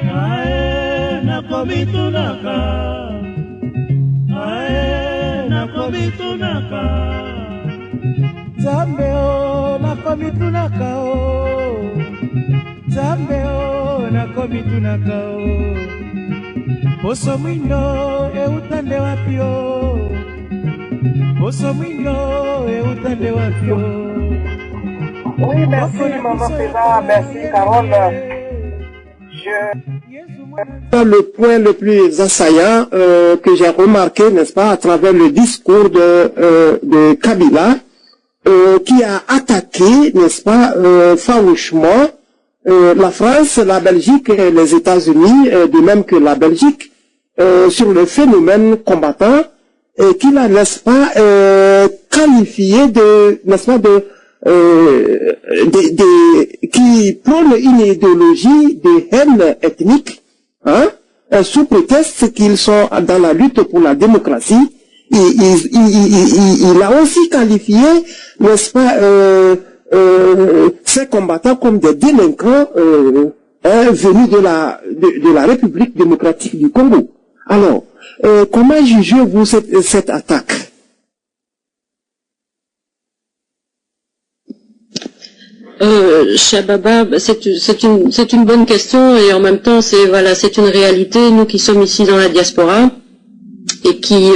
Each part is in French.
Ae nakomitunaka, ae nakomitunaka, Nzambe o nakomitunaka o, Nzambe o nakomitunaka o, poso mwindo eutande wapi o, poso mwindo eutande wapi o. Oui, merci, Maman Pénard, merci, Carole. Le point le plus assaillant que j'ai remarqué, n'est-ce pas, à travers le discours de Kabila, qui a attaqué, n'est-ce pas, farouchement la France, la Belgique et les États-Unis, de même que la Belgique, sur le phénomène combattant, et qu'il a, n'est-ce pas, qualifié de, n'est-ce pas, qui prône une idéologie de haine ethnique, hein, sous prétexte qu'ils sont dans la lutte pour la démocratie. Il a aussi qualifié, n'est-ce pas, ces combattants comme des délinquants venus de la République démocratique du Congo. Alors, comment jugez-vous cette attaque? Shababa, c'est une bonne question et en même temps c'est une réalité. Nous qui sommes ici dans la diaspora et qui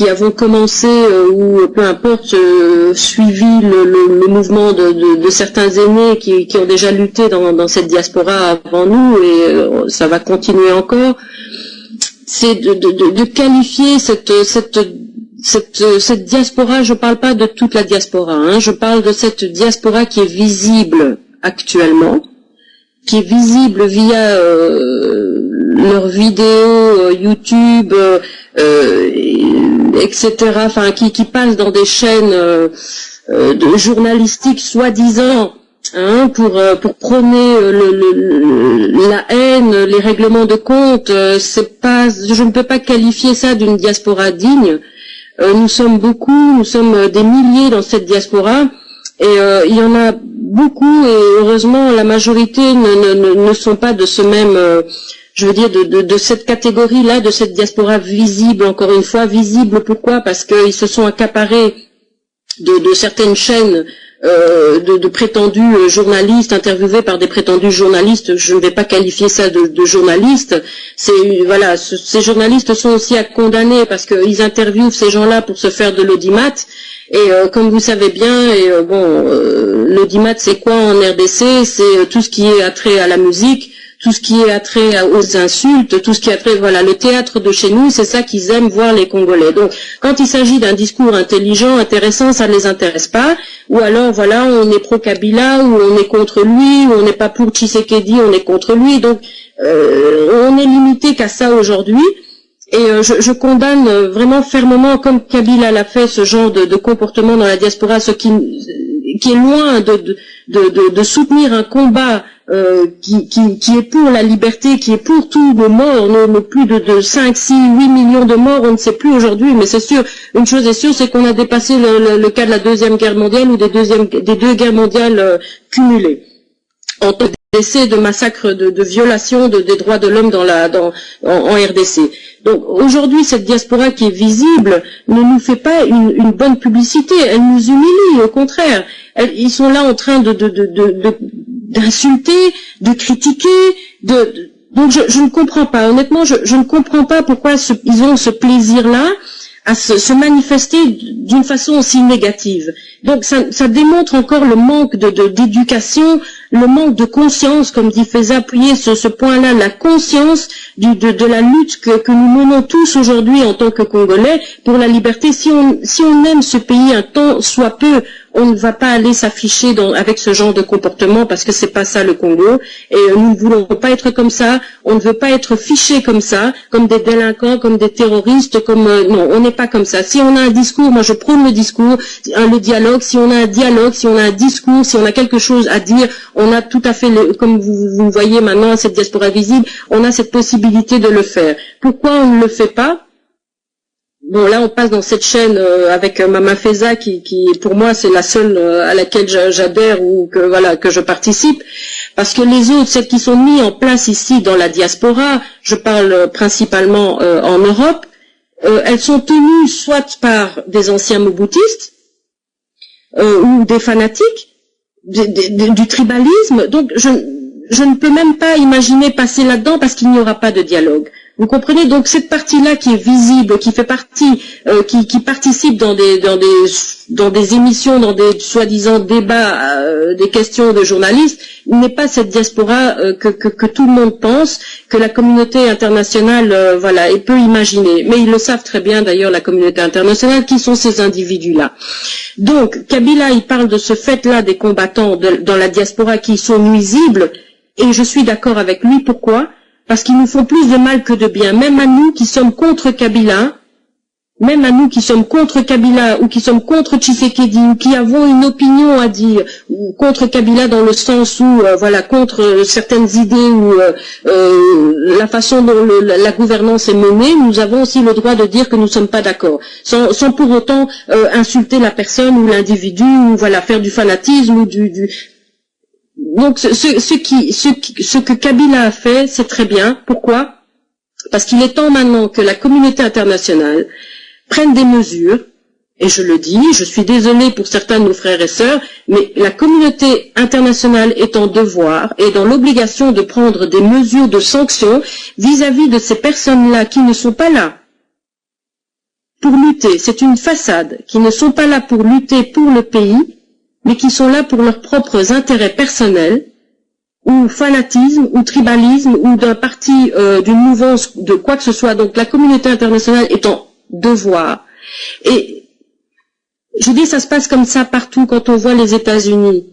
avons commencé ou peu importe suivi le mouvement de certains aînés qui ont déjà lutté dans cette diaspora avant nous et ça va continuer encore. C'est de qualifier cette diaspora, je parle pas de toute la diaspora, hein, je parle de cette diaspora qui est visible actuellement, qui est visible via leurs vidéos YouTube, etc. Enfin, qui passent dans des chaînes journalistiques soi-disant, hein, pour prôner la haine, les règlements de compte. C'est pas, je ne peux pas qualifier ça d'une diaspora digne. Nous sommes beaucoup, nous sommes des milliers dans cette diaspora et il y en a beaucoup et heureusement la majorité ne sont pas de ce même, je veux dire de cette catégorie-là, de cette diaspora visible, encore une fois visible. Pourquoi? Parce qu'ils se sont accaparés de certaines chaînes de prétendus journalistes interviewés par des prétendus journalistes. Je ne vais pas qualifier ça de journalistes. Voilà, ces journalistes sont aussi à condamner parce qu'ils interviewent ces gens-là pour se faire de l'audimat. Et comme vous savez bien, l'audimat c'est quoi en RDC? C'est tout ce qui est attrait à la musique, tout ce qui est attrait aux insultes, tout ce qui est attrait, voilà, le théâtre de chez nous, c'est ça qu'ils aiment voir les Congolais. Donc, quand il s'agit d'un discours intelligent, intéressant, ça ne les intéresse pas. Ou alors, voilà, on est pro-Kabila, ou on est contre lui, ou on n'est pas pour Tshisekedi, on est contre lui. Donc, on est limité qu'à ça aujourd'hui. Et je condamne vraiment fermement, comme Kabila l'a fait, ce genre de comportement dans la diaspora, ce qui est loin de soutenir un combat qui est pour la liberté, qui est pour tous nos morts, nos plus de 5, 6, 8 millions de morts, on ne sait plus aujourd'hui, mais c'est sûr, une chose est sûre, c'est qu'on a dépassé le cas de la Deuxième Guerre mondiale ou des deux guerres mondiales cumulées. En tant que décès, de massacres, de violations des droits de l'homme en RDC. Donc aujourd'hui, cette diaspora qui est visible ne nous fait pas une bonne publicité, elle nous humilie, au contraire. Ils sont là en train d'insulter, de critiquer, donc je ne comprends pas. Honnêtement, je ne comprends pas pourquoi ils ont ce plaisir-là à se manifester d'une façon aussi négative. Donc ça démontre encore le manque d'éducation, le manque de conscience, comme dit Feza, appuyer ce point-là, la conscience de la lutte que nous menons tous aujourd'hui en tant que Congolais pour la liberté. Si on aime ce pays un temps soit peu, on ne va pas aller s'afficher avec ce genre de comportement parce que c'est pas ça le Congo. Et nous ne voulons pas être comme ça. On ne veut pas être fichés comme ça, comme des délinquants, comme des terroristes, non, on n'est pas comme ça. Si on a un discours, moi je prône le discours, le dialogue. Si on a un dialogue, si on a un discours, si on a quelque chose à dire, on a tout à fait, comme vous voyez maintenant, cette diaspora visible, on a cette possibilité de le faire. Pourquoi on ne le fait pas? bon, là, on passe dans cette chaîne avec Mama Feza qui, pour moi, c'est la seule à laquelle j'adhère ou que je participe. Parce que les autres, celles qui sont mises en place ici dans la diaspora, je parle principalement en Europe, elles sont tenues soit par des anciens moboutistes ou des fanatiques du tribalisme. Donc, je ne peux même pas imaginer passer là-dedans parce qu'il n'y aura pas de dialogue. Vous comprenez? Donc cette partie-là qui est visible, qui fait partie, qui participe dans des émissions, dans des soi-disant débats, des questions de journalistes, n'est pas cette diaspora que tout le monde pense, que la communauté internationale, et peut imaginer. Mais ils le savent très bien d'ailleurs, la communauté internationale, qui sont ces individus-là. Donc Kabila, il parle de ce fait-là des combattants dans la diaspora qui sont nuisibles, et je suis d'accord avec lui. Pourquoi? Parce qu'ils nous font plus de mal que de bien. Même à nous qui sommes contre Kabila, ou qui sommes contre Tshisekedi, ou qui avons une opinion à dire, ou contre Kabila dans le sens où, contre certaines idées ou la façon dont la gouvernance est menée, nous avons aussi le droit de dire que nous ne sommes pas d'accord, sans pour autant insulter la personne ou l'individu, ou faire du fanatisme ou Donc, ce que Kabila a fait, c'est très bien. Pourquoi? Parce qu'il est temps maintenant que la communauté internationale prenne des mesures, et je le dis, je suis désolée pour certains de nos frères et sœurs, mais la communauté internationale est en devoir et dans l'obligation de prendre des mesures de sanctions vis-à-vis de ces personnes-là qui ne sont pas là pour lutter. C'est une façade, qui ne sont pas là pour lutter pour le pays, mais qui sont là pour leurs propres intérêts personnels, ou fanatisme, ou tribalisme, ou d'un parti, d'une mouvance, de quoi que ce soit. Donc la communauté internationale est en devoir. Et je dis, ça se passe comme ça partout. Quand on voit les États-Unis,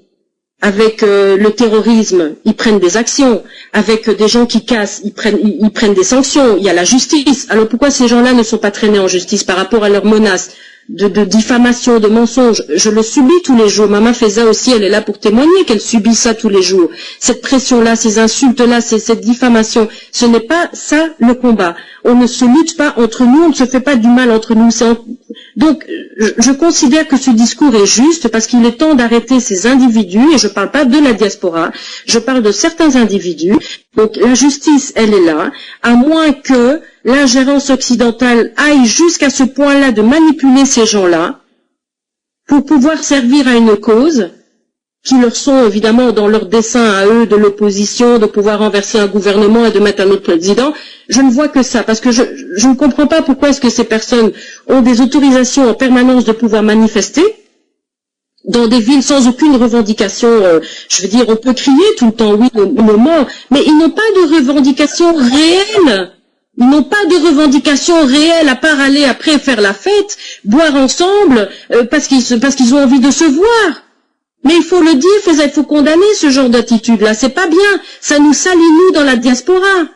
avec le terrorisme, ils prennent des actions. Avec des gens qui cassent, ils prennent des sanctions. Il y a la justice. Alors pourquoi ces gens-là ne sont pas traînés en justice par rapport à leurs menaces de diffamation, de mensonges? Je le subis tous les jours. Mama Feza aussi, elle est là pour témoigner qu'elle subit ça tous les jours. Cette pression-là, ces insultes-là, cette diffamation, ce n'est pas ça le combat. On ne se lutte pas entre nous, on ne se fait pas du mal entre nous. Donc, je considère que ce discours est juste parce qu'il est temps d'arrêter ces individus, et je ne parle pas de la diaspora, je parle de certains individus. Donc, la justice, elle est là, à moins que l'ingérence occidentale aille jusqu'à ce point-là de manipuler ces gens-là pour pouvoir servir à une cause qui leur sont évidemment dans leur dessein à eux de l'opposition, de pouvoir renverser un gouvernement et de mettre un autre président. Je ne vois que ça, parce que je ne comprends pas pourquoi est-ce que ces personnes ont des autorisations en permanence de pouvoir manifester dans des villes sans aucune revendication. Je veux dire, on peut crier tout le temps, oui, nos morts, mais ils n'ont pas de revendication réelle. Ils n'ont pas de revendication réelle à part aller après faire la fête, boire ensemble, parce qu'ils ont envie de se voir. Mais il faut le dire, il faut condamner ce genre d'attitude-là. C'est pas bien. Ça nous salit, nous, dans la diaspora.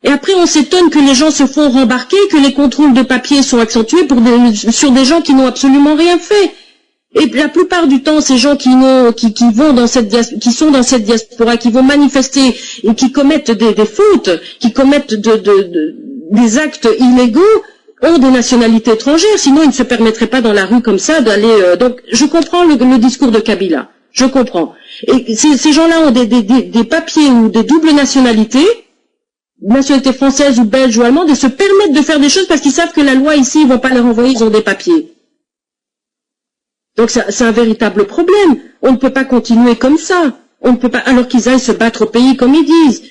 Et après, on s'étonne que les gens se font rembarquer, que les contrôles de papier sont accentués sur des gens qui n'ont absolument rien fait. Et la plupart du temps, ces gens qui vont dans qui sont dans cette diaspora, qui vont manifester et qui commettent des fautes, qui commettent des actes illégaux, ont des nationalités étrangères. Sinon, ils ne se permettraient pas dans la rue comme ça d'aller. Donc, je comprends le discours de Kabila. Je comprends. Et ces gens-là ont des papiers ou des doubles nationalité française ou belge ou allemande, et se permettent de faire des choses parce qu'ils savent que la loi ici, ils vont pas leur envoyer, ils ont des papiers. Donc c'est un véritable problème. On ne peut pas continuer comme ça. On ne peut pas, alors qu'ils aillent se battre au pays comme ils disent.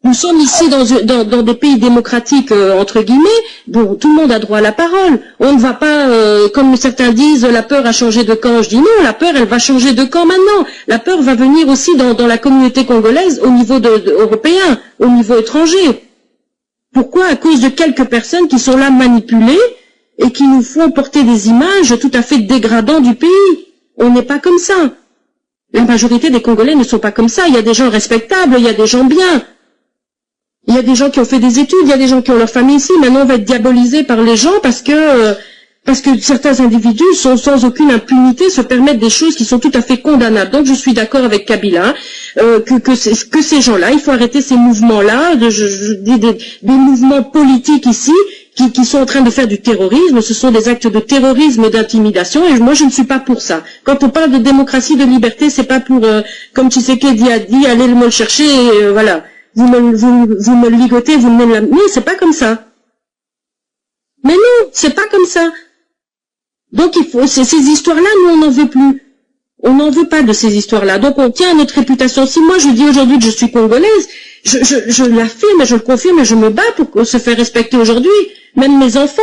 Nous sommes ici dans des pays démocratiques, entre guillemets. Bon, tout le monde a droit à la parole. On ne va pas, comme certains disent, la peur a changé de camp. Je dis non, la peur, elle va changer de camp maintenant. La peur va venir aussi dans la communauté congolaise au niveau européen, au niveau étranger. Pourquoi? À cause de quelques personnes qui sont là manipulées et qui nous font porter des images tout à fait dégradantes du pays. On n'est pas comme ça. La majorité des Congolais ne sont pas comme ça. Il y a des gens respectables, il y a des gens bien. Il y a des gens qui ont fait des études, il y a des gens qui ont leur famille ici. Maintenant, on va être diabolisé par les gens parce que certains individus sont sans aucune impunité, se permettent des choses qui sont tout à fait condamnables. Donc, je suis d'accord avec Kabila que ces gens-là, il faut arrêter ces mouvements-là, des mouvements politiques ici qui sont en train de faire du terrorisme, ce sont des actes de terrorisme, d'intimidation, et moi je ne suis pas pour ça. Quand on parle de démocratie, de liberté, c'est pas pour, comme Tshisekedi a dit, allez me le chercher, et voilà, vous me le ligotez, vous me la... Non, c'est pas comme ça. Mais non, c'est pas comme ça. Donc il faut, ces histoires-là, nous on n'en veut plus. On n'en veut pas de ces histoires-là. Donc on tient à notre réputation. Si moi je dis aujourd'hui que je suis congolaise, je l'affirme et je le confirme et je me bats pour se faire respecter aujourd'hui. Même mes enfants.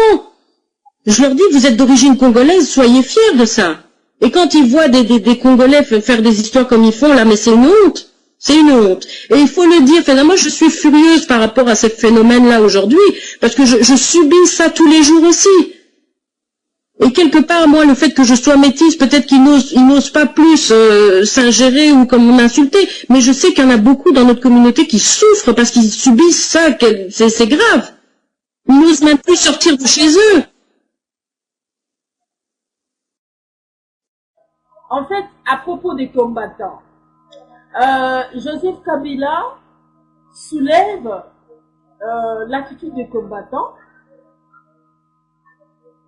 Je leur dis, vous êtes d'origine congolaise, soyez fiers de ça. Et quand ils voient des Congolais faire des histoires comme ils font, là, mais c'est une honte. C'est une honte. Et il faut le dire, finalement, je suis furieuse par rapport à ce phénomène-là aujourd'hui, parce que je subis ça tous les jours aussi. Et quelque part, moi, le fait que je sois métisse, peut-être qu'ils n'osent pas plus s'ingérer ou comme m'insulter, mais je sais qu'il y en a beaucoup dans notre communauté qui souffrent parce qu'ils subissent ça, c'est grave. Ils n'osent même plus sortir de chez eux. En fait, à propos des combattants, Joseph Kabila soulève l'attitude des combattants.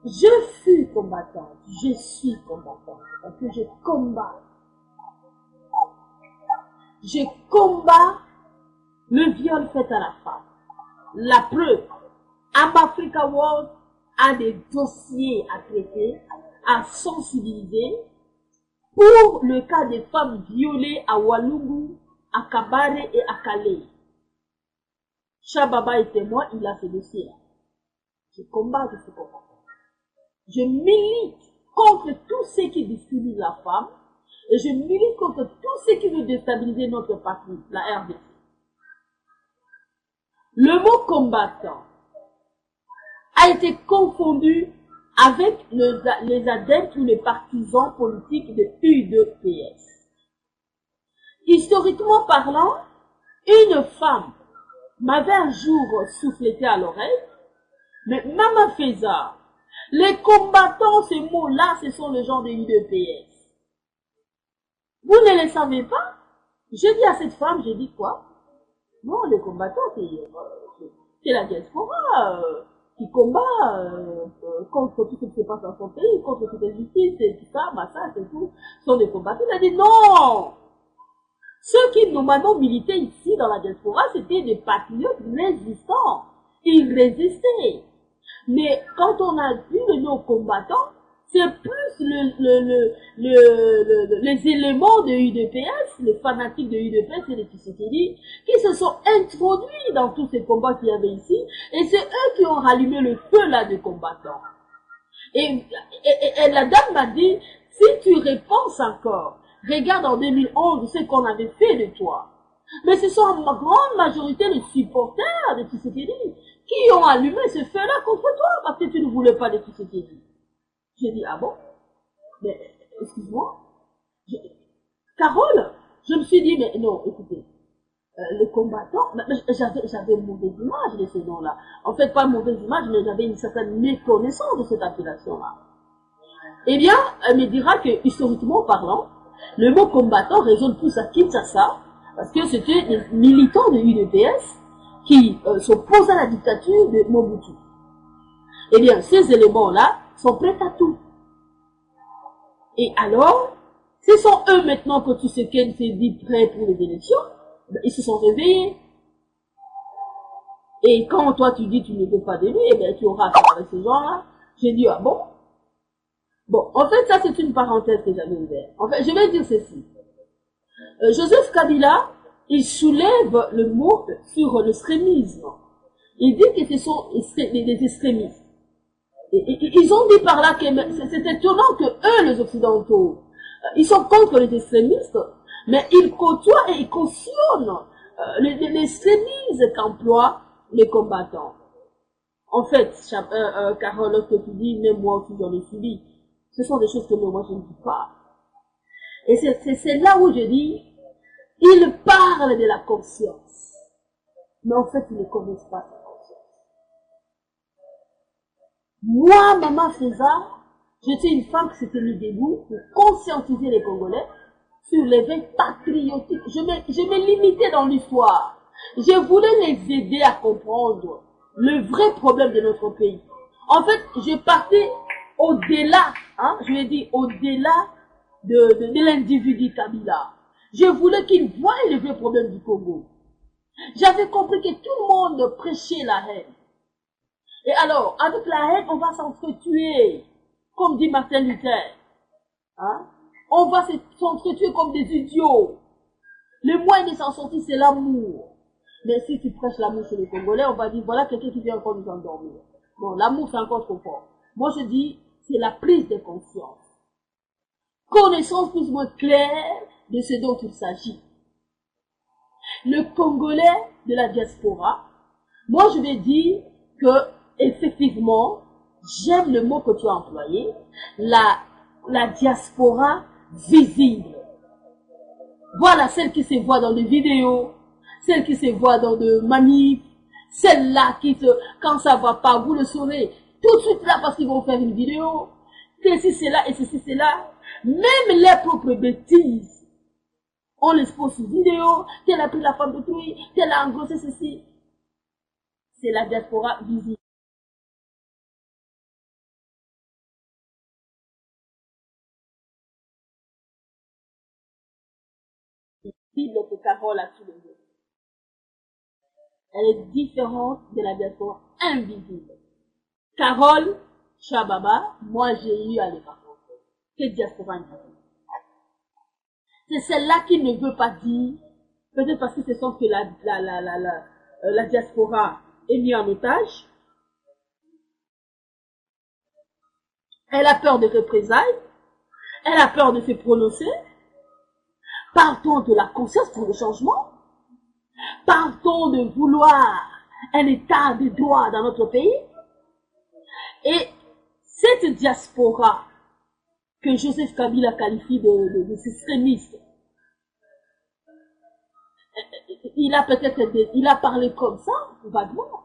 Je fus combattante, je suis combattante, parce que je combats. Je combats le viol fait à la femme. La preuve, Africa World a des dossiers à traiter, à sensibiliser pour le cas des femmes violées à Walungu, à Kabare et à Calais. Chababa est témoin, il a ce dossier-là. Je combats, je suis combattant. Je milite contre tous ceux qui discriminent la femme et je milite contre tous ceux qui veulent déstabiliser notre parti, la RDC. Le mot combattant a été confondu avec les adeptes ou les partisans politiques de UDPS. Historiquement parlant, une femme m'avait un jour soufflété à l'oreille, mais Mama Feza, les combattants, ces mots-là, ce sont le genre de UDPS. Vous ne les savez pas? Je dis à cette femme, je dis quoi? Non, les combattants, c'est la diaspora qui combat contre tout ce qui se passe dans son pays, contre toute injustice, et tout ça, massacre et tout, sont des combattants. Elle a dit non! Ceux qui normalement militaient ici dans la diaspora, c'était des patriotes résistants. Ils résistaient. Mais quand on a vu le nom combattant, c'est plus les éléments de UDPS, les fanatiques de UDPS et de Tshisekedi, qui se sont introduits dans tous ces combats qu'il y avait ici, et c'est eux qui ont rallumé le feu là des combattants. Et la dame m'a dit, si tu repenses encore, regarde en 2011 ce qu'on avait fait de toi. Mais ce sont en grande majorité les supporters de Tshisekedi qui ont allumé ce feu-là contre toi parce que tu ne voulais pas de Tshisekedi. J'ai dit, ah bon? Mais, excuse-moi. Carole, je me suis dit, mais non, écoutez, les combattants, j'avais une mauvaise image de ces noms-là. En fait, pas une mauvaise image, mais j'avais une certaine méconnaissance de cette appellation-là. Eh bien, elle me dira que, historiquement parlant, le mot combattant résonne plus à Kinshasa, parce que c'était des militants de l'UDPS qui s'opposent à la dictature de Mobutu. Eh bien, ces éléments-là sont prêts à tout. Et alors, ce sont eux maintenant que tout ce qu'elle s'est dit prêt pour les élections, ben, ils se sont réveillés. Et quand toi tu dis tu ne veux pas d'élus, eh bien tu auras affaire avec ces gens-là. J'ai dit, ah bon? Bon, en fait, ça c'est une parenthèse que j'avais ouverte. En fait, je vais dire ceci. Joseph Kabila, il soulève le mot sur l'extrémisme. Il dit que ce sont des extrémistes. Et ils ont dit par là que c'est étonnant que eux, les Occidentaux, ils sont contre les extrémistes, mais ils côtoient et ils cautionnent l'extrémisme qu'emploient les combattants. En fait, Carole, lorsque tu dis, même moi aussi j'en ai subi, ce sont des choses que moi je ne dis pas. Et c'est là où je dis, ils parlent de la conscience, mais en fait ils ne connaissent pas sa conscience. Moi, Maman Feza, j'étais une femme qui s'était mise debout pour conscientiser les Congolais sur l'éveil patriotique. Je me limitais dans l'histoire. Je voulais les aider à comprendre le vrai problème de notre pays. En fait, je partais au-delà, hein, je vais dire au-delà de l'individu Kabila. Je voulais qu'il voie le vrai problème du Congo. J'avais compris que tout le monde prêchait la haine. Et alors, avec la haine, on va s'entretuer, comme dit Martin Luther. Hein? On va s'entretuer comme des idiots. Le moyen de s'en sortir, c'est l'amour. Mais si tu prêches l'amour chez les Congolais, on va dire, voilà quelqu'un qui vient encore nous endormir. Non, l'amour, c'est encore trop fort. Moi, je dis, c'est la prise de conscience. Connaissance plus ou moins claire de ce dont il s'agit. Le Congolais de la diaspora, moi, je vais dire que, effectivement, j'aime le mot que tu as employé, la diaspora visible. Voilà celle qui se voit dans des vidéos, celle qui se voit dans des manifs, celle-là qui quand ça va pas, vous le saurez, tout de suite là parce qu'ils vont faire une vidéo, ceci c'est là et ceci c'est là, même les propres bêtises, on les pose sur vidéo, tel a pris la femme d'autrui, tel a engrossé ceci, c'est la diaspora visible. Que Carole a soulevé. Elle est différente de la diaspora invisible. Carole Chababa, moi j'ai eu à les rencontrer. Quelle diaspora invisible? C'est celle-là qui ne veut pas dire, peut-être parce que ce sont que la diaspora est mise en otage. Elle a peur de représailles. Elle a peur de se prononcer. Partons de la conscience pour le changement. Partons de vouloir un état de droit dans notre pays. Et cette diaspora que Joseph Kabila qualifie de extrémiste, il a parlé comme ça, vaguement.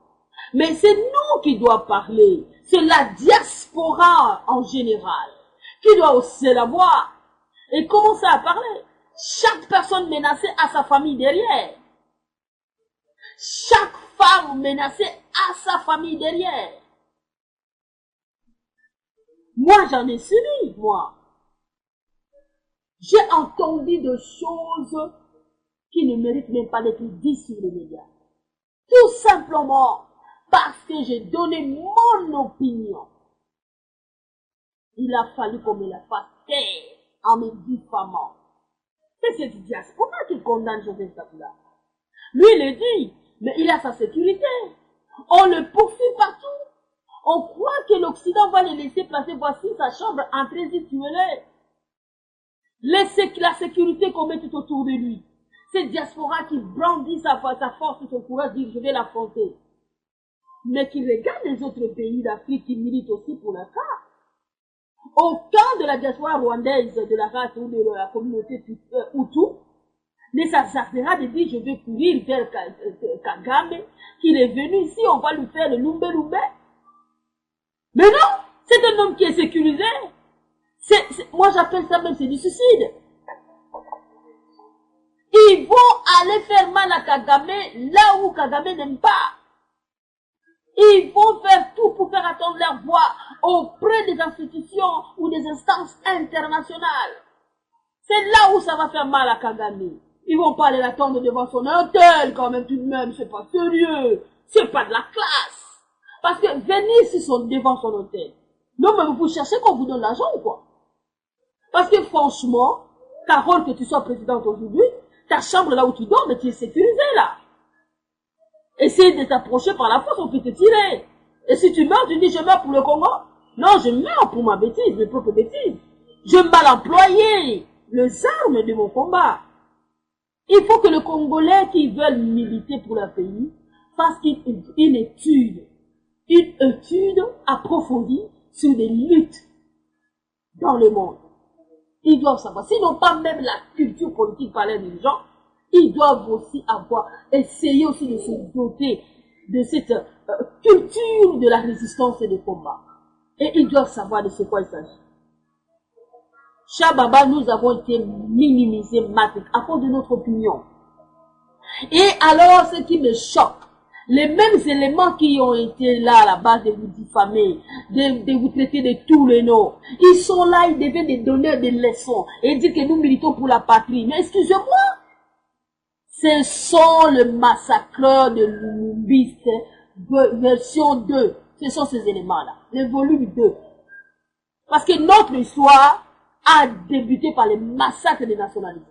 Mais c'est nous qui doit parler. C'est la diaspora en général qui doit hausser la voix et commencer à parler. Chaque personne menacée a sa famille derrière. Chaque femme menacée a sa famille derrière. Moi, j'en ai subi, moi. J'ai entendu des choses qui ne méritent même pas d'être dites sur les médias. Tout simplement parce que j'ai donné mon opinion. Il a fallu qu'on me la fasse taire en me diffamant. C'est cette diaspora qui condamne Joseph Kabila. Lui, il le dit, mais il a sa sécurité. On le poursuit partout. On croit que l'Occident va le laisser placer, voici sa chambre, entrez-y, tuez-le. Laissez la sécurité qu'on met tout autour de lui. Cette diaspora qui brandit sa force et son courage, dit je vais l'affronter. Mais qui regarde les autres pays d'Afrique qui militent aussi pour leur cas. Aucun de la diaspora rwandaise, de la race ou de la communauté Hutu ne s'assassinera de dire je vais courir vers Kagame, qu'il est venu ici, on va lui faire le lumbe-lumbe. Mais non, c'est un homme qui est sécurisé. Moi j'appelle ça même c'est du suicide. Ils vont aller faire mal à Kagame là où Kagame n'aime pas. Ils vont faire tout pour faire attendre leur voix auprès des institutions ou des instances internationales. C'est là où ça va faire mal à Kagame. Ils vont pas aller l'attendre devant son hôtel quand même tout de même, c'est pas sérieux. C'est pas de la classe. Parce que venir ici devant son hôtel. Non mais vous cherchez qu'on vous donne l'argent ou quoi? Parce que franchement, Carole, que tu sois présidente aujourd'hui, ta chambre là où tu dors, mais tu es sécurisée là. Essaye de t'approcher par la force, on peut te tirer. Et si tu meurs, tu dis je meurs pour le Congo. Non, je meurs pour ma bêtise, mes propres bêtises. Je mal employé les armes de mon combat. Il faut que les Congolais qui veulent militer pour leur pays fassent une étude approfondie sur des luttes dans le monde. Ils doivent savoir. S'ils n'ont pas même la culture politique par les gens, ils doivent aussi essayer aussi de se doter de cette culture de la résistance et du combat. Et ils doivent savoir de ce quoi il s'agit. Chababa, nous avons été minimisés à cause de notre opinion. Et alors, ce qui me choque, Les mêmes éléments qui ont été là à la base de vous diffamer, de vous traiter de tous les noms, ils sont là, ils devaient des donneurs de leçons et dire que nous militons pour la patrie. Mais excusez-moi, ce sont le massacreur de Lulumbiste version 2. Ce sont ces éléments-là, le volume 2. Parce que notre histoire a débuté par les massacres des nationalistes.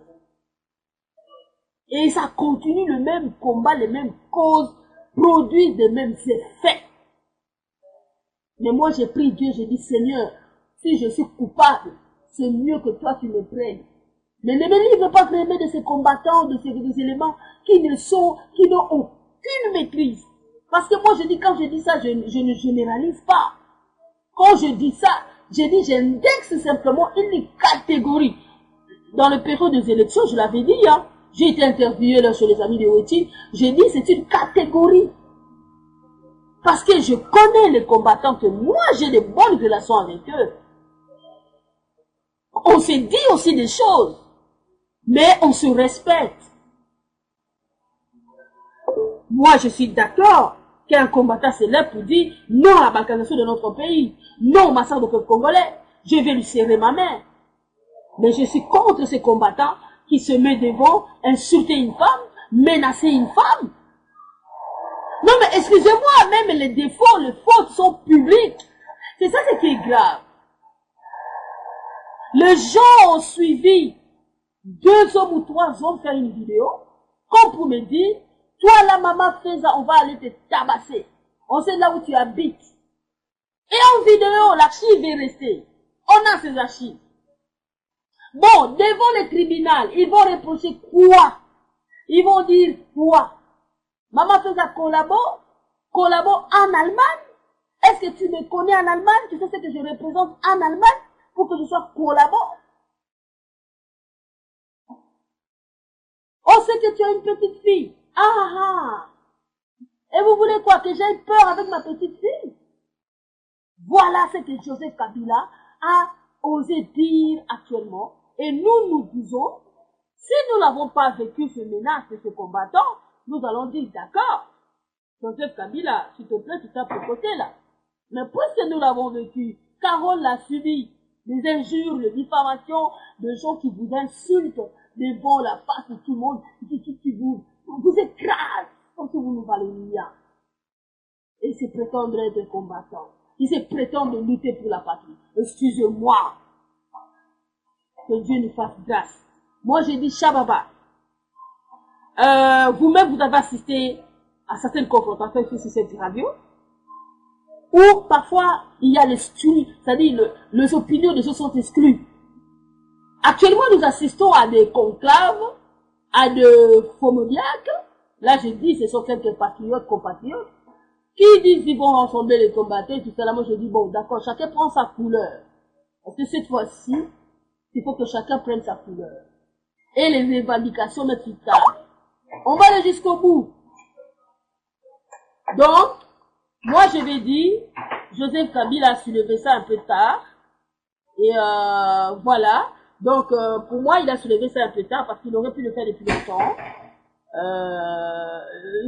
Et ça continue le même combat, les mêmes causes, produisent les mêmes effets. Mais moi j'ai pris Dieu, j'ai dit Seigneur, si je suis coupable, c'est mieux que toi tu me prennes. Mais ne me livre pas vraiment de ces combattants, de ces éléments qui n'ont aucune maîtrise. Parce que moi je dis, quand je dis ça, je ne généralise pas. Quand je dis ça, j'indexe simplement une catégorie. Dans le période des élections, je l'avais dit, hein, j'ai été interviewé là chez les amis de Weti, j'ai dit c'est une catégorie. Parce que je connais les combattants, que moi j'ai de bonnes relations avec eux. On s'est dit aussi des choses, mais on se respecte. Moi je suis d'accord qu'un combattant se lève pour dire non à la balkanisation de notre pays, non au massacre du peuple congolais. Je vais lui serrer ma main. Mais je suis contre ces combattants qui se met devant, insulter une femme, menacer une femme. Non mais excusez-moi, même les défauts, les fautes sont publiques. C'est ça ce qui est grave. Les gens ont suivi 2 hommes ou 3 hommes faire une vidéo, comme pour me dire, toi là maman fais ça, on va aller te tabasser. On sait là où tu habites. Et en vidéo, l'archive est restée. On a ces archives. Bon, devant le tribunal, ils vont reprocher quoi? Ils vont dire quoi? Maman fait ça collabo en Allemagne? Est-ce que tu me connais en Allemagne? Tu sais ce que je représente en Allemagne pour que je sois collabo? On sait que tu as une petite fille. Ah. Et vous voulez quoi? Que j'aille peur avec ma petite fille? Voilà ce que Joseph Kabila a osé dire actuellement. Et nous disons, si nous n'avons pas vécu ce menace de ce combattant, nous allons dire d'accord. Joseph Kabila, s'il te plaît, tu tapes le côté là. Mais puisque nous l'avons vécu, Carole l'a subi, des injures, des diffamations, de gens qui vous insultent devant la face de tout le monde, qui vous écrasent comme si vous nous valez rien. Et se prétendre être combattant. Ils se prétendent lutter pour la patrie. Excusez-moi. Que Dieu nous fasse grâce. Moi, j'ai dit Shababa. Vous-même, vous avez assisté à certaines confrontations sur cette radio, où parfois, il y a l'exclu, c'est-à-dire les opinions des gens sont exclues. Actuellement, nous assistons à des conclaves, à des fomodiaques. Là, je dis, ce sont quelques patriotes, compatriotes, qui disent qu'ils vont rassembler les combattants, tout ça. Là, moi, je dis, bon, d'accord, chacun prend sa couleur. Parce que cette fois-ci, il faut que chacun prenne sa couleur. Et les revendications mettent sur table. On va aller jusqu'au bout. Donc, moi je vais dire, Joseph Kabila a soulevé ça un peu tard. Et voilà. Donc, pour moi, il a soulevé ça un peu tard parce qu'il aurait pu le faire depuis longtemps.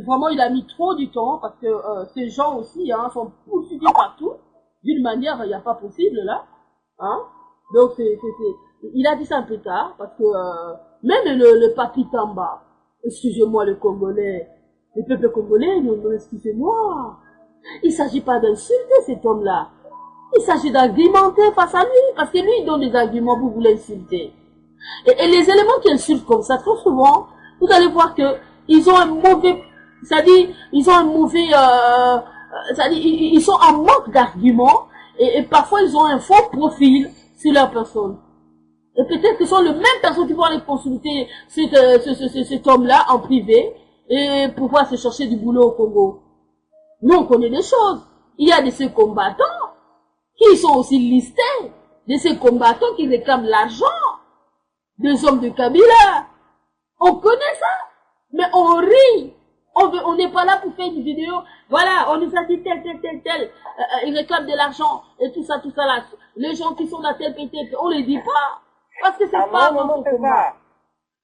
Vraiment, il a mis trop du temps parce que ces gens aussi hein, sont poursuivis partout. D'une manière, il n'y a pas possible là. Hein? Donc, il a dit ça un peu tard, parce que même le papi Tamba, excusez-moi le Congolais, le peuple congolais, non, excusez-moi, il ne s'agit pas d'insulter cet homme-là, il s'agit d'argumenter face à lui, parce que lui, il donne des arguments pour vous l'insulter. Et les éléments qui insultent comme ça, trop souvent, vous allez voir que ils ont un mauvais, c'est-à-dire, ils ont un mauvais, c'est-à-dire, ils sont en manque d'arguments, et parfois ils ont un faux profil sur leur personne. Et peut-être que ce sont les mêmes personnes qui vont aller consulter cet homme-là en privé et pouvoir se chercher du boulot au Congo. Nous, on connaît des choses. Il y a de ces combattants qui sont aussi listés, de ces combattants qui réclament l'argent des hommes de Kabila. On connaît ça, mais on rit. On n'est pas là pour faire une vidéo. Voilà, on nous a dit tel. Ils réclament de l'argent et tout ça là. Les gens qui sont là tel, on les dit pas. Parce que c'est pas notre combat.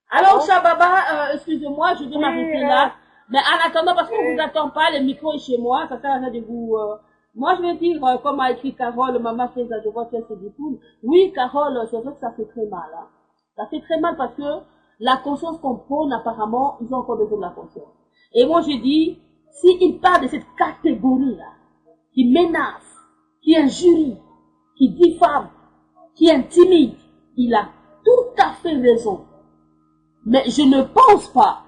Alors, Shababa, excusez-moi, je vais m'arrêter là. Mais en attendant, parce qu'on ne vous attend pas, le micro est chez moi, ça sert à rien de vous... Moi, je vais dire, comme a écrit Carole, maman fait ça, je vois qu'elle se découle. Oui, Carole, c'est vrai que ça fait très mal. Hein. Ça fait très mal parce que la conscience qu'on prône, apparemment, ils ont encore besoin de la conscience. Et moi, je dis, s'il parle de cette catégorie-là, qui menace, qui injurie, qui diffame, qui intimide, il a tout à fait raison. Mais je ne pense pas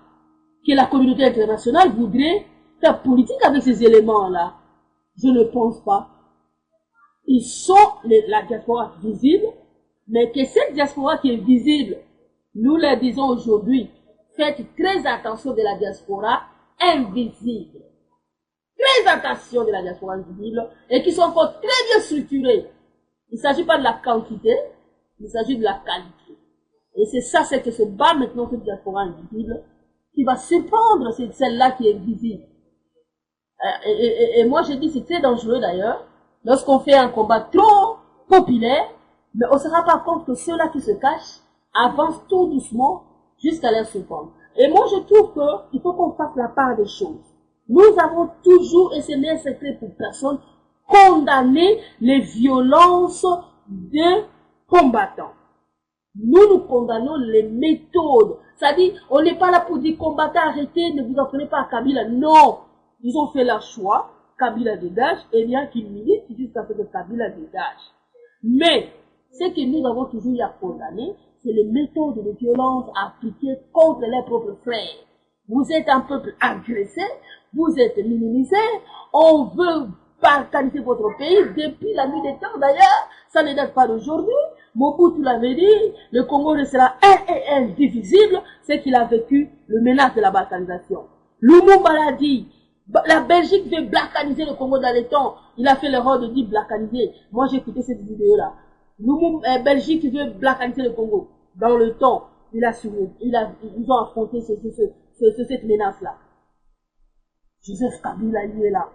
que la communauté internationale voudrait faire politique avec ces éléments-là. Je ne pense pas. Ils sont la diaspora visible, mais que cette diaspora qui est visible, nous le disons aujourd'hui, faites très attention de la diaspora invisible. Très attention de la diaspora invisible et qui sont encore très bien structurés. Il ne s'agit pas de la quantité, il s'agit de la qualité. Et c'est ça, c'est que se bat maintenant cette diaspora invisible qui va surprendre celle-là qui est visible. Et moi, je dis c'est très dangereux d'ailleurs, lorsqu'on fait un combat trop populaire, mais on ne se rend pas compte que ceux-là qui se cachent avancent tout doucement jusqu'à leur surprendre. Et moi, je trouve qu'il faut qu'on fasse la part des choses. Nous avons toujours, et ce n'est un secret pour personne, condamné les violences de combattants. Nous condamnons les méthodes. C'est-à-dire, on n'est pas là pour dire combattants, arrêtez, ne vous en prenez pas à Kabila. Non! Ils ont fait leur choix, Kabila dégage, et bien qu'ils militent jusqu'à ce que Kabila dégage. Mais, ce que nous avons toujours eu à condamner, c'est les méthodes de violence appliquées contre leurs propres frères. Vous êtes un peuple agressé, vous êtes minimisé, on veut balkaniser votre pays depuis la nuit des temps d'ailleurs, ça ne date pas d'aujourd'hui. Mobutu l'avait dit, le Congo restera un et indivisible, c'est qu'il a vécu le menace de la balkanisation. Lumumba l'a dit, la Belgique veut balkaniser le Congo dans les temps, il a fait l'erreur de dire balkaniser. Moi j'ai écouté cette vidéo-là. Belgique veut balkaniser le Congo. Dans le temps, ils ont affronté cette menace-là. Joseph Kabila, il est là.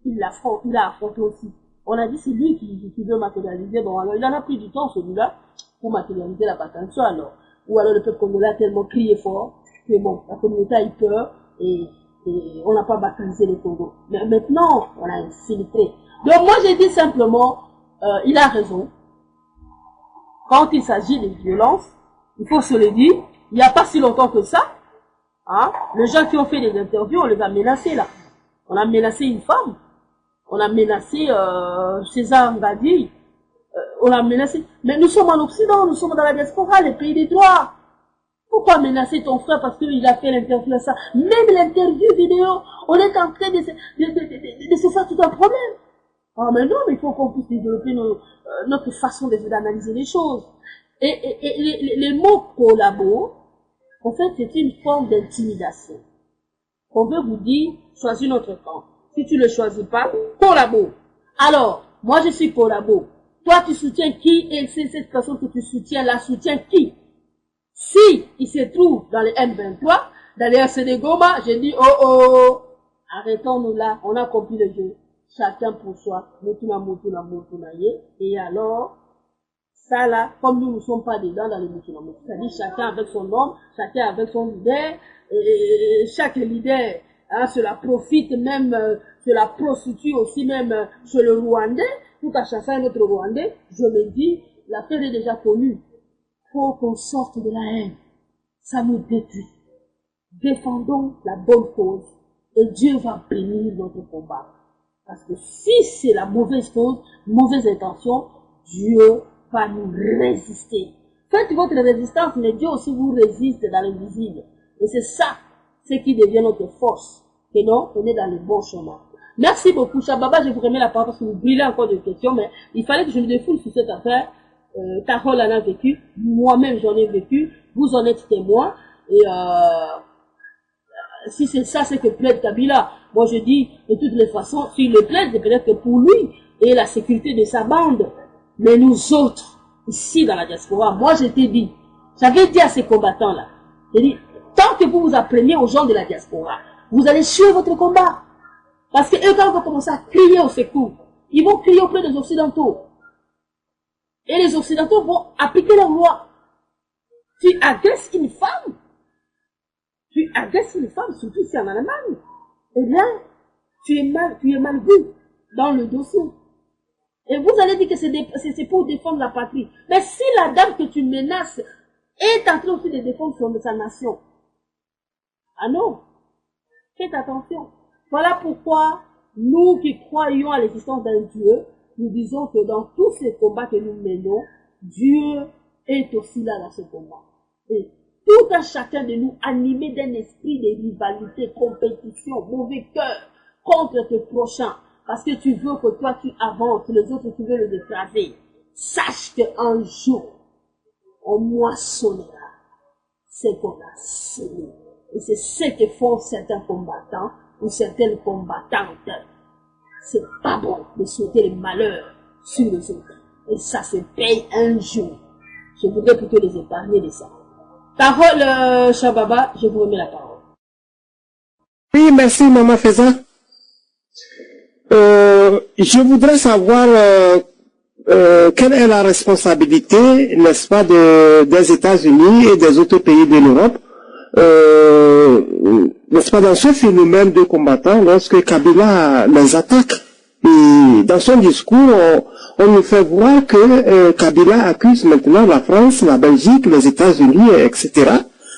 Il a affronté aussi. On a dit c'est lui qui veut matérialiser. Bon, alors il en a pris du temps, celui-là, pour matérialiser la balkanisation, alors. Ou alors le peuple congolais a tellement crié fort que bon, la communauté a eu peur et on n'a pas balkanisé le Congo. Mais maintenant, on a infiltré. Donc moi, j'ai dit simplement, il a raison. Quand il s'agit de violence, il faut se le dire, il n'y a pas si longtemps que ça, hein, les gens qui ont fait des interviews, on les a menacés là. On a menacé une femme, on a menacé César Ngadi, on a menacé. Mais nous sommes en Occident, nous sommes dans la diaspora, les pays des droits. Pourquoi menacer ton frère parce qu'il a fait l'interview à ça? Même l'interview vidéo, on est en train de se faire tout un problème. Ah mais non, mais il faut qu'on puisse développer notre façon d'analyser les choses. Et les mots collabo, en fait, c'est une forme d'intimidation. On veut vous dire, choisis notre camp. Si tu ne le choisis pas, collabo. Alors, moi je suis collabo. Toi tu soutiens qui et c'est cette personne que tu soutiens là soutient qui? Si il se trouve dans les M23, dans les RCD Goma, j'ai dit oh, arrêtons-nous là, on a compris le jeu. Chacun pour soi, et alors, ça là, comme nous ne sommes pas dedans dans les Mutuna, c'est-à-dire chacun avec son homme, chacun avec son leader, et chaque leader, hein, cela profite même, cela prostitue aussi même chez le Rwandais, tout à chasser un autre Rwandais, je me dis, l'affaire est déjà connue, faut qu'on sorte de la haine, ça nous détruit. Défendons la bonne cause, et Dieu va bénir notre combat. Parce que si c'est la mauvaise cause, mauvaise intention, Dieu va nous résister. Faites votre résistance, mais Dieu aussi vous résiste dans l'invisible. Et c'est ça, ce qui devient notre force. Que non, on est dans le bon chemin. Merci beaucoup, Chababa, je vous remets la parole parce que vous brûlez encore de questions, mais il fallait que je me défoule sur cette affaire. Carole en a vécu, moi-même j'en ai vécu, vous en êtes témoin, et si c'est ça, c'est que plaide Kabila. Moi je dis, de toutes les façons, s'il le plaide, c'est peut-être que pour lui et la sécurité de sa bande. Mais nous autres, ici dans la diaspora, moi je t'ai dit, j'avais dit à ces combattants-là, j'ai dit, tant que vous vous appreniez aux gens de la diaspora, vous allez suivre votre combat. Parce que eux, quand ils vont commencer à crier au secours, ils vont crier auprès des Occidentaux. Et les Occidentaux vont appliquer leur loi. Tu agresses une femme, tu agresse les femmes, surtout ici en Allemagne, eh bien, tu es mal vu dans le dossier. Et vous allez dire que c'est pour défendre la patrie. Mais si la dame que tu menaces est en train aussi de défendre sa nation, ah non, faites attention. Voilà pourquoi nous qui croyons à l'existence d'un Dieu, nous disons que dans tous ces combats que nous menons, Dieu est aussi là dans ce combat. Et tout un chacun de nous animé d'un esprit de rivalité, compétition, mauvais cœur contre tes prochains, parce que tu veux que toi tu avances, les autres tu veux les écraser. Sache qu'un jour, on moissonnera ce qu'on a semé. Et c'est ce que font certains combattants ou certaines combattantes. C'est pas bon de souhaiter le malheur sur les autres. Et ça se paye un jour. Je voudrais plutôt les épargner de ça. Parole, Shababa, je vous remets la parole. Oui, merci, Maman Feza. Je voudrais savoir quelle est la responsabilité, n'est-ce pas, des États-Unis et des autres pays de l'Europe, n'est-ce pas, dans ce phénomène de combattants lorsque Kabila les attaque. Et dans son discours, on nous fait voir que Kabila accuse maintenant la France, la Belgique, les États-Unis, etc.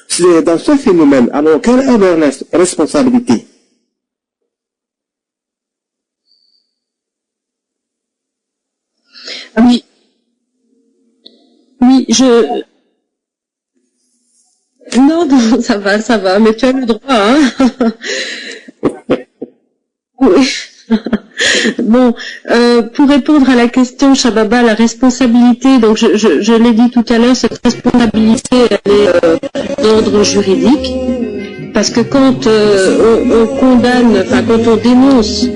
C'est dans ce phénomène. Alors, quelle est leur responsabilité? Oui, non, ça va, mais tu as le droit, hein. Oui. Bon, pour répondre à la question, Shababa, la responsabilité, donc je l'ai dit tout à l'heure, cette responsabilité, elle est d'ordre juridique, parce que quand on condamne, enfin quand on dénonce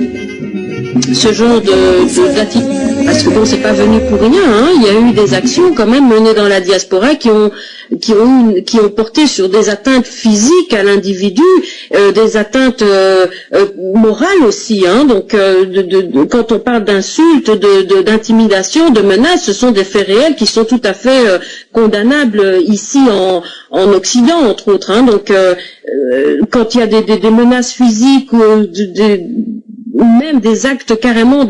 ce genre d'attitude, parce que bon, c'est pas venu pour rien, hein, il y a eu des actions quand même menées dans la diaspora qui ont porté sur des atteintes physiques à l'individu, des atteintes morales aussi, hein, donc quand on parle d'insultes, d'intimidation, de menaces, ce sont des faits réels qui sont tout à fait condamnables ici en Occident, entre autres, hein, donc quand il y a des menaces physiques ou même des actes carrément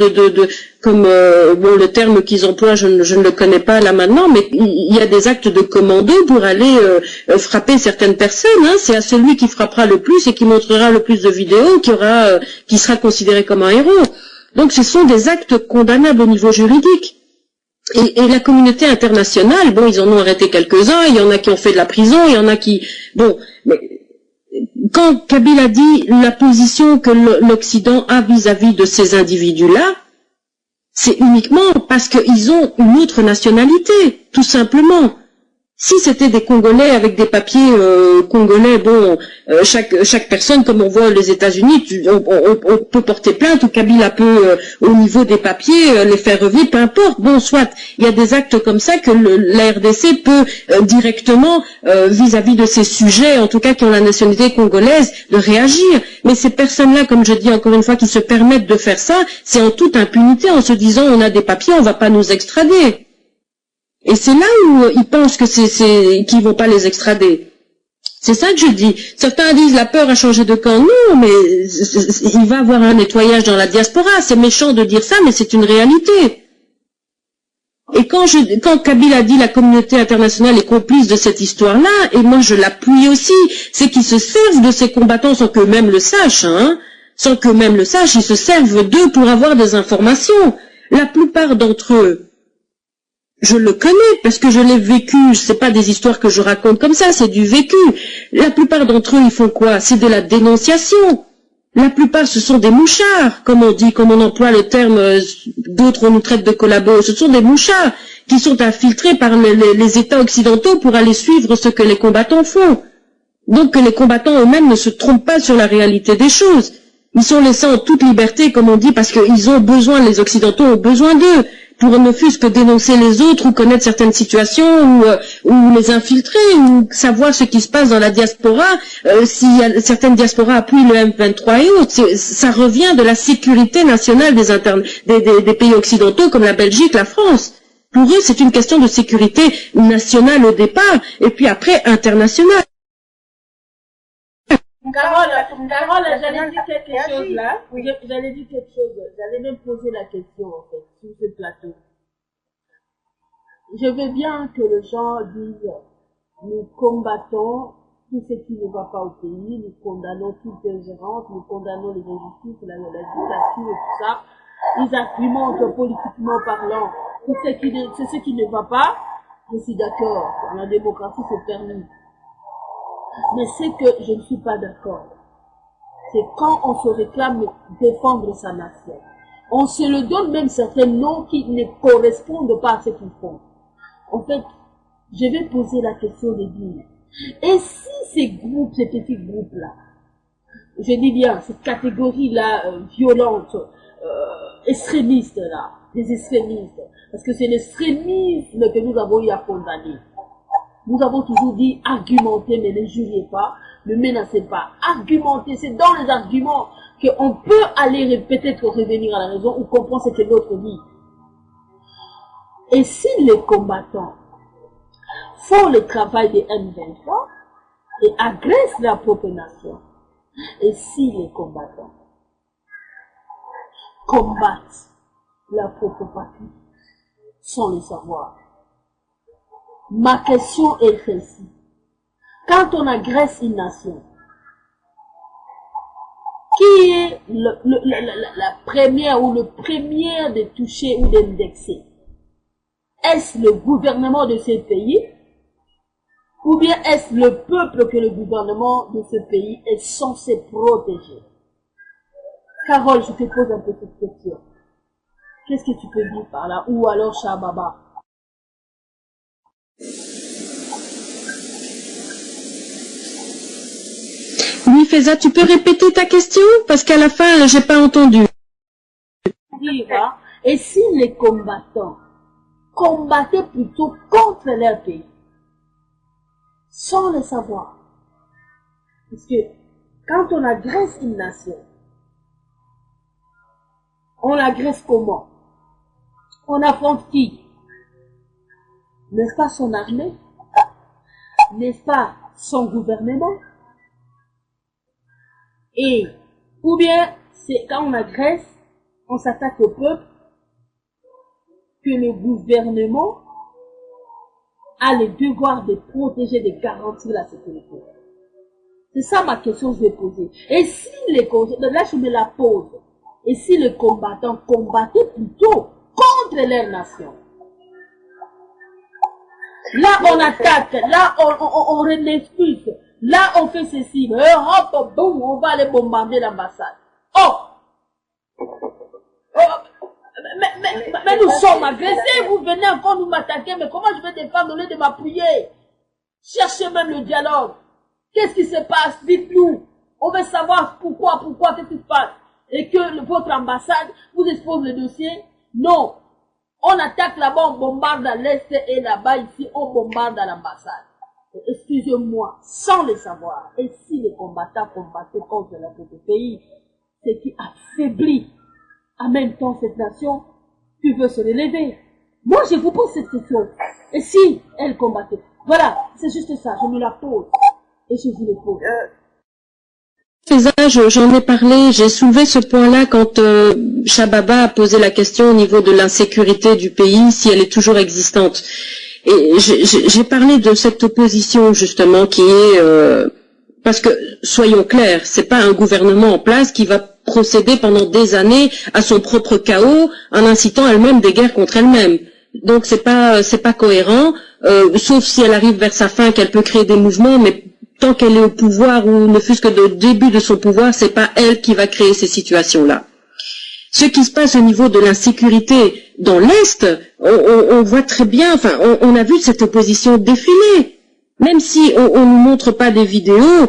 comme bon, le terme qu'ils emploient, je ne le connais pas là maintenant, mais il y a des actes de commando pour aller frapper certaines personnes, hein. C'est à celui qui frappera le plus et qui montrera le plus de vidéos qui sera considéré comme un héros. Donc ce sont des actes condamnables au niveau juridique. Et la communauté internationale, bon, ils en ont arrêté quelques-uns, il y en a qui ont fait de la prison, il y en a qui... Bon, mais quand Kabila dit la position que l'Occident a vis-à-vis de ces individus-là, c'est uniquement parce qu'ils ont une autre nationalité, tout simplement. Si c'était des Congolais avec des papiers congolais, bon, chaque personne, comme on voit aux États-Unis, on peut porter plainte, ou Kabila peut, au niveau des papiers, les faire revenir, peu importe. Bon, soit, il y a des actes comme ça que la RDC peut directement, vis-à-vis de ces sujets, en tout cas qui ont la nationalité congolaise, de réagir. Mais ces personnes-là, comme je dis encore une fois, qui se permettent de faire ça, c'est en toute impunité, en se disant on a des papiers, on va pas nous extrader. Et c'est là où ils pensent que qu'ils vont pas les extrader. C'est ça que je dis. Certains disent la peur a changé de camp. Non, mais il va y avoir un nettoyage dans la diaspora. C'est méchant de dire ça, mais c'est une réalité. Et quand Kabila dit la communauté internationale est complice de cette histoire-là, et moi je l'appuie aussi, c'est qu'ils se servent de ces combattants sans qu'eux-mêmes le sachent, hein. Sans qu'eux-mêmes le sachent, ils se servent d'eux pour avoir des informations. La plupart d'entre eux, je le connais parce que je l'ai vécu, c'est pas des histoires que je raconte comme ça, c'est du vécu. La plupart d'entre eux, ils font quoi? C'est de la dénonciation. La plupart, ce sont des mouchards, comme on dit, comme on emploie le terme, d'autres on nous traite de collabos. Ce sont des mouchards qui sont infiltrés par les États occidentaux pour aller suivre ce que les combattants font. Donc que les combattants eux-mêmes ne se trompent pas sur la réalité des choses. Ils sont laissés en toute liberté, comme on dit, parce qu'ils ont besoin, les Occidentaux ont besoin d'eux, pour ne fût-ce que dénoncer les autres ou connaître certaines situations ou les infiltrer ou savoir ce qui se passe dans la diaspora, si certaines diasporas appuient le M23 et autres. Ça revient de la sécurité nationale des pays occidentaux comme la Belgique, la France. Pour eux, c'est une question de sécurité nationale au départ et puis après internationale. Carole, j'allais dire quelque chose là. J'allais dire quelque chose. J'allais même poser la question en fait sur ce plateau. Je veux bien que les gens disent nous combattons tout ce qui ne va pas au pays, nous condamnons toute ingérence, nous condamnons les injustices, la dictature et tout ça. Ils argumentent politiquement parlant tout ce qui ne va pas. Je suis d'accord. La démocratie c'est permis. Mais c'est que je ne suis pas d'accord. C'est quand on se réclame de défendre sa nation. On se le donne même certains noms qui ne correspondent pas à ce qu'ils font. En fait, je vais poser la question de dire, et si ces groupes, ces petits groupes-là, je dis bien, ces catégories-là violentes, extrémistes-là, des extrémistes, parce que c'est l'extrémisme que nous avons eu à condamner. Nous avons toujours dit argumenter, mais ne jurez pas, ne menacez pas. Argumenter, c'est dans les arguments qu'on peut aller peut-être revenir à la raison ou comprendre ce que l'autre dit. Et si les combattants font le travail des M23 et agressent la propre nation, et si les combattants combattent la propre patrie sans le savoir, ma question est celle-ci. Quand on agresse une nation, qui est la première ou le premier de toucher ou d'indexer? Est-ce le gouvernement de ce pays? Ou bien est-ce le peuple que le gouvernement de ce pays est censé protéger? Carole, je te pose un peu cette question. Qu'est-ce que tu peux dire par là? Ou alors Shababa? Oui, Feza, tu peux répéter ta question? Parce qu'à la fin, j'ai pas entendu. Et si les combattants combattaient plutôt contre leur pays, sans le savoir? Parce que quand on agresse une nation, on l'agresse comment? On affronte qui? N'est-ce pas son armée? N'est-ce pas son gouvernement? Et, ou bien, c'est quand on agresse, on s'attaque au peuple, que le gouvernement a le devoir de protéger, de garantir la sécurité. C'est ça ma question que je vais poser. Et si les combattants, là je me la pose, et si les combattants combattaient plutôt contre leur nation? Là on attaque, là on renexpulse. Là, on fait ceci. Hop, boum, on va aller bombarder l'ambassade. Oh! Mais nous sommes agressés. Vous venez encore nous m'attaquer. Mais comment je vais défendre au lieu de m'appuyer? Cherchez même le dialogue. Qu'est-ce qui se passe? Dites-nous. On veut savoir pourquoi, qu'est-ce qui se passe? Et que votre ambassade vous expose le dossier? Non. On attaque là-bas, on bombarde à l'est et là-bas, ici, on bombarde à l'ambassade. Excusez-moi, sans le savoir, et si les combattants combattaient contre notre pays, ce qui affaiblit en même temps cette nation qui veut se relever. Moi, je vous pose cette question. Et si elle combattait? Voilà, c'est juste ça, je me la pose. Et je vous le pose. Feza, j'en ai parlé, j'ai soulevé ce point-là quand Shababa a posé la question au niveau de l'insécurité du pays, si elle est toujours existante. Et j'ai parlé de cette opposition justement qui est parce que soyons clairs, c'est pas un gouvernement en place qui va procéder pendant des années à son propre chaos en incitant elle-même des guerres contre elle-même. Donc c'est pas cohérent, sauf si elle arrive vers sa fin qu'elle peut créer des mouvements, mais tant qu'elle est au pouvoir ou ne fût-ce que au début de son pouvoir, c'est pas elle qui va créer ces situations-là. Ce qui se passe au niveau de l'insécurité dans l'Est, on voit très bien, enfin, on a vu cette opposition défiler. Même si on ne montre pas des vidéos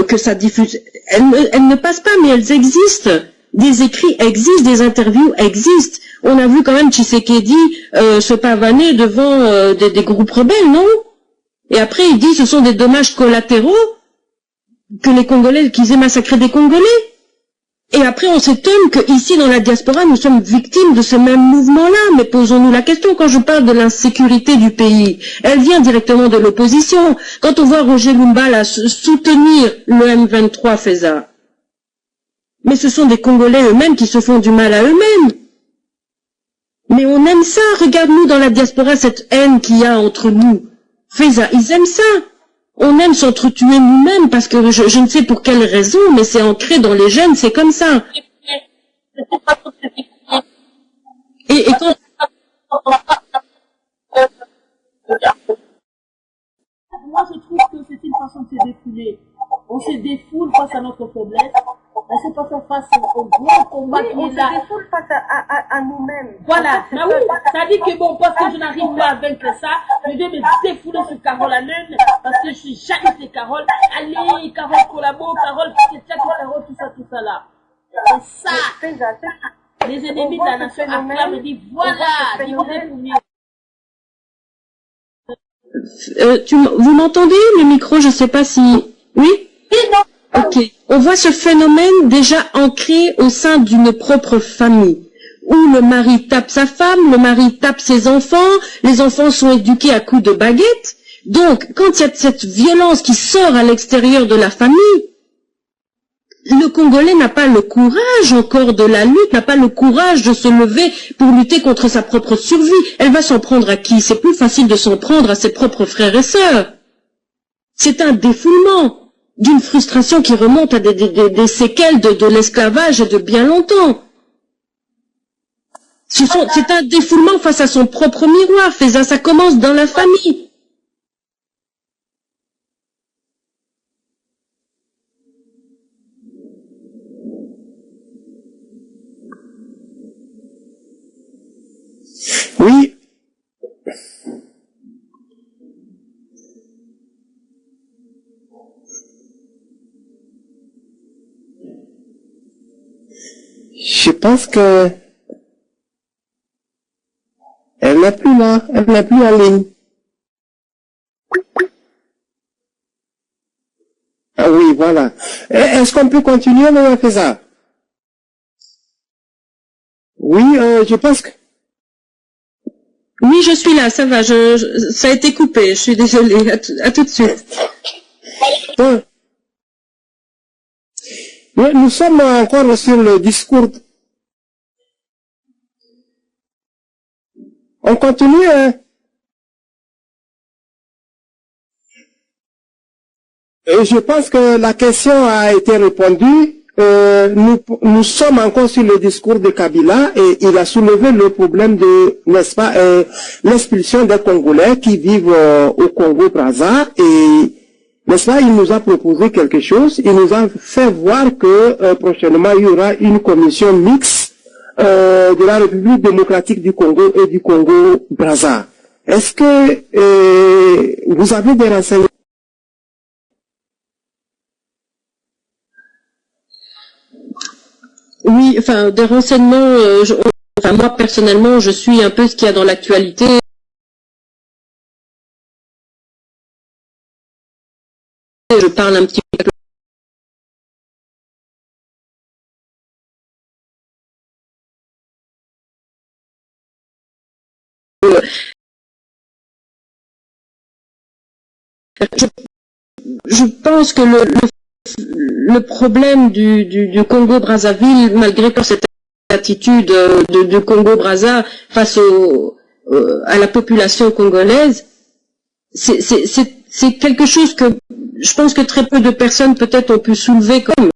que ça diffuse, elles ne passent pas, mais elles existent. Des écrits existent, des interviews existent. On a vu quand même Tshisekedi se pavaner devant des groupes rebelles, non? Et après, il dit ce sont des dommages collatéraux que les Congolais, qu'ils aient massacré des Congolais. Et après, on s'étonne qu'ici, dans la diaspora, nous sommes victimes de ce même mouvement-là. Mais posons-nous la question, quand je parle de l'insécurité du pays, elle vient directement de l'opposition. Quand on voit Roger Lumba là, soutenir le M23 FESA, mais ce sont des Congolais eux-mêmes qui se font du mal à eux-mêmes. Mais on aime ça. Regarde-nous dans la diaspora, cette haine qu'il y a entre nous. FESA, ils aiment ça. On aime s'entretuer nous-mêmes parce que je ne sais pour quelle raison, mais c'est ancré dans les gènes, c'est comme ça. Et quand... Moi, je trouve que c'est une façon de se défouler. On se défoule face à notre faiblesse. Mais c'est pas faire face au gros combat qui est là. On se défoule face à nous-mêmes. Voilà, bah oui, ça dit que bon, parce que je n'arrive pas à vaincre ça, je vais me défouler sur Carole Allen, parce que je suis jalouse de Carole. Allez, Carole collabo, Carole, Carole, tout ça là. C'est ça. Les ennemis de la nation africaine me disent, voilà, dis-vous défouler. Vous m'entendez, le micro, je sais pas si... Oui? Ok. On voit ce phénomène déjà ancré au sein d'une propre famille, où le mari tape sa femme, le mari tape ses enfants, les enfants sont éduqués à coups de baguette. Donc, quand il y a cette violence qui sort à l'extérieur de la famille, le Congolais n'a pas le courage encore de la lutte, n'a pas le courage de se lever pour lutter contre sa propre survie. Elle va s'en prendre à qui? C'est plus facile de s'en prendre à ses propres frères et sœurs. C'est un défoulement d'une frustration qui remonte à des séquelles de l'esclavage et de bien longtemps. C'est un défoulement face à son propre miroir. Ça commence dans la famille. Oui. Je pense que elle n'est plus là, elle n'est plus en ligne. Ah oui, voilà. Est-ce qu'on peut continuer, Mme Feza? Oui, je pense que... Oui, je suis là, ça va, ça a été coupé, je suis désolée, à tout de suite. Bon. Nous sommes encore sur le discours. On continue. Et je pense que la question a été répondue. Nous sommes encore sur le discours de Kabila et il a soulevé le problème de, n'est-ce pas, l'expulsion des Congolais qui vivent au Congo-Brazza et n'est-ce pas, il nous a proposé quelque chose, il nous a fait voir que prochainement il y aura une commission mixte de la République démocratique du Congo et du Congo-Brazza. Est-ce que vous avez des renseignements? Oui, enfin, des renseignements, moi personnellement, je suis un peu ce qu'il y a dans l'actualité. Je parle un petit peu. Je pense que le problème du Congo-Brazzaville, malgré que cette attitude de Congo-Brazza face à la population congolaise, c'est quelque chose que je pense que très peu de personnes peut-être ont pu soulever comme.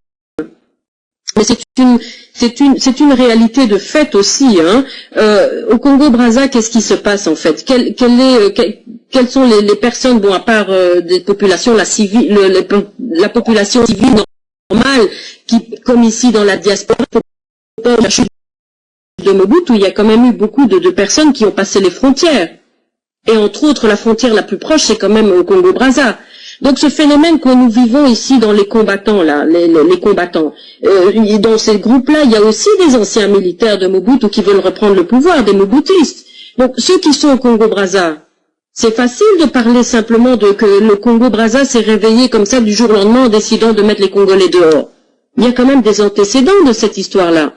Mais c'est une réalité de fait aussi. Hein. Au Congo-Brazza, qu'est-ce qui se passe en fait? Quelles sont les personnes, bon, à part des populations, la population civile normale, qui, comme ici dans la diaspora, la chute de Mobutu, il y a quand même eu beaucoup de personnes qui ont passé les frontières. Et entre autres, la frontière la plus proche, c'est quand même au Congo-Brazza. Donc ce phénomène que nous vivons ici dans les combattants, là, les combattants, dans ces groupes-là, il y a aussi des anciens militaires de Mobutu qui veulent reprendre le pouvoir, des Mobutistes. Donc ceux qui sont au Congo-Brazza, c'est facile de parler simplement de que le Congo-Brazza s'est réveillé comme ça du jour au lendemain en décidant de mettre les Congolais dehors. Il y a quand même des antécédents de cette histoire-là.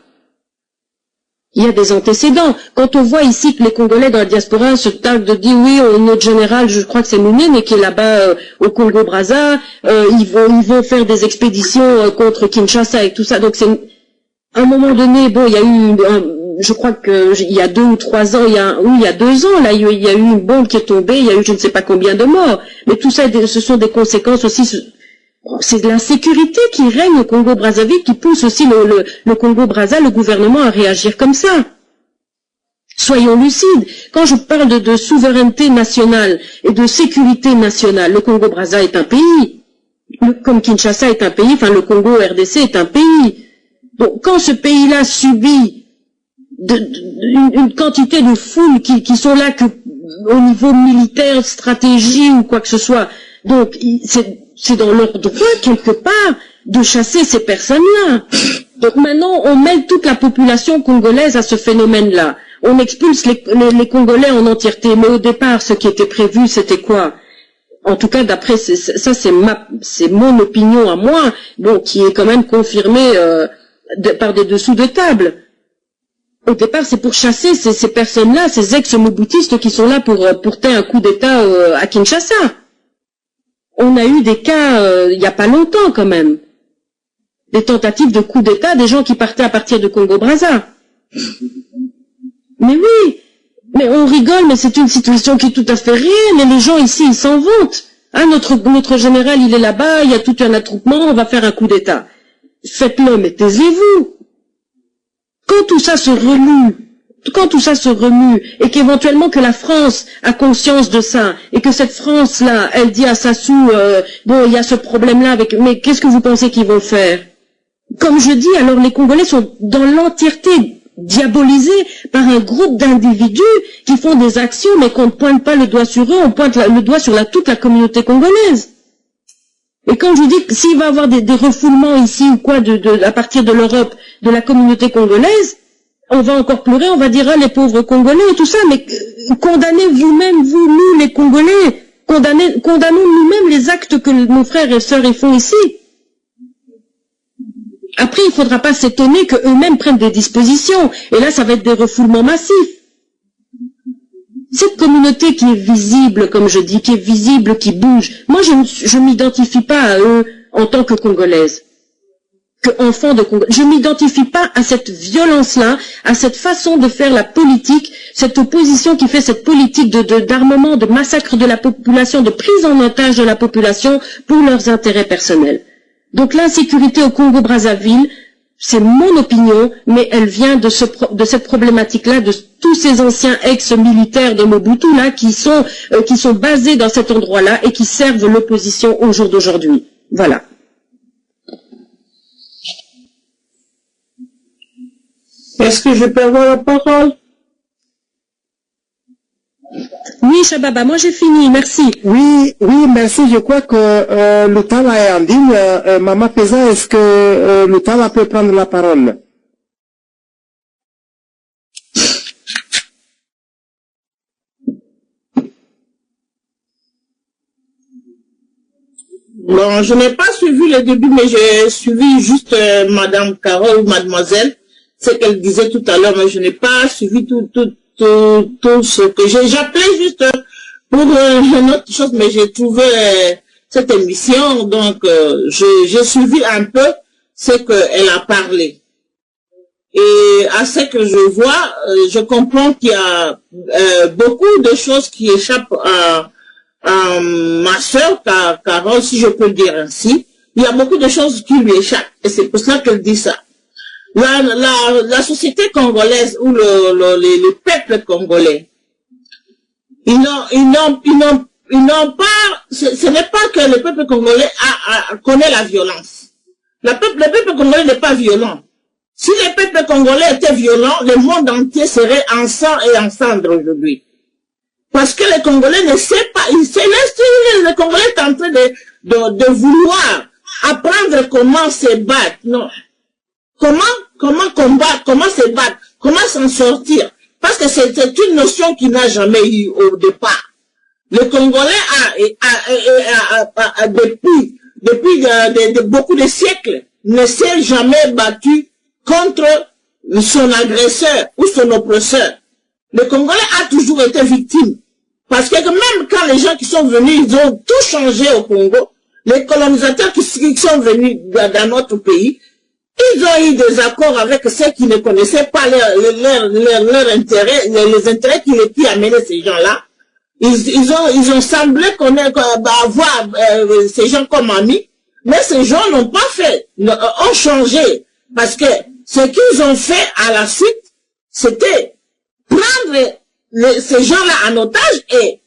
Il y a des antécédents. Quand on voit ici que les Congolais dans la diaspora se targuent de dire oui, notre général, je crois que c'est Mounene, qui est là-bas au Congo-Brazza, ils vont faire des expéditions contre Kinshasa et tout ça. Donc c'est à un moment donné, bon, il y a eu, je crois que il y a 2 ou 3 ans, il y a 2 ans, là, il y a eu une bombe qui est tombée, il y a eu je ne sais pas combien de morts. Mais tout ça, ce sont des conséquences aussi. C'est de l'insécurité qui règne au Congo-Brazzaville qui pousse aussi le Congo-Brazza, le gouvernement à réagir comme ça. Soyons lucides. Quand je parle de souveraineté nationale et de sécurité nationale, le Congo-Brazza est un pays. Comme Kinshasa est un pays, enfin le Congo-RDC est un pays. Donc quand ce pays-là subit une quantité de foules qui sont là que au niveau militaire, stratégie ou quoi que ce soit, donc c'est dans leur droit, quelque part, de chasser ces personnes-là. Donc maintenant, on mêle toute la population congolaise à ce phénomène-là. On expulse les Congolais en entièreté. Mais au départ, ce qui était prévu, c'était quoi? En tout cas, d'après, ça c'est mon opinion à moi, bon, qui est quand même confirmée par des dessous de table. Au départ, c'est pour chasser ces personnes-là, ces ex-moboutistes qui sont là pour porter un coup d'État à Kinshasa. On a eu des cas il n'y a pas longtemps quand même. Des tentatives de coup d'État, des gens qui partaient à partir de Congo-Brazza. Mais oui, mais on rigole, mais c'est une situation qui est tout à fait réelle, et les gens ici, ils s'en vantent. Ah, notre général, il est là-bas, il y a tout un attroupement, on va faire un coup d'État. Faites-le, mais taisez-vous. Quand tout ça se remue, et qu'éventuellement que la France a conscience de ça, et que cette France-là, elle dit à Sassou, bon, il y a ce problème-là mais qu'est-ce que vous pensez qu'ils vont faire? Comme je dis, alors les Congolais sont dans l'entièreté diabolisés par un groupe d'individus qui font des actions, mais qu'on ne pointe pas le doigt sur eux, on pointe le doigt sur toute la communauté congolaise. Et quand je vous dis que s'il va y avoir des refoulements ici ou quoi à partir de l'Europe, de la communauté congolaise, on va encore pleurer, on va dire ah les pauvres Congolais et tout ça, mais condamnez vous-même, nous les Congolais, condamnons nous-mêmes les actes que nos frères et sœurs y font ici. Après, il ne faudra pas s'étonner qu'eux-mêmes prennent des dispositions, et là ça va être des refoulements massifs. Cette communauté qui est visible, comme je dis, qui est visible, qui bouge, moi je m'identifie pas à eux en tant que Congolaise, que enfant de Congo. Je m'identifie pas à cette violence-là, à cette façon de faire la politique, cette opposition qui fait cette politique d'armement, de massacre de la population, de prise en otage de la population pour leurs intérêts personnels. Donc l'insécurité au Congo-Brazzaville, c'est mon opinion, mais elle vient de cette problématique-là, de tous ces anciens ex-militaires de Mobutu là qui sont basés dans cet endroit-là et qui servent l'opposition au jour d'aujourd'hui. Voilà. Est-ce que je peux avoir la parole? Oui, Shababa, moi j'ai fini, merci. Oui, merci. Je crois que le temps est en ligne. Maman Pesa, est-ce que le temps peut prendre la parole? Bon, je n'ai pas suivi le début, mais j'ai suivi juste Madame Carole ou Mademoiselle, ce qu'elle disait tout à l'heure, mais je n'ai pas suivi tout ce que j'appelais juste pour une autre chose, mais j'ai trouvé cette émission, donc j'ai suivi un peu ce qu'elle a parlé. Et à ce que je vois, je comprends qu'il y a beaucoup de choses qui échappent à ma sœur, Carole, si je peux le dire ainsi. Il y a beaucoup de choses qui lui échappent, et c'est pour cela qu'elle dit ça. La société congolaise ou le peuple congolais, ils n'ont pas, ce n'est pas que le peuple congolais connaît la violence. Le peuple congolais n'est pas violent. Si le peuple congolais était violent, le monde entier serait en sang et en cendre aujourd'hui. Parce que les Congolais ne savent pas, le Congolais est en train de vouloir apprendre comment se battre. Non. Comment combattre, comment se battre, comment s'en sortir. Parce que c'est une notion qui n'a jamais eu au départ. Le Congolais depuis beaucoup de siècles, ne s'est jamais battu contre son agresseur ou son oppresseur. Le Congolais a toujours été victime. Parce que même quand les gens qui sont venus, ils ont tout changé au Congo, les colonisateurs qui sont venus dans notre pays, ils ont eu des accords avec ceux qui ne connaissaient pas leur intérêt, les intérêts qui amenaient ces gens-là. Ils ont semblé avoir ces gens comme amis, mais ces gens n'ont pas fait, ont changé. Parce que ce qu'ils ont fait à la suite, c'était prendre ces gens-là en otage et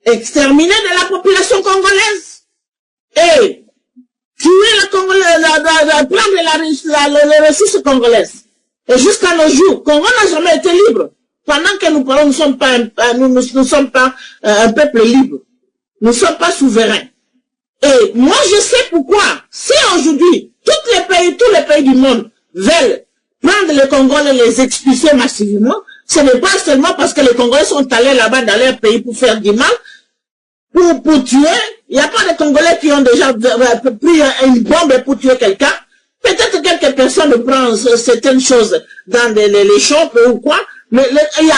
exterminer de la population congolaise. Et tuer le Congolais, prendre les ressources congolaises. Et jusqu'à nos jours, Congo n'a jamais été libre. Pendant que nous parlons, nous ne sommes pas un peuple libre. Nous ne sommes pas souverains. Et moi, je sais pourquoi. Si aujourd'hui, tous les pays du monde veulent prendre les Congolais et les expulser massivement, ce n'est pas seulement parce que les Congolais sont allés là-bas dans leur pays pour faire du mal, pour tuer. Il n'y a pas de Congolais qui ont déjà pris une bombe pour tuer quelqu'un. Peut-être quelques personnes prennent certaines choses dans les champs ou quoi, mais il y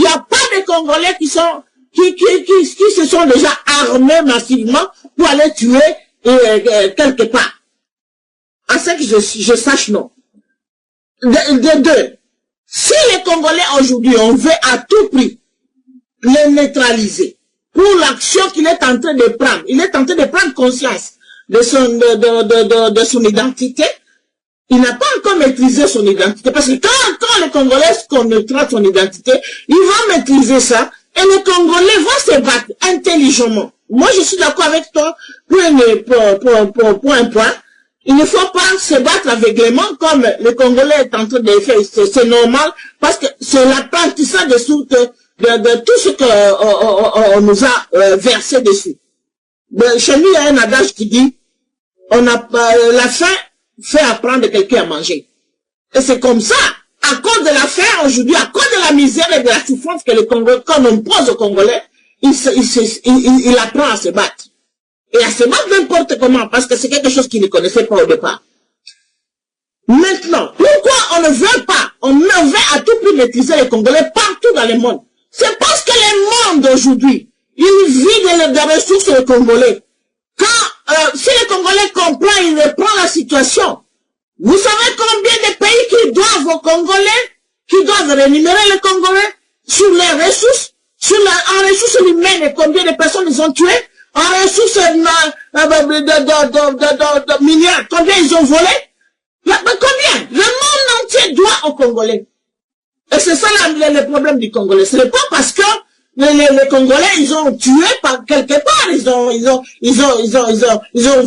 a pas de Congolais qui se sont déjà armés massivement pour aller tuer quelque part. À ce que je sache, non. De deux, si les Congolais aujourd'hui, on veut à tout prix les neutraliser pour l'action qu'il est en train de prendre, il est en train de prendre conscience de son identité. Il n'a pas encore maîtrisé son identité, parce que quand les Congolais connaîtront son identité, ils vont maîtriser ça, et les Congolais vont se battre intelligemment. Moi, je suis d'accord avec toi pour un point. Il ne faut pas se battre aveuglément comme le Congolais est en train de faire. C'est normal, parce que c'est l'apprentissage de tout ce qu'on nous a versé dessus. Chez nous, il y a un adage qui dit, la faim fait apprendre quelqu'un à manger. Et c'est comme ça, à cause de la faim aujourd'hui, à cause de la misère et de la souffrance que le Congolais, quand on pose aux Congolais, il apprend à se battre. Et à se battre n'importe comment, parce que c'est quelque chose qu'il ne connaissait pas au départ. Maintenant, pourquoi on ne veut à tout prix maîtriser les Congolais partout dans le monde? C'est parce que le monde aujourd'hui, il vit des ressources des Congolais. Si les Congolais comprennent, ils reprennent la situation. Vous savez combien de pays qui doivent aux Congolais, qui doivent rémunérer les Congolais sur les ressources, en ressources humaines, combien de personnes ils ont tuées, en ressources minières, combien ils ont volé? Combien? Le monde entier doit aux Congolais. Et c'est ça le problème du Congolais. Ce n'est pas parce que les Congolais, ils ont tué par quelque part, ils ont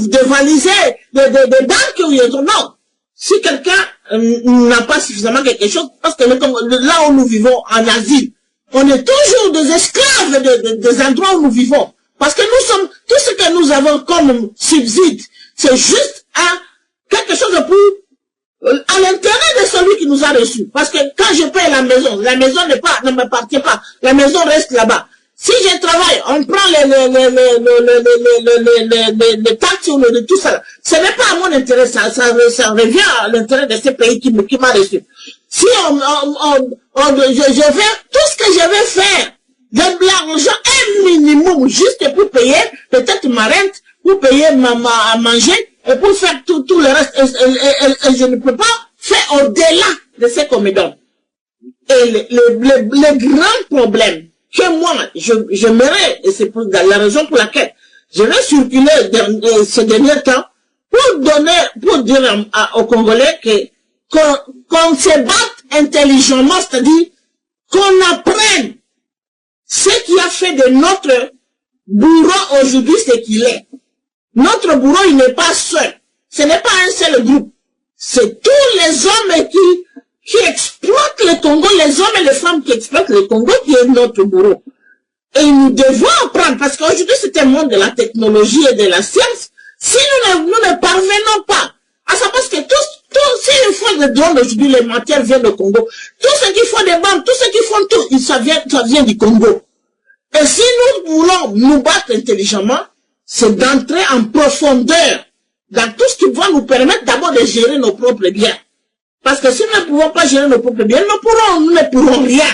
dévalisé des banques où ils ont, non. Si quelqu'un n'a pas suffisamment quelque chose, parce que là où nous vivons en Asie, on est toujours des esclaves des endroits où nous vivons. Parce que nous sommes, tout ce que nous avons comme subside, c'est juste quelque chose à l'intérêt de celui qui nous a reçus. Parce que quand je paye la maison ne m'appartient pas. La maison reste là-bas. Si je travaille, on prend les taxes ou tout ça. Ce n'est pas à mon intérêt, ça revient à l'intérêt de ce pays qui m'a reçu. Si je vais, tout ce que je vais faire, de l'argent, un minimum, juste pour payer, peut-être ma rente, pour payer à manger, et pour faire tout le reste, et je ne peux pas faire au-delà de ce qu'on me donne. Et le grand problème que moi, j'aimerais, et c'est la raison pour laquelle je vais circuler ces derniers temps, pour dire aux Congolais qu'on se batte intelligemment, c'est-à-dire qu'on apprenne ce qui a fait de notre bourreau aujourd'hui ce qu'il est. Notre bourreau, il n'est pas seul. Ce n'est pas un seul groupe. C'est tous les hommes qui exploitent le Congo, les hommes et les femmes qui exploitent le Congo, qui est notre bourreau. Et nous devons apprendre, parce qu'aujourd'hui c'est un monde de la technologie et de la science. Si nous ne parvenons pas à ça, parce que s'ils font des drones aujourd'hui, les matières viennent du Congo. Tous ceux qui font des bombes, tous ceux qui font tout, ça vient du Congo. Et si nous voulons nous battre intelligemment, c'est d'entrer en profondeur dans tout ce qui va nous permettre d'abord de gérer nos propres biens. Parce que si nous ne pouvons pas gérer nos propres biens, nous ne pourrons rien.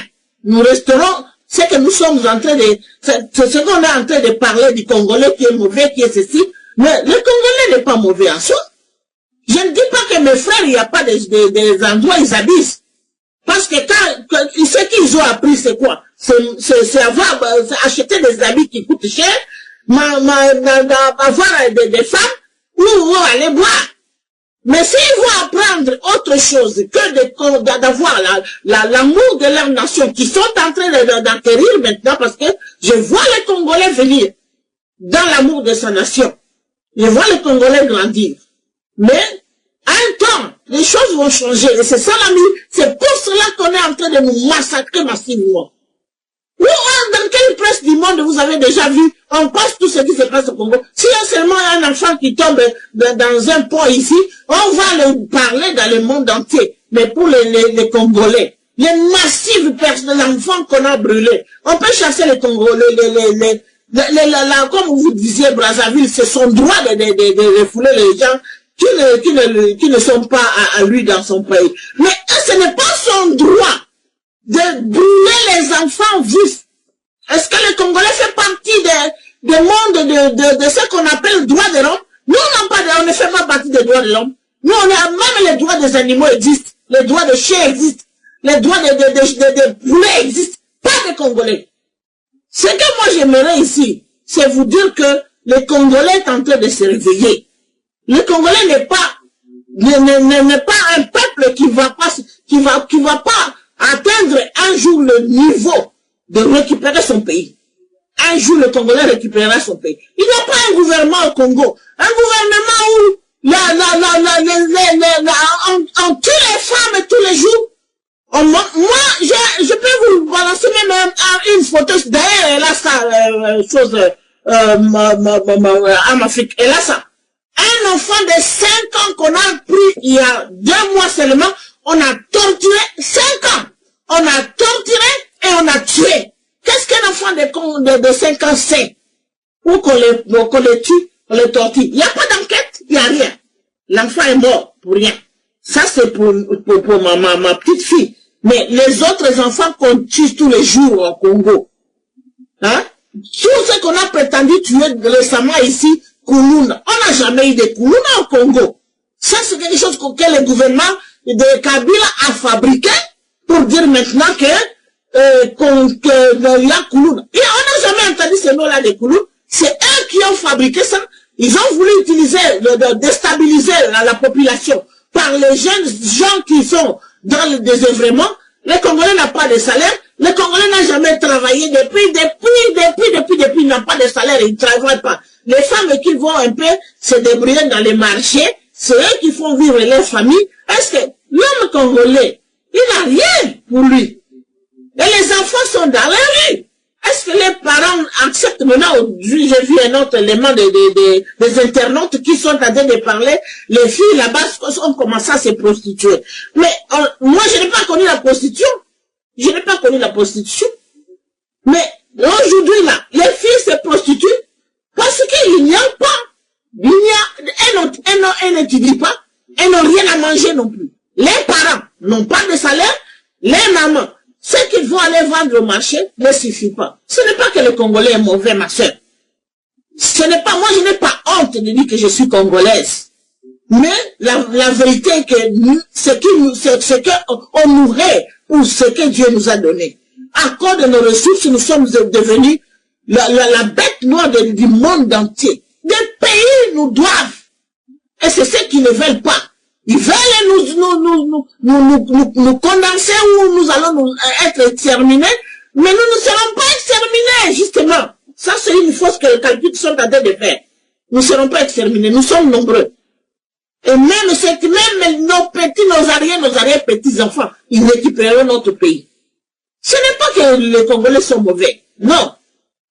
Nous resterons, c'est que nous sommes en train de, c'est ce qu'on est en train de parler du Congolais qui est mauvais, qui est ceci, mais le Congolais n'est pas mauvais en soi. Je ne dis pas que mes frères, il n'y a pas des endroits où ils habitent. Parce que ce qu'ils ont appris, c'est quoi? C'est avoir, acheter des habits qui coûtent cher, avoir des femmes, où ils vont aller boire. Mais s'ils vont apprendre autre chose que d'avoir l'amour de leur nation, qui sont en train d'acquérir maintenant, parce que je vois les Congolais venir dans l'amour de sa nation. Je vois les Congolais grandir. Mais, à un temps, les choses vont changer. Et c'est ça, l'ami. C'est pour cela qu'on est en train de nous massacrer massivement. Dans quelle presse du monde vous avez déjà vu, on passe tout ce qui se passe au Congo. S'il y a seulement un enfant qui tombe dans un pont ici, on va le parler dans le monde entier. Mais pour les Congolais, les massives personnes, l'enfant qu'on a brûlé, on peut chasser les Congolais, comme vous disiez, Brazzaville, c'est son droit de refouler les gens qui ne sont pas à lui dans son pays. Mais ce n'est pas son droit de brûler les enfants vifs. Est-ce que le Congolais fait partie des mondes de ce qu'on appelle le droit de l'homme? Nous, on ne fait pas partie des droits de l'homme. Nous, même les droits des animaux existent. Les droits des chiens existent. Les droits des poulets existent. Pas des Congolais. Ce que moi j'aimerais ici, c'est vous dire que le Congolais est en train de se réveiller. Le Congolais n'est pas un peuple qui va pas atteindre un jour le niveau de récupérer son pays. Un jour, le Congolais récupérera son pays. Il n'y a pas un gouvernement au Congo. Un gouvernement où on tue les femmes tous les jours. Moi, je peux vous balancer même une photo. D'ailleurs, elle a ça, en Afrique. Elle a ça. Un enfant de 5 ans qu'on a pris il y a 2 mois seulement, on a torturé 5 ans. On a torturé et on a tué. Qu'est-ce qu'un enfant de 5 ans sait? Ou qu'on les tue, on les torture. Il n'y a pas d'enquête, il n'y a rien. L'enfant est mort pour rien. Ça, c'est pour ma petite fille. Mais les autres enfants qu'on tue tous les jours au Congo, hein? Tout ce qu'on a prétendu tuer récemment ici, Koulouna. On n'a jamais eu de Koulouna au Congo. Ça, c'est quelque chose que le gouvernement de Kabila a fabriqué pour dire maintenant que il y a Koulouna. Et on n'a jamais entendu ce nom-là de Koulouna. C'est eux qui ont fabriqué ça. Ils ont voulu utiliser, déstabiliser la population par les jeunes gens qui sont dans le désœuvrement. Les Congolais n'ont pas de salaire. Les Congolais n'ont jamais travaillé depuis, ils n'ont pas de salaire, ils ne travaillent pas. Les femmes qui vont un peu se débrouiller dans les marchés, c'est eux qui font vivre leur famille. Est-ce que l'homme congolais, il n'a rien pour lui? Et les enfants sont dans la rue. Est-ce que les parents acceptent maintenant? J'ai vu un autre élément des internautes qui sont en train de parler. Les filles là-bas ont commencé à se prostituer. Mais moi, je n'ai pas connu la prostitution. Je n'ai pas connu la prostitution. Mais aujourd'hui, là, les filles se prostituent parce qu'il n'y a pas. Elles n'étudient pas. Elles n'ont rien à manger non plus. Les parents n'ont pas de salaire. Les mamans, ce qu'ils vont aller vendre au marché ne suffit pas. Ce n'est pas que le Congolais est mauvais, ma soeur. Ce n'est pas, moi je n'ai pas honte de dire que je suis congolaise. Mais la vérité est que ce qu'on nourrit pour ce que Dieu nous a donné. À cause de nos ressources, nous sommes devenus la bête noire du monde entier. Des pays nous doivent. Et c'est ce qu'ils ne veulent pas. Ils veulent nous condenser où nous allons être exterminés, mais nous ne serons pas exterminés, justement. Ça, c'est une fausse que les calculs sont en train de faire. Nous ne serons pas exterminés, nous sommes nombreux. Et même nos petits, nos arrière-petits-enfants, ils récupéreront notre pays. Ce n'est pas que les Congolais sont mauvais. Non.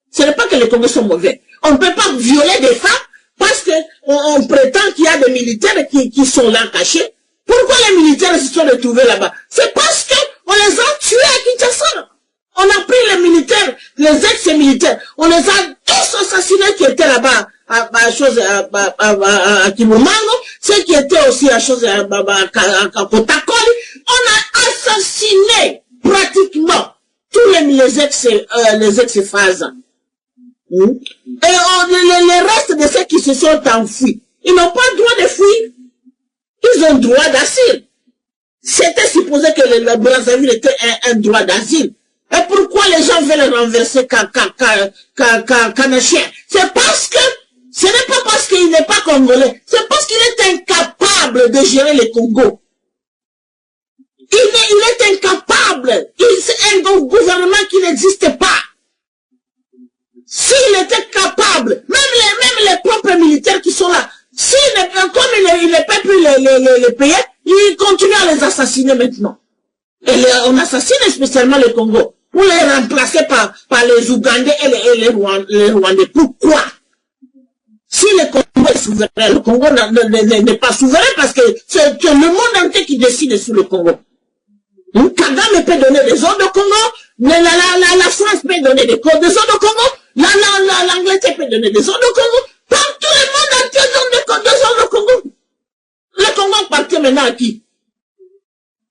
Ce n'est pas que les Congolais sont mauvais. On ne peut pas violer des femmes parce qu'on prétend qu'il y a des militaires qui sont là cachés. Pourquoi les militaires se sont retrouvés là-bas? C'est parce qu'on les a tués à Kinshasa. On a pris les militaires, les ex-militaires, on les a tous assassinés qui étaient là-bas à Kibumango, ceux qui étaient aussi à chose à Kotakoli. On a assassiné pratiquement tous les ex-phases. Et les restes de ceux qui se sont enfuis, ils n'ont pas le droit de fuir. Ils ont droit d'asile. C'était supposé que le Brazzaville était un droit d'asile. Et pourquoi les gens veulent renverser Kanachien? C'est parce que, ce n'est pas parce qu'il n'est pas congolais, c'est parce qu'il est incapable de gérer le Congo. Il est incapable. C'est un gouvernement qui n'existe pas. S'il était capable, même les propres militaires qui sont là, comme il ne peut plus les payer, il continue à les assassiner maintenant. Et on assassine spécialement le Congo pour les remplacer par les Ougandais et les Rwandais. Pourquoi? Si le Congo est souverain, le Congo n'est pas souverain parce que c'est le monde entier qui décide sur le Congo. Kagame peut donner des ordres au Congo, la France peut donner des ordres au Congo, l'Angleterre peut donner des ordres au Congo, partout le monde entier donne des ordres au Congo. Le Congo appartient maintenant à qui?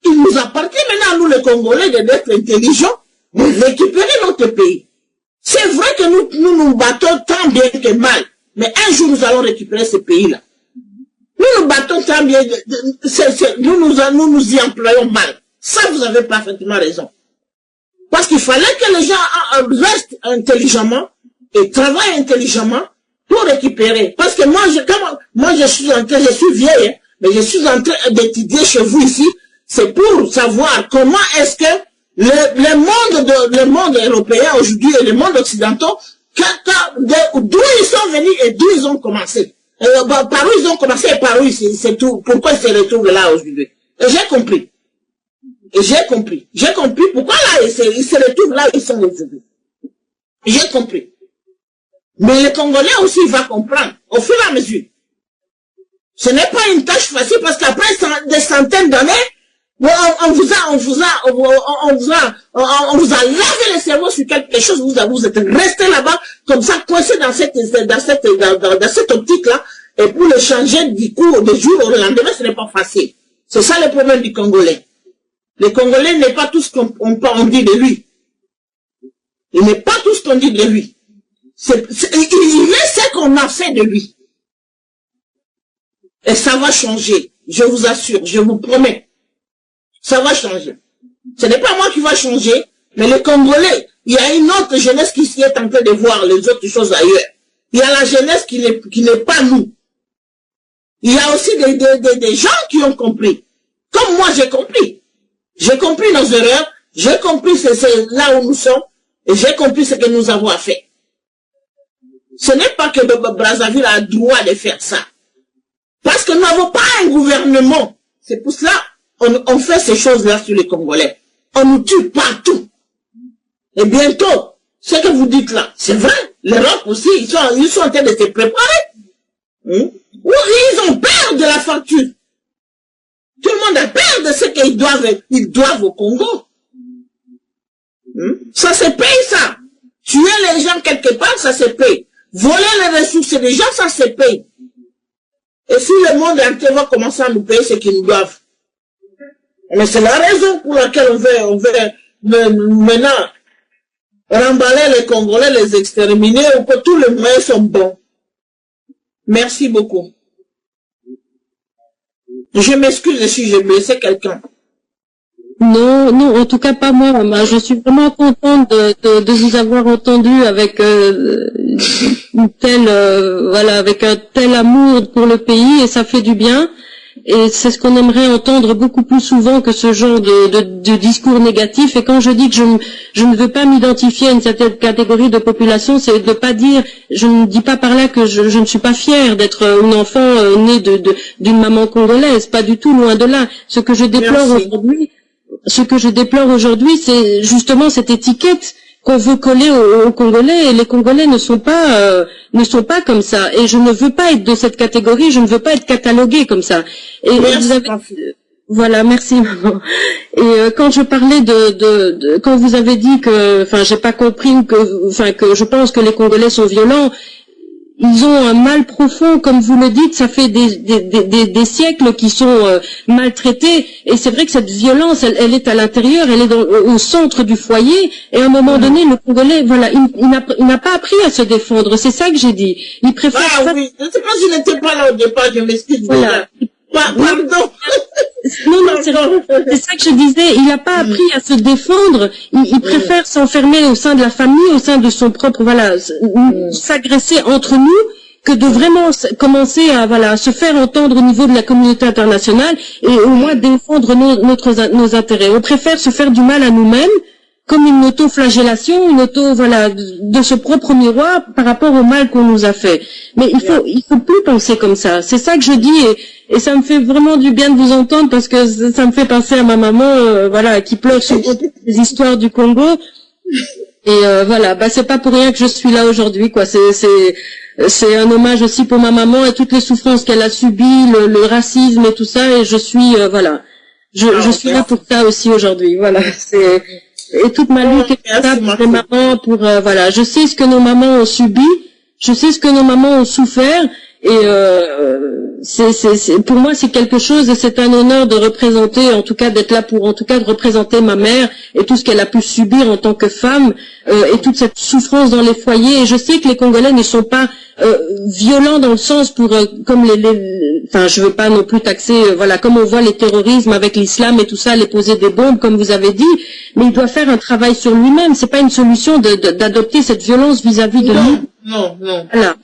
Il nous appartient maintenant à nous les Congolais d'être intelligents, de récupérer notre pays. C'est vrai que nous battons tant bien que mal, mais un jour nous allons récupérer ce pays-là. Nous battons tant bien, nous y employons mal. Ça, vous avez parfaitement raison. Parce qu'il fallait que les gens restent intelligemment et travaillent intelligemment pour récupérer. Parce que moi, je suis vieille, hein, mais je suis en train d'étudier chez vous ici, c'est pour savoir comment est-ce que le monde européen aujourd'hui et le monde occidental, d'où ils sont venus et d'où ils ont commencé. Par où ils ont commencé et par où c'est tout. Pourquoi ils se retrouvent là aujourd'hui. Et j'ai compris. J'ai compris pourquoi là ils se retrouvent là où ils sont aujourd'hui. J'ai compris. Mais le Congolais aussi va comprendre au fur et à mesure. Ce n'est pas une tâche facile parce qu'après des centaines d'années, on vous a lavé le cerveau sur quelque chose, vous êtes resté là-bas, comme ça, coincé dans cette optique-là, et pour le changer du coup, de jour au lendemain, ce n'est pas facile. C'est ça le problème du Congolais. Le Congolais n'est pas tout ce qu'on dit de lui. Il n'est pas tout ce qu'on dit de lui. Il est ce qu'on a fait de lui. Et ça va changer. Je vous assure, je vous promets. Ça va changer. Ce n'est pas moi qui va changer, mais les Congolais, il y a une autre jeunesse qui est en train de voir les autres choses ailleurs. Il y a la jeunesse qui n'est pas nous. Il y a aussi des gens qui ont compris. Comme moi, j'ai compris. J'ai compris nos erreurs, j'ai compris c'est là où nous sommes, et j'ai compris ce que nous avons à faire. Ce n'est pas que Brazzaville a le droit de faire ça. Parce que nous n'avons pas un gouvernement. C'est pour cela on fait ces choses-là sur les Congolais. On nous tue partout. Et bientôt, ce que vous dites là, c'est vrai, l'Europe aussi, ils sont en train de se préparer. Ils ont peur de la facture. Tout le monde a peur de ce qu'ils doivent au Congo. Ça se paye, ça. Tuer les gens quelque part, ça se paye. Voler les ressources des gens, ça se paye. Et si le monde entier va commencer à nous payer ce qu'ils nous doivent. Mais c'est la raison pour laquelle on veut maintenant remballer les Congolais, les exterminer, ou que tous les moyens sont bons. Merci beaucoup. Je m'excuse si j'ai blessé quelqu'un. Non, en tout cas pas moi. Je suis vraiment contente de vous avoir entendu avec avec un tel amour pour le pays, et ça fait du bien. Et c'est ce qu'on aimerait entendre beaucoup plus souvent que ce genre de discours négatif. Et quand je dis que je ne veux pas m'identifier à une certaine catégorie de population, c'est de pas dire, je ne dis pas par là que je ne suis pas fière d'être une enfant née d'une maman congolaise, pas du tout, loin de là. Ce que je déplore aujourd'hui, c'est justement cette étiquette qu'on veut coller aux Congolais, et les Congolais ne sont pas comme ça, et je ne veux pas être de cette catégorie, je ne veux pas être cataloguée comme ça. Et voilà, merci maman. Et quand je parlais quand vous avez dit que, j'ai pas compris que je pense que les Congolais sont violents, ils ont un mal profond, comme vous le dites, ça fait des siècles qu'ils sont maltraités, et c'est vrai que cette violence, elle est à l'intérieur, elle est au centre du foyer, et à un moment donné, le Congolais, voilà, il n'a pas appris à se défendre, c'est ça que j'ai dit. Il préfère... Ah oui, je ne sais pas si je n'étais pas là au départ, je m'excuse. Voilà. Pardon. Non, c'est ça que je disais, il n'a pas appris à se défendre, il préfère s'enfermer au sein de la famille, au sein de son propre, voilà, s'agresser entre nous, que de vraiment commencer à, voilà, se faire entendre au niveau de la communauté internationale et au moins défendre nos intérêts. On préfère se faire du mal à nous-mêmes, comme une auto-flagellation, voilà, de ce propre miroir par rapport au mal qu'on nous a fait. Mais il faut plus penser comme ça. C'est ça que je dis, et ça me fait vraiment du bien de vous entendre, parce que ça me fait penser à ma maman, voilà, qui pleure sur les histoires du Congo. Et voilà, bah c'est pas pour rien que je suis là aujourd'hui, quoi. C'est un hommage aussi pour ma maman et toutes les souffrances qu'elle a subies, le racisme et tout ça. Et je suis, voilà, je suis là pour ça aussi aujourd'hui. Voilà, et toute ma lutte est ça pour les mamans, pour voilà, je sais ce que nos mamans ont subi, je sais ce que nos mamans ont souffert, et pour moi c'est quelque chose, et c'est un honneur de représenter, en tout cas d'être là pour, en tout cas de représenter ma mère et tout ce qu'elle a pu subir en tant que femme, et toute cette souffrance dans les foyers. Et je sais que les Congolais ne sont pas violents dans le sens pour comme enfin je veux pas non plus taxer, voilà, comme on voit les terrorismes avec l'islam et tout ça, les poser des bombes comme vous avez dit, mais il doit faire un travail sur lui-même. C'est pas une solution d'adopter cette violence vis-à-vis de nous. Non. Voilà.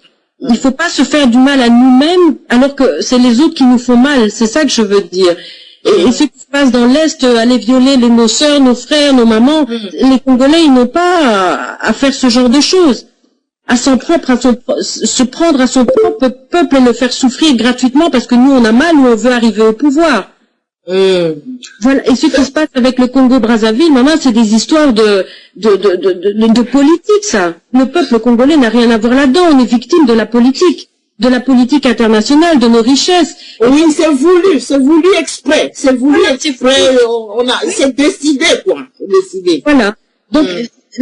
Il faut pas se faire du mal à nous-mêmes alors que c'est les autres qui nous font mal. C'est ça que je veux dire. Et ce qui se passe dans l'Est, aller violer nos sœurs, nos frères, nos mamans, les Congolais, ils n'ont pas à faire ce genre de choses. Se prendre à son propre peuple et le faire souffrir gratuitement parce que nous on a mal ou on veut arriver au pouvoir. Voilà. Et ce qui se passe avec le Congo-Brazzaville, maman, c'est des histoires de politique, ça. Le peuple congolais n'a rien à voir là-dedans. On est victime de la politique internationale, de nos richesses. Oui, c'est voulu exprès. C'est voulu exprès. C'est décidé, quoi. C'est décidé. Voilà. Donc,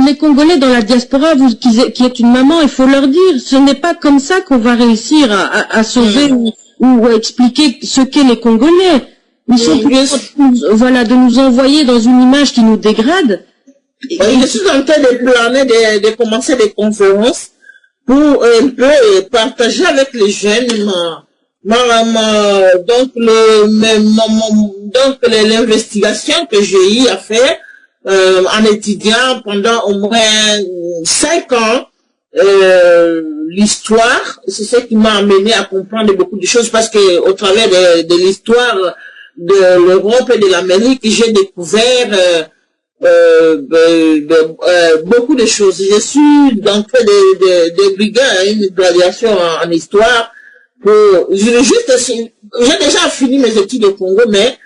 les Congolais dans la diaspora, qui est une maman, il faut leur dire, ce n'est pas comme ça qu'on va réussir à sauver ou à expliquer ce qu'est les Congolais. Ils sont voilà, de nous envoyer dans une image qui nous dégrade. Je suis en train de planer de commencer des conférences pour un peu partager avec les jeunes donc l'investigation que j'ai eu à faire en étudiant pendant au moins 5 ans l'histoire. C'est ce qui m'a amené à comprendre beaucoup de choses, parce que au travers de l'histoire de l'Europe et de l'Amérique, j'ai découvert beaucoup de choses. Je suis d'entrée de brigade, une graduation en histoire. J'ai déjà fini mes études au Congo, mais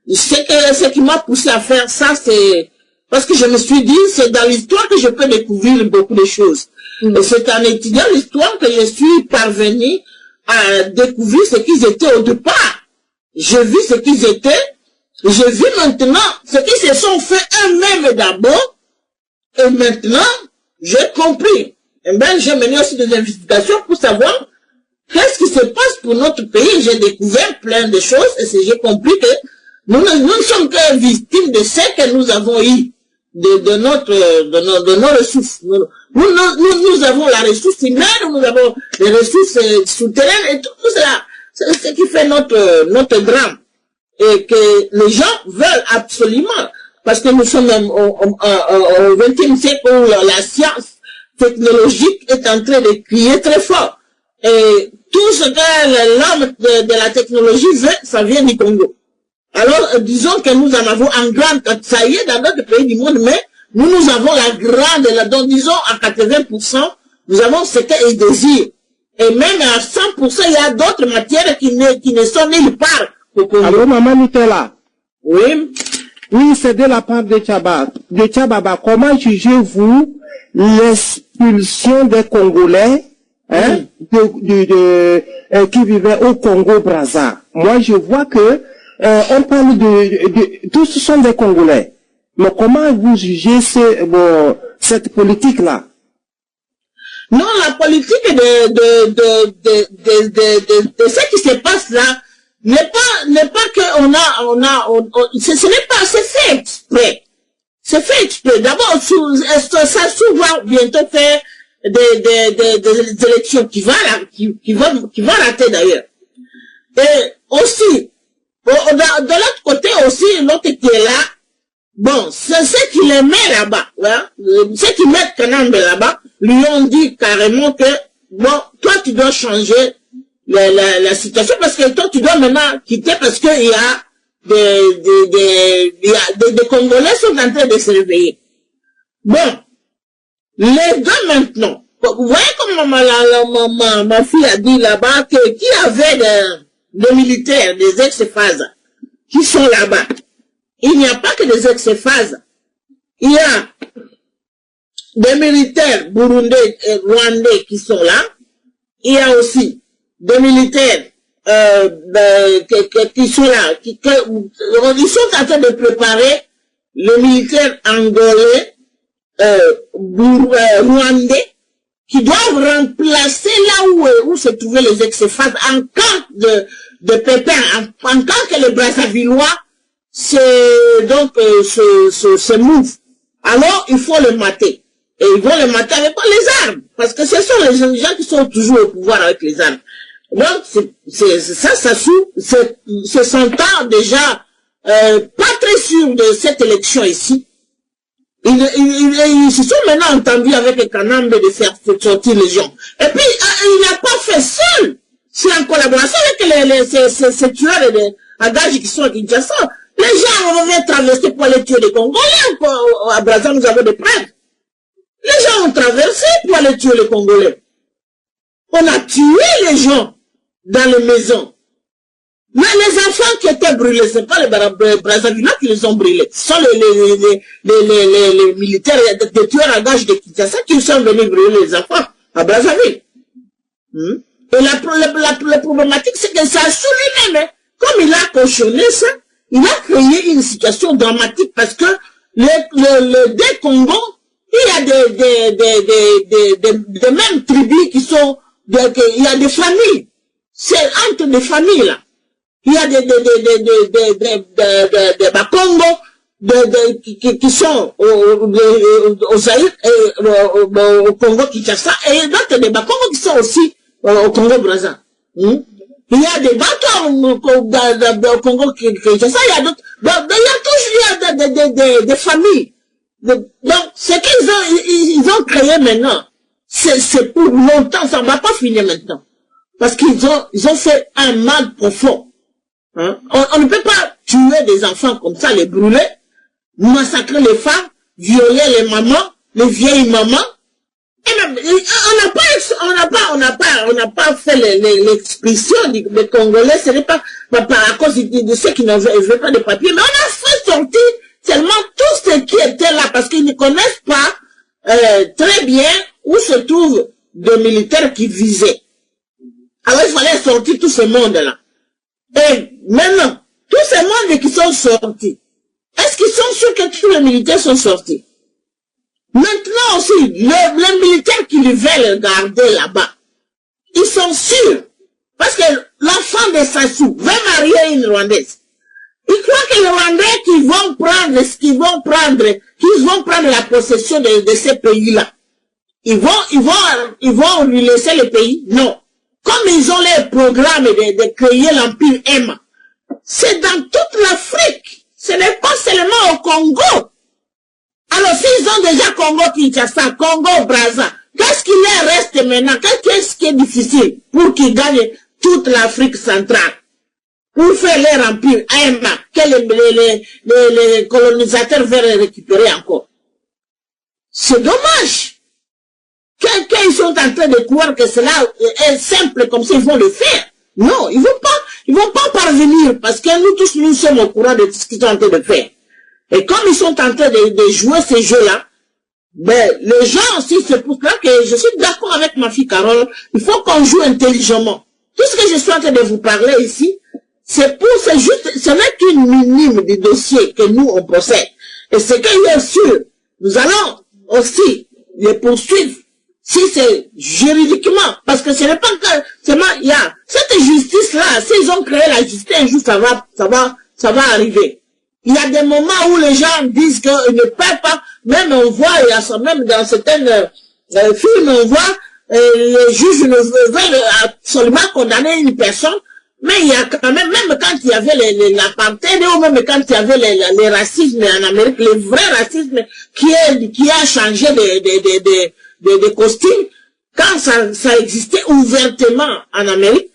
ce qui m'a poussé à faire ça, c'est parce que je me suis dit, c'est dans l'histoire que je peux découvrir beaucoup de choses. Et c'est en étudiant l'histoire que je suis parvenu à découvrir ce qu'ils étaient au départ. J'ai vu ce qu'ils étaient, j'ai vu maintenant ce qu'ils se sont fait eux-mêmes d'abord, et maintenant, j'ai compris. Et bien, j'ai mené aussi des investigations pour savoir qu'est-ce qui se passe pour notre pays. J'ai découvert plein de choses, et j'ai compris que nous ne sommes que victimes de ce que nous avons eu, de nos ressources. Nous avons la ressource humaine, nous avons les ressources souterraines, et tout cela. C'est ce qui fait notre drame. Et que les gens veulent absolument, parce que nous sommes au XXe siècle où la science technologique est en train de crier très fort. Et tout ce que l'homme de la technologie veut, ça vient du Congo. Alors, disons que nous en avons en grande, ça y est, dans d'autres pays du monde, mais nous avons la grande, donc disons à 80%, nous avons ce qu'ils désirent. Et même à 100%, il y a d'autres matières qui ne sont nulle part. Allô, maman Nutella? Oui. Oui, c'est de la part de Tchababa. Comment jugez-vous l'expulsion des Congolais, qui vivaient au Congo-Brazza? Moi, je vois que, on parle tous sont des Congolais. Mais comment vous jugez cette politique-là? Non, la politique de ce qui se passe là n'est pas que ce n'est pas, c'est fait exprès. C'est fait exprès. D'abord, ça souvent bientôt faire des élections qui vont rater d'ailleurs. Et aussi, de l'autre côté aussi, l'autre qui est là, bon, c'est ceux qui les mettent là-bas, hein, ceux qui mettent Kanambe là-bas, lui ont dit carrément que, bon, toi tu dois changer la situation parce que toi tu dois maintenant quitter parce que il y a des Congolais sont en train de se réveiller. Bon, les deux maintenant, vous voyez comme ma fille a dit là-bas que qui avait des militaires, des ex-phases qui sont là-bas. Il n'y a pas que des ex-phases. Il y a des militaires burundais et rwandais qui sont là. Il y a aussi des militaires qui sont là. Ils sont en train de préparer les militaires angolais, rwandais, qui doivent remplacer là où se trouvaient les ex-phases en cas de pépin, en cas que les Brazzavillois se move. Alors, il faut le mater. Et ils vont le mater avec les armes. Parce que ce sont les gens qui sont toujours au pouvoir avec les armes. Donc, se sentant déjà, pas très sûr de cette élection ici. Ils se sont maintenant entendus avec Kanambe de faire sortir les gens. Et puis, il n'a pas fait seul. C'est en collaboration avec ces tueurs à gages qui sont à Kinshasa. Les gens ont traversé pour aller tuer les Congolais. À Brazza, nous avons des prêtres. Les gens ont traversé pour aller tuer les Congolais. On a tué les gens dans les maisons. Mais les enfants qui étaient brûlés, c'est pas les Brazzavillois qui les ont brûlés. Ce sont les militaires, des tueurs à gages de Kinshasa qui sont venus brûler les enfants à Brazzaville. Et la problématique, c'est que ça a sous lui-même, hein. Comme il a cautionné ça, il a créé une situation dramatique parce que les deux Congos, il y a des mêmes tribus qui sont, il y a des familles. C'est entre des familles, là. Il y a des Bakongo, qui sont au Zaïre, au Congo Kinshasa, et d'autres des Bakongo qui sont aussi au Congo Brazza. Il y a des bateaux au Congo Kinshasa, il y a d'autres, il y a toujours des familles. Donc, ce qu'ils ont créé maintenant, c'est pour longtemps, ça ne va pas finir maintenant. Parce qu'ils ont fait un mal profond. Hein? On ne peut pas tuer des enfants comme ça, les brûler, massacrer les femmes, violer les mamans, les vieilles mamans. Et même, on n'a pas fait l'expression des Congolais, ce n'est pas à cause de ceux qui ne veulent pas de papier, mais on a fait sortir seulement tout ce qui était là, parce qu'ils ne connaissent pas très bien où se trouvent des militaires qui visaient. Alors il fallait sortir tout ce monde-là. Et maintenant, tous ces mondes qui sont sortis, est-ce qu'ils sont sûrs que tous les militaires sont sortis? Maintenant aussi, les militaires qui les veulent garder là-bas, ils sont sûrs. Parce que l'enfant de Sassou veut marier une Rwandaise. Ils croient que les Rwandais qui vont prendre la possession de ces pays-là. Ils vont lui laisser le pays? Non. Comme ils ont les programmes de créer l'Empire M, c'est dans toute l'Afrique. Ce n'est pas seulement au Congo. Alors, s'ils ont déjà Congo-Kinshasa, Congo-Brazza, qu'est-ce qui leur reste maintenant? Qu'est-ce qui est difficile pour qu'ils gagnent toute l'Afrique centrale? Pour faire leur empire M, que les colonisateurs veulent récupérer encore. C'est dommage. Qu'ils sont en train de croire que cela est simple comme ça, ils vont le faire. Non, ils vont pas parvenir parce que nous tous, nous sommes au courant de ce qu'ils sont en train de faire. Et comme ils sont en train de jouer ces jeux-là, ben, les gens aussi, c'est pour ça que je suis d'accord avec ma fille Carole, il faut qu'on joue intelligemment. Tout ce que je suis en train de vous parler ici, ce n'est qu'une minime des dossiers que nous, on possède. Et c'est que, bien sûr, nous allons aussi les poursuivre Si c'est juridiquement, parce que ce n'est pas que, seulement, il y a cette justice-là, s'ils ont créé la justice, un jour ça va arriver. Il y a des moments où les gens disent qu'ils ne peuvent pas, même on voit, il y a ça, même dans certains films, on voit, les juges ne veulent absolument condamner une personne, mais il y a quand même quand il y avait l'apartheid, ou même quand il y avait les racismes en Amérique, le vrai racisme qui a changé des costumes, quand ça existait ouvertement en Amérique,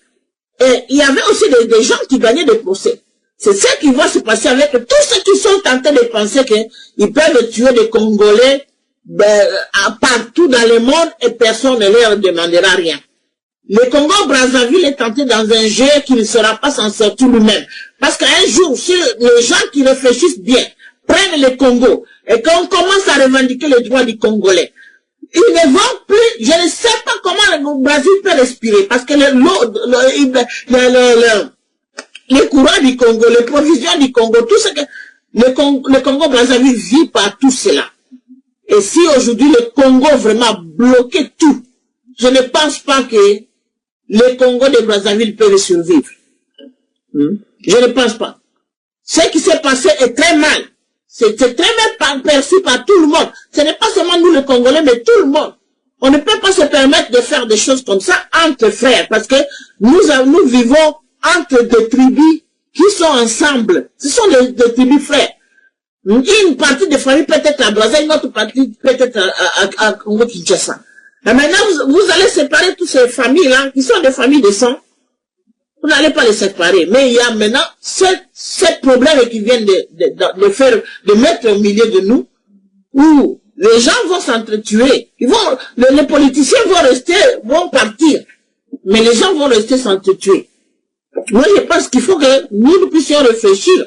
et il y avait aussi des gens qui gagnaient des procès. C'est ça qui va se passer avec tous ceux qui sont tentés de penser qu'ils peuvent tuer des Congolais partout dans le monde et personne ne leur demandera rien. Le Congo-Brazzaville est tenté dans un jeu qui ne sera pas s'en sortir lui-même. Parce qu'un jour, si les gens qui réfléchissent bien prennent le Congo et qu'on commence à revendiquer les droits du Congolais, ils ne vont plus, je ne sais pas comment le Brésil peut respirer, parce que les courants du Congo, les provisions du Congo, tout ce que le Congo-Brazzaville vit par tout cela. Et si aujourd'hui le Congo vraiment bloquait tout, je ne pense pas que le Congo de Brazzaville peut survivre. Je ne pense pas. Ce qui s'est passé est très mal. C'est très mal perçu par tout le monde. Ce n'est pas seulement nous les Congolais, mais tout le monde. On ne peut pas se permettre de faire des choses comme ça entre frères, parce que nous vivons entre des tribus qui sont ensemble. Ce sont des tribus frères. Une partie des familles peut-être à Brazzaville, une autre partie peut-être à Congo-Kinshasa. Et maintenant, vous allez séparer toutes ces familles-là, qui sont des familles de sang. Vous n'allez pas les séparer. Mais il y a maintenant ces problèmes qui viennent de mettre au milieu de nous, où les gens vont s'entretuer. Les politiciens vont partir. Mais les gens vont rester s'entretuer. Moi, je pense qu'il faut que nous puissions réfléchir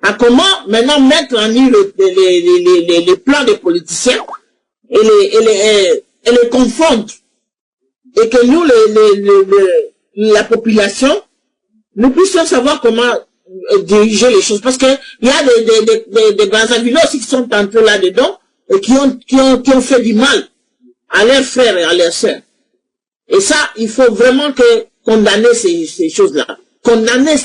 à comment maintenant mettre en œuvre les plans des politiciens et les confondre. Et que nous, la population, nous puissions savoir comment diriger les choses. Parce que il y a des Brazzavillois aussi qui sont entrés là-dedans et qui ont fait du mal à leurs frères et à leurs sœurs. Et ça, il faut vraiment condamner ces choses-là. Condamner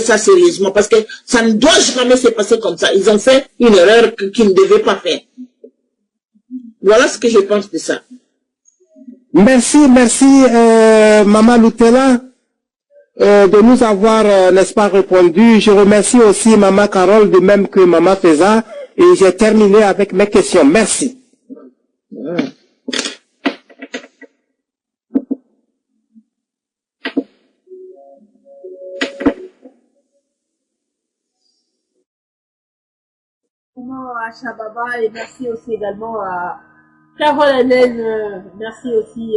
ça sérieusement, parce que ça ne doit jamais se passer comme ça. Ils ont fait une erreur qu'ils ne devaient pas faire. Voilà ce que je pense de ça. Merci, Maman Lutela, de nous avoir, n'est-ce pas, répondu. Je remercie aussi Maman Carole, de même que Maman Feza, et j'ai terminé avec mes questions. Merci. À Chababa, et merci aussi également à Carole Hélène, merci aussi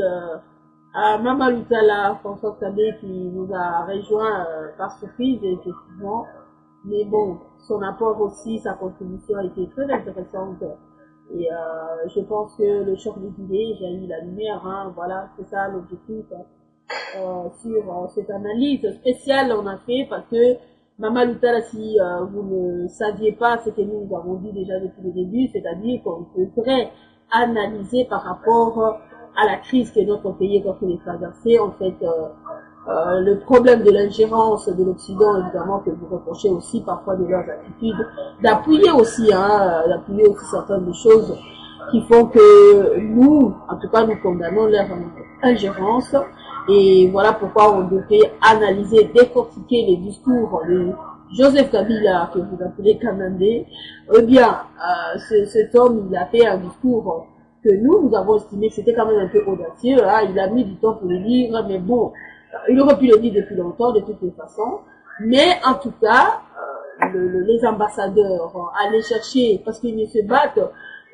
à Maman Lutala, François Tabé qui nous a rejoint par surprise, effectivement. Mais bon, son apport aussi, sa contribution a été très intéressante. Et je pense que le choc des idées, j'ai eu la lumière, hein, voilà, c'est ça l'objectif sur cette analyse spéciale on a fait, parce que Maman Lutala, si vous ne saviez pas ce que nous avons dit déjà depuis le début, c'est-à-dire qu'on devrait analyser par rapport à la crise que notre pays est en train de traverser, en fait, le problème de l'ingérence de l'Occident, évidemment, que vous reprochez aussi parfois de leurs attitudes, d'appuyer aussi certaines choses qui font que nous, en tout cas, nous condamnons leur ingérence. Et voilà pourquoi on devrait analyser, décortiquer les discours de Joseph Kabila, que vous appelez Kamandé. Eh bien, cet homme, il a fait un discours que nous avons estimé que c'était quand même un peu audacieux. Hein. Il a mis du temps pour le dire, mais bon, il aurait pu le dire depuis longtemps, de toutes les façons. Mais en tout cas, les ambassadeurs allaient chercher, parce qu'ils ne se battent,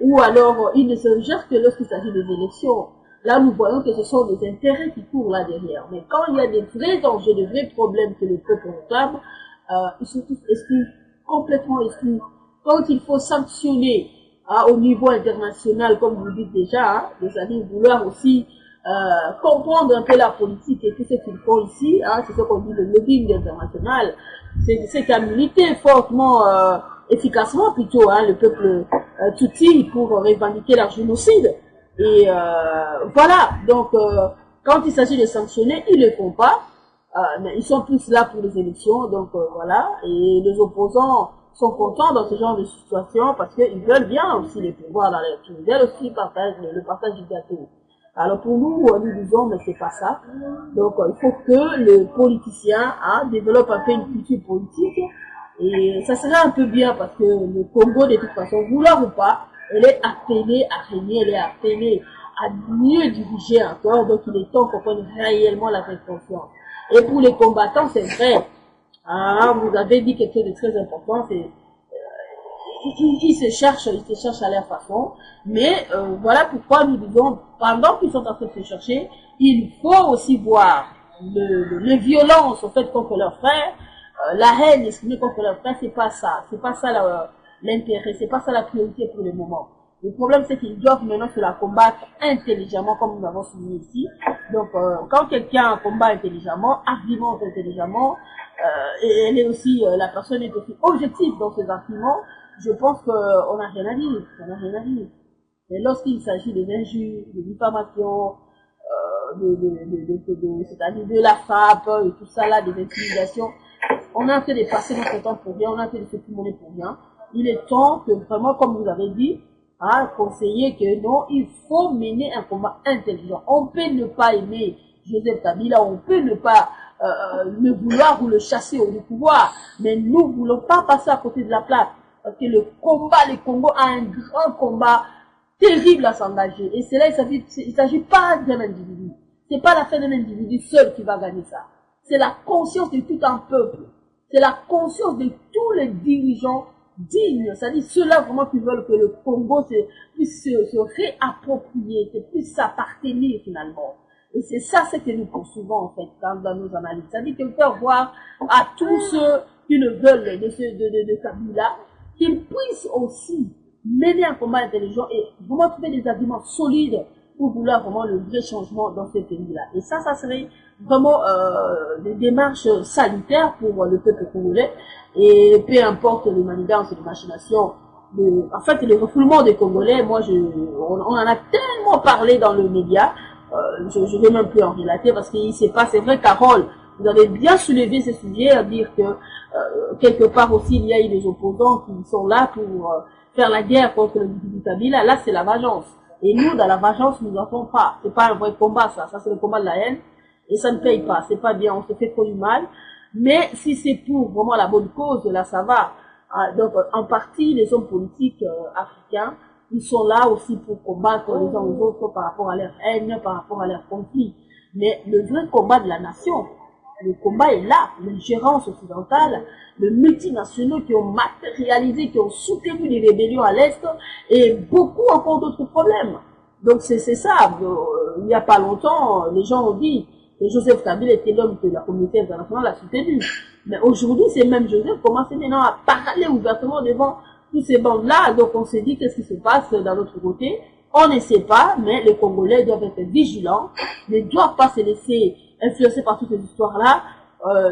ou alors ils ne se gèrent que lorsqu'il s'agit des élections. Là, nous voyons que ce sont des intérêts qui courent là derrière. Mais quand il y a des vrais enjeux, des vrais problèmes que le peuple réclame, ils sont tous exclus, complètement exclus. Quand il faut sanctionner au niveau international, comme vous le dites déjà, c'est-à-dire vouloir aussi comprendre un peu la politique et tout ce qu'ils font ici, c'est ce qu'on dit le lobbying international, c'est qu'à militer fortement, efficacement plutôt, le peuple Tutsi pour revendiquer leur génocide. Et voilà, donc quand il s'agit de sanctionner, ils ne le font pas, mais ils sont plus là pour les élections, donc voilà, et les opposants sont contents dans ce genre de situation parce qu'ils veulent bien aussi les pouvoirs dans les ils veulent aussi le partage du gâteau. Alors pour nous, nous disons, mais c'est pas ça. Donc il faut que le politicien développe un peu une culture politique, et ça serait un peu bien parce que le Congo, de toute façon, vouloir ou pas, elle est appelée à régner, elle est appelée à mieux diriger encore, donc il est temps qu'on prenne réellement la confiance. Et pour les combattants, c'est vrai, vous avez dit quelque chose de très important, c'est ils se cherchent à leur façon, mais voilà pourquoi nous disons, pendant qu'ils sont en train de se chercher, il faut aussi voir les violences en fait contre leurs frères, la haine exprimée contre leurs frères, c'est pas ça l'intérêt, c'est pas ça la priorité pour le moment. Le problème, c'est qu'ils doivent maintenant se la combattre intelligemment, comme nous avons souligné ici. Donc, quand quelqu'un combat intelligemment, argumente intelligemment, et elle est aussi, la personne est aussi objective dans ses arguments, je pense qu'on n'a rien à dire. On n'a rien à dire. Mais lorsqu'il s'agit des injures, de diffamation, c'est-à-dire de la frappe et tout ça là, des intimidations, on a en train de passer notre temps pour rien, on a en train de se pulmoner pour rien. Il est temps que vraiment, comme vous avez dit, conseiller que non, il faut mener un combat intelligent. On peut ne pas aimer Joseph Kabila, on peut ne pas le vouloir ou le chasser au pouvoir, mais nous ne voulons pas passer à côté de la plaque, parce que le Congo a un grand combat terrible à s'engager, et c'est là il s'agit pas d'un individu, c'est pas l'affaire d'un individu seul qui va gagner ça, c'est la conscience de tout un peuple, c'est la conscience de tous les dirigeants dignes, c'est-à-dire ceux-là vraiment qui veulent que le Congo puisse se réapproprier, que puisse s'appartenir finalement. Et c'est ça ce que nous poursuivons en fait dans nos analyses. C'est-à-dire qu'il faut voir à tous ceux qui le veulent de Kabila, qu'ils puissent aussi mener un combat intelligent et vraiment trouver des arguments solides pour vouloir vraiment le vrai changement dans ce pays-là. Et ça serait vraiment des démarches salutaires pour le peuple congolais. Et peu importe les manigances et les machinations, en fait le refoulement des Congolais, moi on en a tellement parlé dans le média, je vais même plus en relater parce qu'il s'est pas, c'est vrai Carole, vous avez bien soulevé ce sujet à dire que quelque part aussi il y a eu des opposants qui sont là pour faire la guerre contre le Kabila, là c'est la vengeance. Et nous dans la vengeance nous n'en faisons pas, c'est pas un vrai combat ça c'est le combat de la haine et ça ne paye pas, c'est pas bien, on se fait trop du mal. Mais si c'est pour vraiment la bonne cause, là ça va. Donc en partie les hommes politiques africains, ils sont là aussi pour combattre les uns aux autres par rapport à leur haine, par rapport à leur conflit. Mais le vrai combat de la nation, le combat est là, l'ingérence occidentale, les multinationaux qui ont matérialisé, qui ont soutenu les rébellions à l'Est et beaucoup encore d'autres problèmes. Donc c'est ça, il n'y a pas longtemps, les gens ont dit que Joseph Kabila était l'homme que la communauté internationale a soutenu. Mais aujourd'hui, c'est même Joseph commence maintenant à parler ouvertement devant tous ces bandes-là. Donc on s'est dit qu'est-ce qui se passe d'un autre côté. On ne sait pas, mais les Congolais doivent être vigilants, ne doivent pas se laisser influencer par toutes ces histoires-là.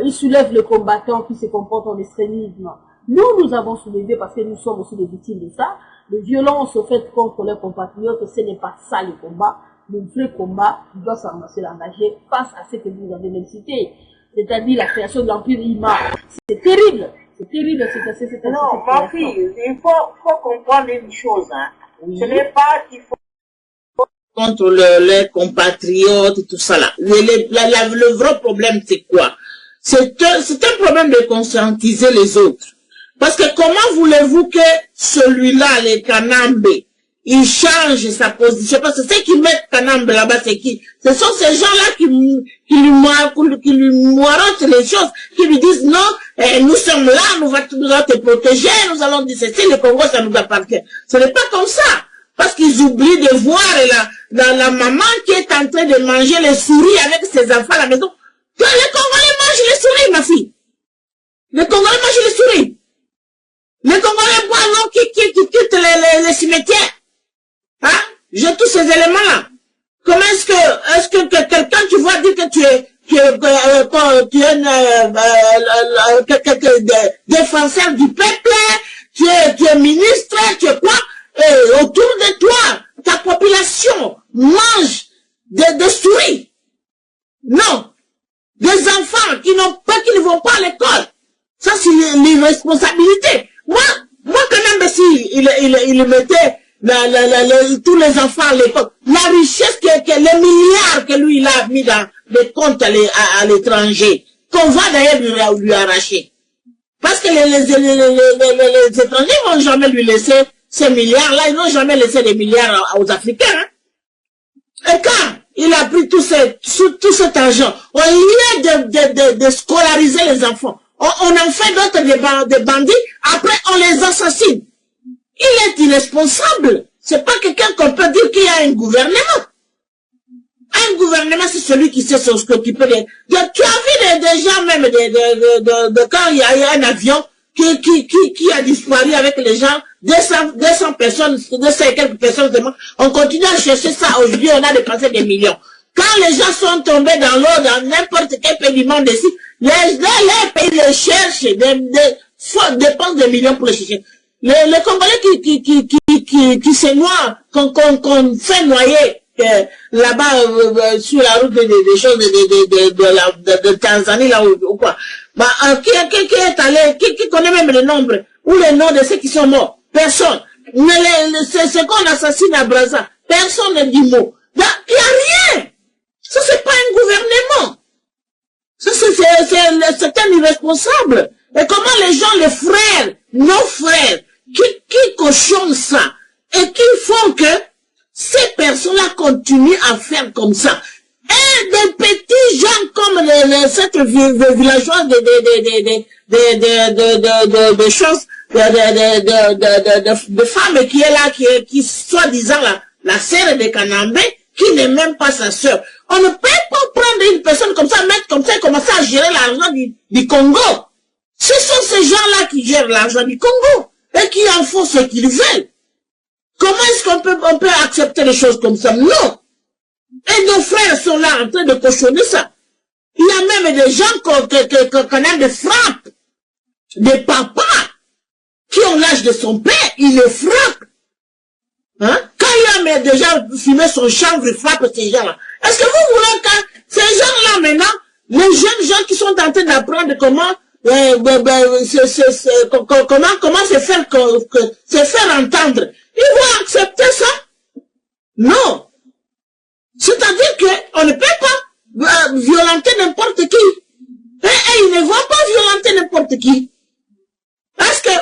Ils soulèvent les combattants qui se comportent en extrémisme. Nous avons soulevé parce que nous sommes aussi des victimes de ça. Les violences faites contre les compatriotes, ce n'est pas ça le combat. Le vrai combat doit s'engager face à ce que vous avez même cité, c'est-à-dire la création de l'Empire Ima. C'est terrible, c'est non, ma fille, il faut comprendre une chose, hein. Oui. Ce n'est pas qu'il faut contre les compatriotes et tout ça là. Le vrai problème c'est quoi? C'est un problème de conscientiser les autres. Parce que comment voulez-vous que celui-là, les Kanambe, il change sa position? Parce que ceux qui mettent Kanambe là-bas, c'est qui? Ce sont ces gens-là qui lui moirotent les choses, qui lui disent non, nous sommes là, nous allons te protéger, nous allons dire ceci, le Congo, ça nous appartient. Ce n'est pas comme ça. Parce qu'ils oublient de voir la maman qui est en train de manger les souris avec ses enfants à la maison. Que les Congolais mangent les souris, ma fille. Les Congolais mangent les souris. Les Congolais boivent l'eau qui quitte les cimetières. Hein? J'ai tous ces éléments-là. Comment est-ce que quelqu'un, tu vois, dire que tu es défenseur du peuple, tu es ministre, tu es quoi? Et autour de toi, ta population mange des souris. Non. Des enfants qui ne vont pas à l'école. Ça, c'est l'irresponsabilité. Moi, quand même, si il mettait tous les enfants à l'école, la richesse les milliards que lui, il a mis dans des comptes à l'étranger, qu'on va d'ailleurs lui arracher. Parce que les étrangers vont jamais lui laisser ces milliards-là, ils n'ont jamais laissé des milliards aux Africains. Hein. Et quand il a pris tout cet argent, au lieu de scolariser les enfants, on en fait d'autres des bandits, après on les assassine. Il est irresponsable. C'est pas quelqu'un qu'on peut dire qu'il y a un gouvernement. Un gouvernement, c'est celui qui sait s'occuper des... Tu as vu des gens même de quand il y a un avion qui a disparu avec les gens, 200 personnes, 200 et quelques personnes, on continue à chercher ça. Aujourd'hui, on a dépensé des millions. Quand les gens sont tombés dans l'eau, dans n'importe quel pays du monde ici, les pays les cherchent, dépensent des millions pour les chercher. Les Congolais qui se noient, qu'on fait noyer là-bas sur la route des choses de Tanzanie là ou quoi. Bah, qui est allé, qui connaît même le nombre ou les noms de ceux qui sont morts? Personne. C'est qu'on assassine à Brazza. Personne ne dit mot. Il n'y a rien. Ça, c'est pas un gouvernement. Ça, c'est un irresponsable. Et comment les gens, les frères, nos frères, qui cochonnent ça, et qui font que ces personnes-là continuent à faire comme ça. Et des petits gens comme cette villageoise de choses, de femmes qui est là, qui soi-disant la sœur de Kanambe, qui n'est même pas sa sœur. On ne peut pas prendre une personne comme ça, mettre comme ça et commencer à gérer l'argent du Congo. Ce sont ces gens-là qui gèrent l'argent du Congo et qui en font ce qu'ils veulent. Comment est-ce qu'on peut accepter les choses comme ça? Non. Et nos frères sont là en train de cochonner ça. Il y a même des gens qu'on a des frappes. Des papas qui ont l'âge de son père, ils les frappent. Hein? Quand il a déjà fumé son chanvre, il frappe ces gens-là. Est-ce que vous voulez que ces gens-là maintenant, les jeunes gens qui sont en train d'apprendre comment se faire entendre, ils vont accepter ça? Non. C'est-à-dire qu'on ne peut pas violenter n'importe qui. Et ils ne vont pas violenter n'importe qui. Est-ce que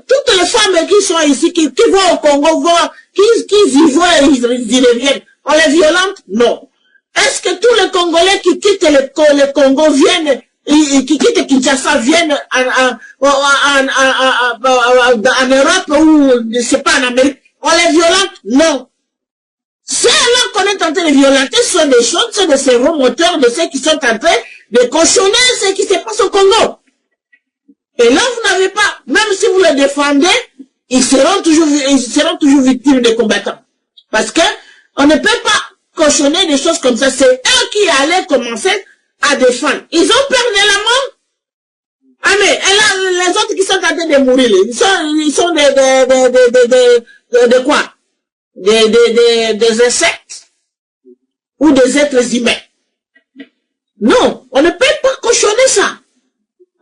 toutes les femmes qui sont ici, qui vont au Congo, qui y vont et ils reviennent, on les violente? Non. Est-ce que tous les Congolais qui quittent le Congo viennent, qui quittent Kinshasa, viennent en Europe ou, je sais pas, en Amérique, on les violente? Non. C'est alors qu'on est en train de violenter sur des choses, sur des cerveaux moteurs de ceux qui sont en train de cochonner ce qui se passe au Congo. Et là, vous n'avez pas, même si vous les défendez, ils seront toujours victimes des combattants. Parce que, on ne peut pas cochonner des choses comme ça. C'est eux qui allaient commencer à défendre. Ils ont perdu la mort. Ah mais, et là, les autres qui sont en train de mourir, ils sont de quoi? Des insectes ou des êtres humains. Non, on ne peut pas cochonner ça.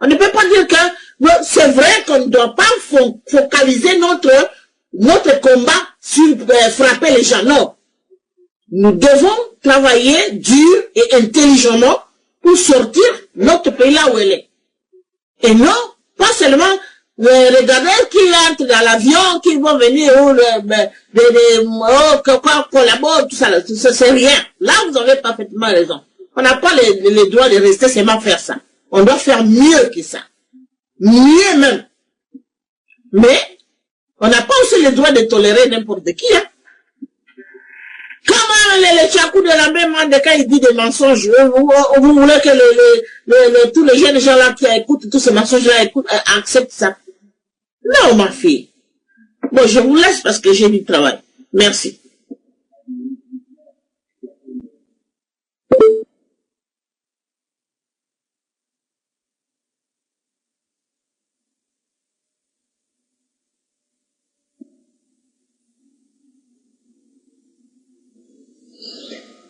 On ne peut pas dire que c'est vrai qu'on ne doit pas focaliser notre combat sur frapper les gens. Non. Nous devons travailler dur et intelligemment pour sortir notre pays là où elle est. Et non, pas seulement regarder qui entre dans l'avion, qui vont venir, collabore, tout ça, c'est rien. Là, vous avez parfaitement raison. On n'a pas les droits de rester seulement faire ça. On doit faire mieux que ça. Mieux même. Mais, on n'a pas aussi le droit de tolérer n'importe qui, hein. Comment les tchakou de la même monde, quand ils disent des mensonges, vous voulez que tous les jeunes gens là qui écoutent tous ces mensonges-là acceptent ça? Non, ma fille. Bon, je vous laisse parce que j'ai du travail. Merci.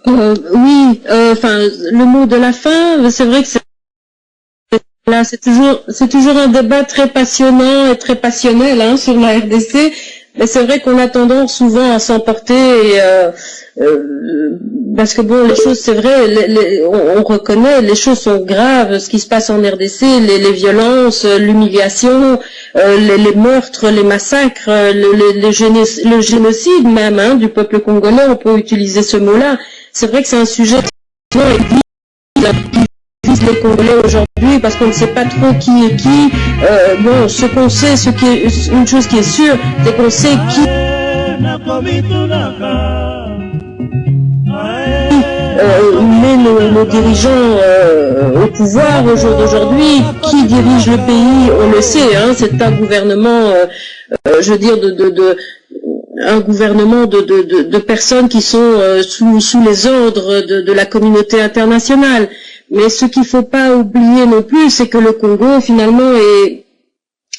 Oui, enfin, le mot de la fin, c'est vrai que là, c'est toujours un débat très passionnant et très passionnel hein, sur la RDC, mais c'est vrai qu'on a tendance souvent à s'emporter parce que bon, les choses, c'est vrai, on reconnaît, les choses sont graves, ce qui se passe en RDC, les violences, l'humiliation, les meurtres, les massacres, le génocide même hein, du peuple congolais, on peut utiliser ce mot-là. C'est vrai que c'est un sujet qui vise les Congolais aujourd'hui parce qu'on ne sait pas trop qui est qui. Bon, ce qu'on sait, une chose qui est sûre, c'est qu'on sait qui met nos dirigeants au pouvoir au jour d'aujourd'hui. Qui dirige le pays, on le sait, hein, c'est un gouvernement, je veux dire, un gouvernement de personnes qui sont sous les ordres de la communauté internationale. Mais ce qu'il faut pas oublier non plus, c'est que le Congo, finalement,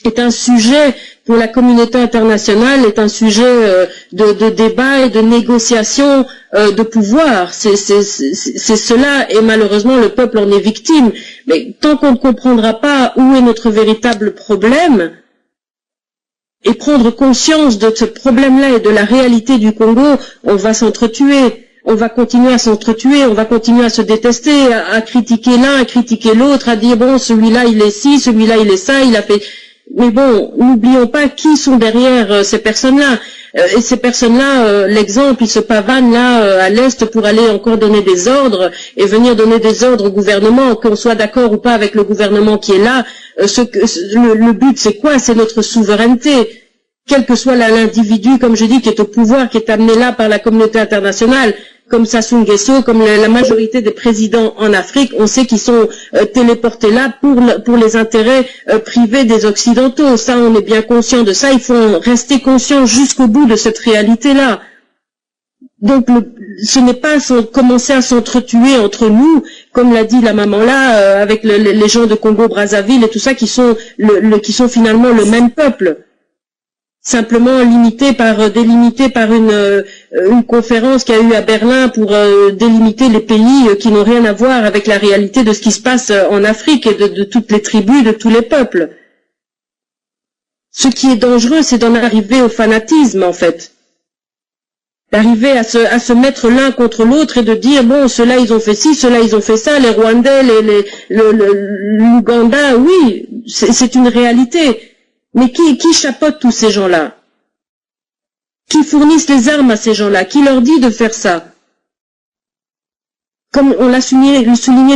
est un sujet pour la communauté internationale, est un sujet de débat et de négociation de pouvoir. C'est cela, et malheureusement, le peuple en est victime. Mais tant qu'on ne comprendra pas où est notre véritable problème, et prendre conscience de ce problème-là et de la réalité du Congo, on va s'entretuer. On va continuer à s'entretuer, on va continuer à se détester, à critiquer l'un, à critiquer l'autre, à dire bon, celui-là il est ci, celui-là il est ça, il a fait... Mais bon, n'oublions pas qui sont derrière ces personnes-là. Et ces personnes-là, l'exemple, ils se pavanent là à l'Est pour aller encore donner des ordres et venir donner des ordres au gouvernement, qu'on soit d'accord ou pas avec le gouvernement qui est là. Le but c'est quoi? C'est notre souveraineté. Quel que soit l'individu, comme je dis, qui est au pouvoir, qui est amené là par la communauté internationale, comme Sassou Nguesso, comme la majorité des présidents en Afrique, on sait qu'ils sont téléportés là pour les intérêts privés des Occidentaux. Ça, on est bien conscient de ça. Il faut rester conscient jusqu'au bout de cette réalité-là. Donc, ce n'est pas commencer à s'entretuer entre nous, comme l'a dit la maman là, avec les gens de Congo-Brazzaville et tout ça, qui sont finalement le même peuple. Simplement délimité par une conférence qu'il y a eu à Berlin pour délimiter les pays qui n'ont rien à voir avec la réalité de ce qui se passe en Afrique et de toutes les tribus, de tous les peuples. Ce qui est dangereux, c'est d'en arriver au fanatisme, en fait. D'arriver à se mettre l'un contre l'autre et de dire, bon, ceux-là ils ont fait ci, ceux-là ils ont fait ça, les Rwandais, l'Ouganda, oui, c'est une réalité. Mais qui chapeaute tous ces gens-là? Qui fournissent les armes à ces gens-là? Qui leur dit de faire ça? Comme on l'a souligné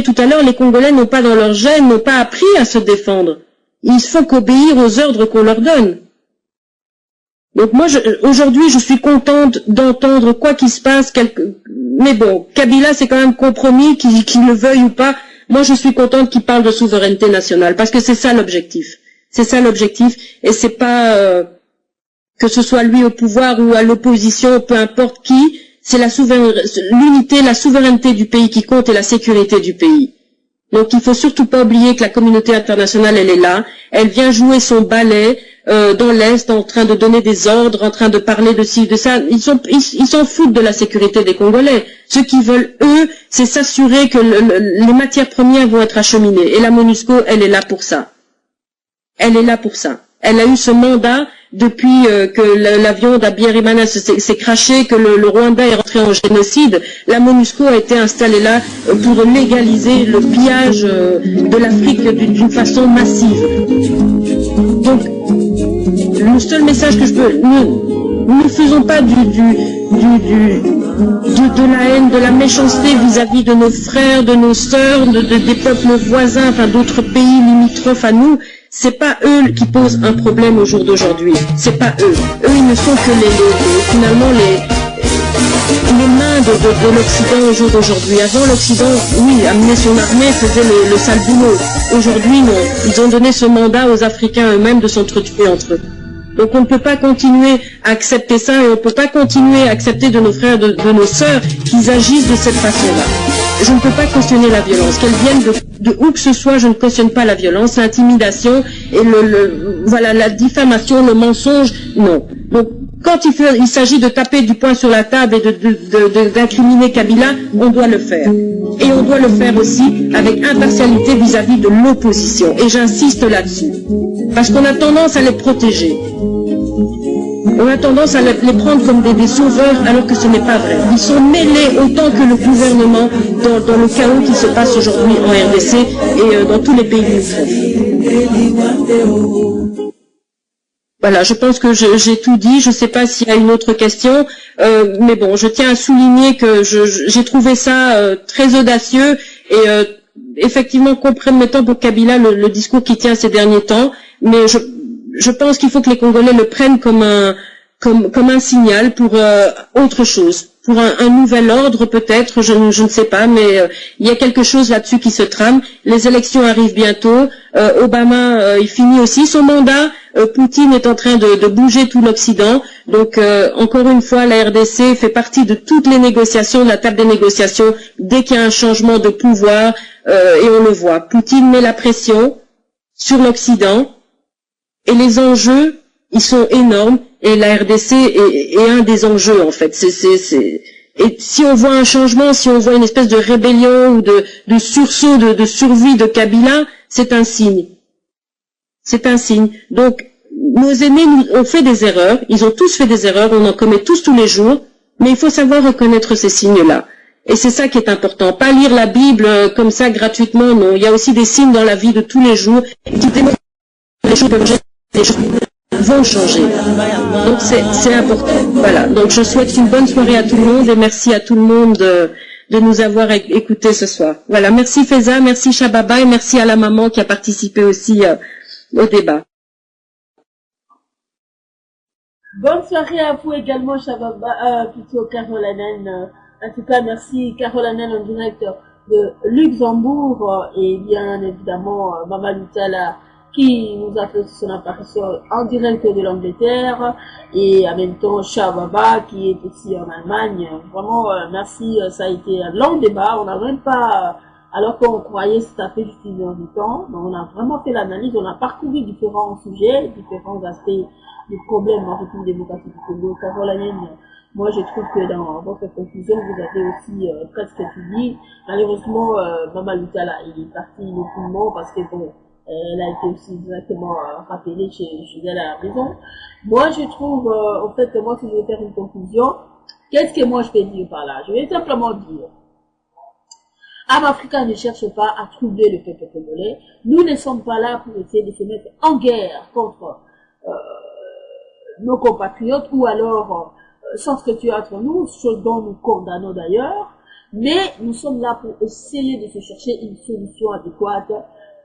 tout à l'heure, les Congolais n'ont pas dans leur gène, n'ont pas appris à se défendre. Ils font qu'obéir aux ordres qu'on leur donne. Donc moi, aujourd'hui, je suis contente d'entendre quoi qu'il se passe. Mais bon, Kabila, c'est quand même compromis, qu'il le veuille ou pas. Moi, je suis contente qu'il parle de souveraineté nationale, parce que c'est ça l'objectif. C'est ça l'objectif, et c'est pas que ce soit lui au pouvoir ou à l'opposition, peu importe qui, c'est l'unité, la souveraineté du pays qui compte et la sécurité du pays. Donc il faut surtout pas oublier que la communauté internationale, elle est là, elle vient jouer son ballet dans l'Est, en train de donner des ordres, en train de parler de ci, de ça. Ils s'en foutent de la sécurité des Congolais. Ce qu'ils veulent, eux, c'est s'assurer que les matières premières vont être acheminées, et la MONUSCO, elle est là pour ça. Elle est là pour ça. Elle a eu ce mandat depuis que l'avion d'Abiyarimana s'est craché, que le Rwanda est rentré en génocide. La MONUSCO a été installée là pour légaliser le pillage de l'Afrique d'une façon massive. Donc, le seul message que je peux... Nous ne faisons pas de la haine, de la méchanceté vis-à-vis de nos frères, de nos sœurs, des peuples voisins, enfin d'autres pays limitrophes à nous. C'est pas eux qui posent un problème au jour d'aujourd'hui. C'est pas eux. Eux, ils ne sont que finalement les mains de l'Occident au jour d'aujourd'hui. Avant, l'Occident, oui, amenait son armée, faisait le sale boulot. Aujourd'hui, non. Ils ont donné ce mandat aux Africains eux-mêmes de s'entretuer entre eux. Donc on ne peut pas continuer à accepter ça, et on ne peut pas continuer à accepter de nos frères, de nos sœurs, qu'ils agissent de cette façon-là. Je ne peux pas cautionner la violence. Qu'elle vienne de où que ce soit, je ne cautionne pas la violence, l'intimidation et voilà, la diffamation, le mensonge, non. Donc Quand il s'agit de taper du poing sur la table et d'incriminer Kabila, on doit le faire. Et on doit le faire aussi avec impartialité vis-à-vis de l'opposition. Et j'insiste là-dessus. Parce qu'on a tendance à les protéger. On a tendance à les prendre comme des sauveurs alors que ce n'est pas vrai. Ils sont mêlés autant que le gouvernement dans le chaos qui se passe aujourd'hui en RDC et dans tous les pays limitrophes. Voilà, je pense que j'ai tout dit. Je ne sais pas s'il y a une autre question, mais bon, je tiens à souligner que j'ai trouvé ça très audacieux et effectivement compromettant pour Kabila le discours qui tient ces derniers temps. Mais je pense qu'il faut que les Congolais le prennent comme un signal pour autre chose, pour un nouvel ordre peut-être, je ne sais pas, mais il y a quelque chose là-dessus qui se trame. Les élections arrivent bientôt. Obama, il finit aussi son mandat. Poutine est en train de bouger tout l'Occident. Donc, encore une fois, la RDC fait partie de toutes les négociations, de la table des négociations, dès qu'il y a un changement de pouvoir, et on le voit. Poutine met la pression sur l'Occident, et les enjeux, ils sont énormes, et la RDC est un des enjeux, en fait. Et si on voit un changement, si on voit une espèce de rébellion ou de sursaut de survie de Kabila, c'est un signe. C'est un signe. Donc, nos aînés ont fait des erreurs, ils ont tous fait des erreurs, on en commet tous les jours, mais il faut savoir reconnaître ces signes-là. Et c'est ça qui est important. Pas lire la Bible comme ça gratuitement, non. Il y a aussi des signes dans la vie de tous les jours qui démontrent que les choses vont changer. Donc c'est important. Voilà. Donc je souhaite une bonne soirée à tout le monde et merci à tout le monde de nous avoir écoutés ce soir. Voilà. Merci Feza, merci Shababa et merci à la maman qui a participé aussi au débat. Bonne soirée à vous également, Shababa, plutôt Caroline. En tout cas, merci Caroline en direct de Luxembourg et bien évidemment Mama Lutala qui nous a fait son apparition en direct de l'Angleterre et en même temps Shababa qui est aussi en Allemagne. Vraiment, merci, ça a été un long débat, on n'a même pas, alors qu'on croyait que ça fait juste 1 heure de temps, donc on a vraiment fait l'analyse, on a parcouru différents sujets, différents aspects du problème en République démocratique du Congo. Caroline, moi je trouve que dans votre conclusion, vous avez aussi presque tout dit. Malheureusement, Mama Lutala est partie inutilement parce que bon, elle a été aussi directement rappelée chez elle à la maison. Moi, je trouve, en fait, moi, si je vais faire une conclusion, qu'est-ce que moi je vais dire par là? Je vais simplement dire, Africa ne cherche pas à troubler le peuple congolais. Nous ne sommes pas là pour essayer de se mettre en guerre contre nos compatriotes ou alors s'entretuer entre nous, chose dont nous condamnons d'ailleurs. Mais nous sommes là pour essayer de se chercher une solution adéquate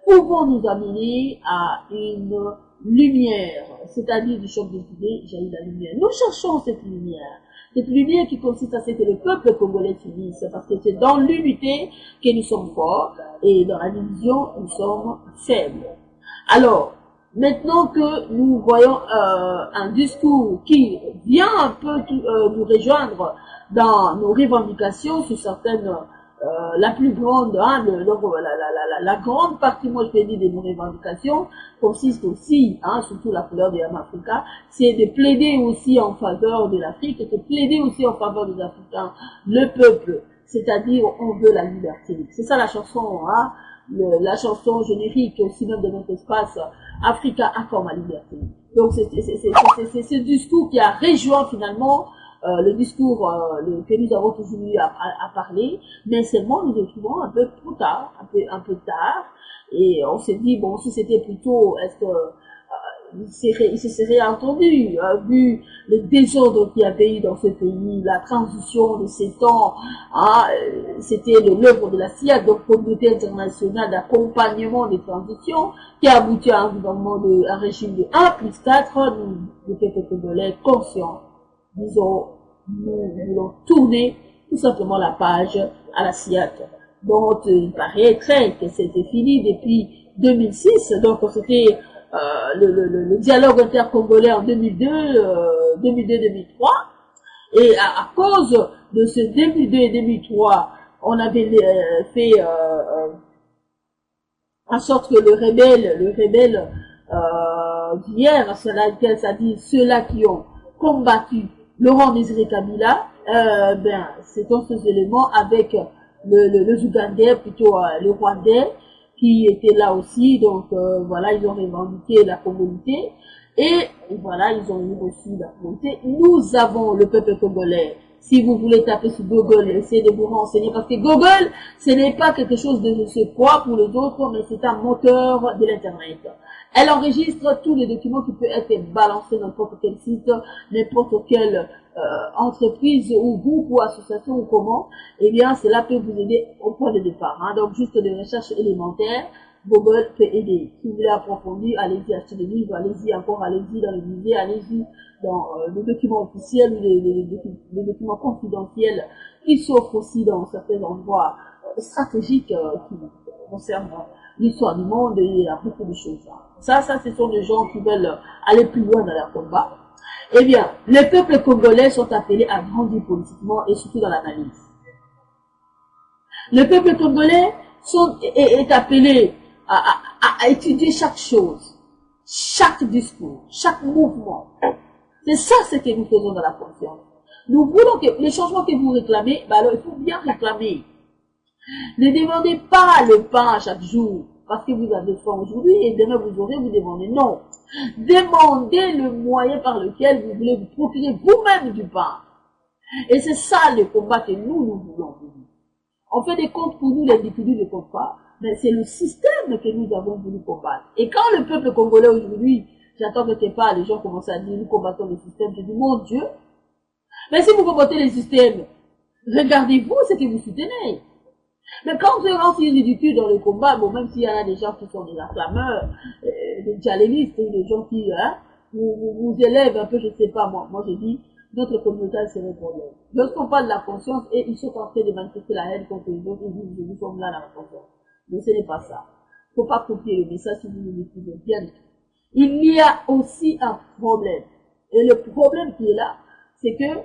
pouvant nous amener à une lumière, c'est-à-dire du choc des idées, jaillit la lumière. Nous cherchons cette lumière qui consiste à ce que le peuple congolais s'unisse, parce que c'est dans l'unité que nous sommes forts, et dans la division, nous sommes faibles. Alors, maintenant que nous voyons un discours qui vient un peu nous rejoindre dans nos revendications sur certaines la plus grande, hein, la grande partie, moi je vais dire, de nos revendications consiste aussi, hein, surtout la couleur de Africa, c'est de plaider aussi en faveur de l'Afrique, et de plaider aussi en faveur des Africains, le peuple, c'est-à-dire on veut la liberté. C'est ça la chanson, hein, la chanson générique aussi même de notre espace, Africa accorde ma liberté. Donc c'est ce discours qui a rejoint finalement le discours que nous avons toujours eu à parler, mais seulement nous le trouvons un peu trop tard, un peu tard, et on s'est dit, bon, si c'était plus tôt, est-ce que il se serait entendu, vu le désordre qu'il y avait eu dans ce pays, la transition de ces temps, hein, c'était l'œuvre de la CIA, donc communauté internationale d'accompagnement des transitions, qui a abouti à un gouvernement un régime de 1+4, le peuple congolais conscient. Disons, nous voulons tourner tout simplement la page à la SIAT. Donc, il paraîtrait que c'était fini depuis 2006. Donc, c'était le dialogue intercongolais en 2002-2003. Et à cause de ce 2002 et 2003, on avait fait en sorte que le rebelle d'hier, ça dit ceux-là qui ont combattu Laurent Désiré Kabila, c'est dans ces éléments avec le Ougandais, plutôt le Rwandais, qui était là aussi. Donc voilà, ils ont revendiqué la communauté et voilà, ils ont eu aussi la communauté. Nous avons le peuple congolais. Si vous voulez taper sur Google, essayez de vous renseigner, parce que Google, ce n'est pas quelque chose de je sais quoi pour les autres, mais c'est un moteur de l'Internet. Elle enregistre tous les documents qui peuvent être balancés dans n'importe quel site, n'importe quelle entreprise ou groupe ou association ou comment. Eh bien, cela peut vous aider au point de départ. Hein. Donc, juste des recherches élémentaires, Google peut aider. Si vous voulez approfondir, allez-y acheter des livres, allez-y encore, allez-y dans les musées, allez-y dans les documents officiels ou les documents confidentiels qui s'offrent aussi dans certains endroits stratégiques qui concernent l'histoire du monde et il y a beaucoup de choses. Ça, ce sont des gens qui veulent aller plus loin dans leur combat. Eh bien, les peuples congolais sont appelés à grandir politiquement et surtout dans l'analyse. Le peuple congolais est appelé à étudier chaque chose, chaque discours, chaque mouvement. C'est ça ce que nous faisons dans la conscience. Nous voulons que les changements que vous réclamez, alors il faut bien réclamer. Ne demandez pas le pain chaque jour, parce que vous avez faim aujourd'hui et demain vous aurez, vous demandez. Non. Demandez le moyen par lequel vous voulez vous procurer vous-même du pain. Et c'est ça le combat que nous voulons. On fait des comptes pour nous, l'individu ne compte pas, mais c'est le système que nous avons voulu combattre. Et quand le peuple congolais aujourd'hui, j'attends quelque part, les gens commencent à dire, nous combattons le système, je dis, mon Dieu, mais si vous combattez le système, regardez-vous ce que vous soutenez. Mais quand vous êtes ridicule dans le combat, bon, même s'il y en a des gens qui sont des acclameurs, des djihadistes, des gens qui vous élèvent un peu, je sais pas, moi je dis, notre communauté, c'est le problème. Lorsqu'on parle de la conscience, et ils sont en train de manifester la haine contre les autres, ils disent, nous sommes là dans la conscience. Mais ce n'est pas ça. Il ne faut pas copier le message si vous ne l'écoutez bien du tout. Il y a aussi un problème. Et le problème qui est là, c'est que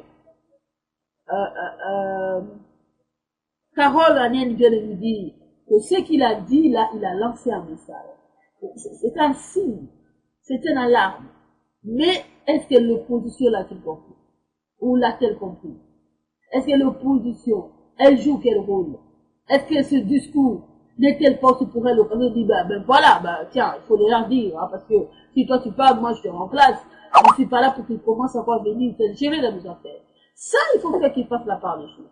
Carole Aniel vient de nous dire que ce qu'il a dit là, il a lancé un message. C'est un signe, c'est une alarme. Mais est-ce que l'opposition l'a-t-il compris? Ou l'a-t-elle compris? Est-ce que l'opposition, elle joue quel rôle? Est-ce que ce discours n'est-elle pas pour elle l'occasion de dire, ben voilà, tiens, il faut leur dire, hein, parce que si toi tu parles, moi je te remplace. Je ne suis pas là pour qu'ils commencent à venir gérer dans nos affaires. Ça, il faut faire qu'ils fassent la part des choses.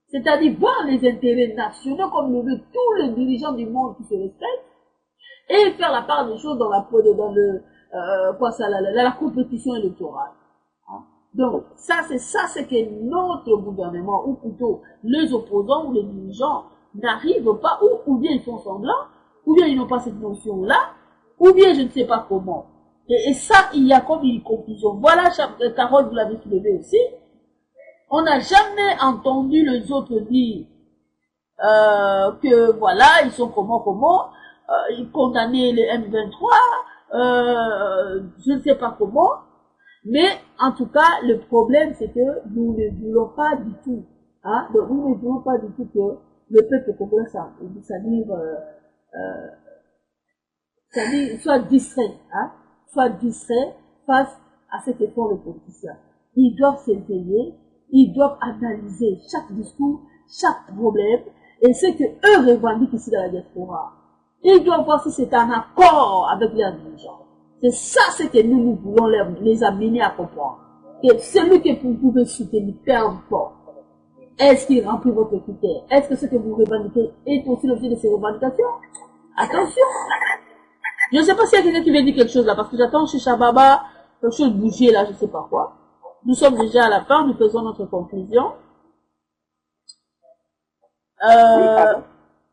C'est-à-dire voir les intérêts nationaux comme le veut tous les dirigeants du monde qui se respectent et faire la part des choses dans la compétition électorale. Hein? Donc, c'est que notre gouvernement, ou plutôt les opposants ou les dirigeants, n'arrivent pas, ou bien ils font semblant, ou bien ils n'ont pas cette notion-là, ou bien je ne sais pas comment. Et ça, il y a comme une confusion. Voilà, Carole, vous l'avez soulevé aussi. On n'a jamais entendu les autres dire que voilà, ils sont comment, ils condamnaient les M23, je ne sais pas comment. Mais en tout cas, le problème, c'est que nous ne voulons pas du tout, hein, nous ne voulons pas du tout que le peuple congolais, c'est-à-dire soit distrait, hein, soit distrait face à cet effort des politiciens. Ils doivent s'éveiller, ils doivent analyser chaque discours, chaque problème, et ce que eux revendiquent ici dans la diaspora. Ils doivent voir si c'est un accord avec leurs dirigeants. C'est ça ce que nous voulons les amener à comprendre. Et celui que vous pouvez soutenir, peu importe. Est-ce qu'il remplit votre critère? Est-ce que ce que vous revendiquez est aussi l'objet de ces revendications? Attention! Je ne sais pas s'il y a quelqu'un qui veut dire quelque chose là, parce que j'attends chez Shababa, quelque chose de bouger là, je ne sais pas quoi. Nous sommes déjà à la fin, nous faisons notre conclusion.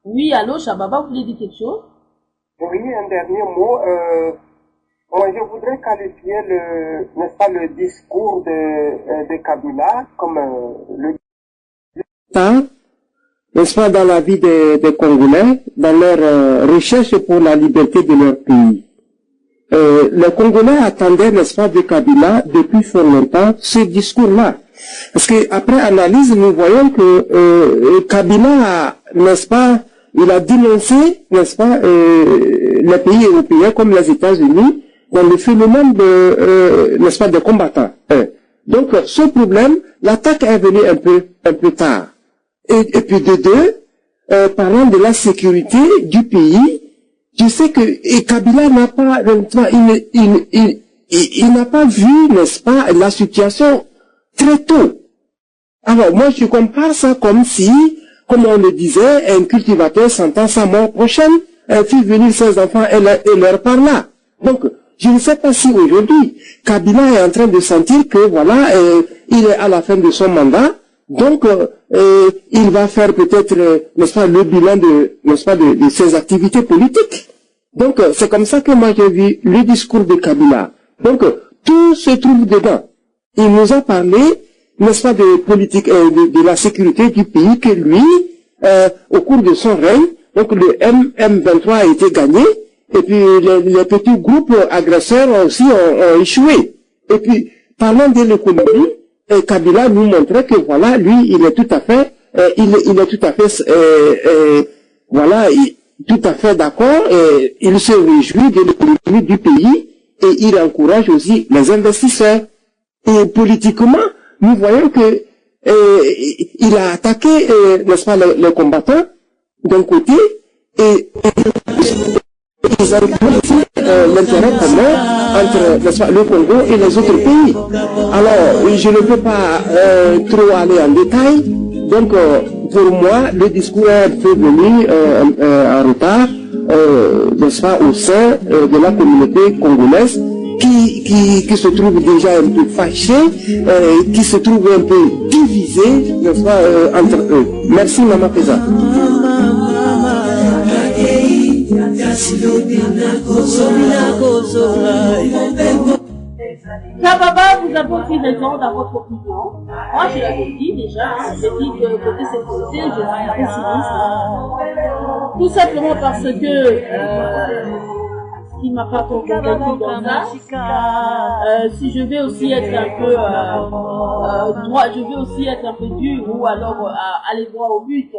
Oui, allô, Shababa, vous voulez dire quelque chose? Oui, un dernier mot. Moi, je voudrais qualifier n'est-ce pas, le discours de Kabila comme n'est-ce pas, dans la vie des Congolais, dans leur recherche pour la liberté de leur pays. Les Congolais attendaient, n'est-ce pas, de Kabila depuis fort longtemps ce discours-là. Parce que après analyse, nous voyons que Kabila, n'est-ce pas, il a dénoncé, n'est-ce pas, les pays européens comme les États-Unis dans le phénomène de, n'est-ce pas, des combattants. Donc, ce problème, l'attaque est venue un peu tard. Et puis de deux, parlant de la sécurité du pays, je sais que Kabila n'a pas, il n'a pas vu, n'est-ce pas, la situation très tôt. Alors, moi, je compare ça comme si, comme on le disait, un cultivateur sentant sa mort prochaine, fit venir ses enfants et leur parla. Donc, je ne sais pas si aujourd'hui, Kabila est en train de sentir que, voilà, il est à la fin de son mandat, donc, il va faire peut-être, n'est-ce pas, le bilan de ses activités politiques. Donc, c'est comme ça que moi j'ai vu le discours de Kabila. Donc, tout se trouve dedans. Il nous a parlé, n'est-ce pas, de politique, de la sécurité du pays, que lui, au cours de son règne, donc le M23 a été gagné, et puis les petits groupes agresseurs aussi ont échoué. Et puis, parlant de l'économie, Kabila nous montrait que voilà, lui, il est tout à fait, voilà, tout à fait d'accord, et il se réjouit de l'économie du pays, et il encourage aussi les investisseurs. Et politiquement, nous voyons que il a attaqué, n'est-ce pas, les combattants d'un côté, et ils ont aussi l'intérêt commun entre, n'est-ce pas, le Congo et les autres pays. Alors, je ne peux pas trop aller en détail. Donc, pour moi, le discours est un peu venu en retard, n'est-ce pas, au sein de la communauté congolaise, qui se trouve déjà un peu fâchée, qui se trouve un peu divisée, n'est-ce pas, entre eux. Merci, Maman Pesa. Kababa, vous avez aussi raison dans votre opinion. Moi, je l'avais dit déjà, j'ai dit que côté sécurité, je suis un pessimiste. Tout simplement parce que il m'a pas convaincu dans ça. Si je vais aussi être un peu droit, je vais aussi être un peu dur ou alors aller droit au but.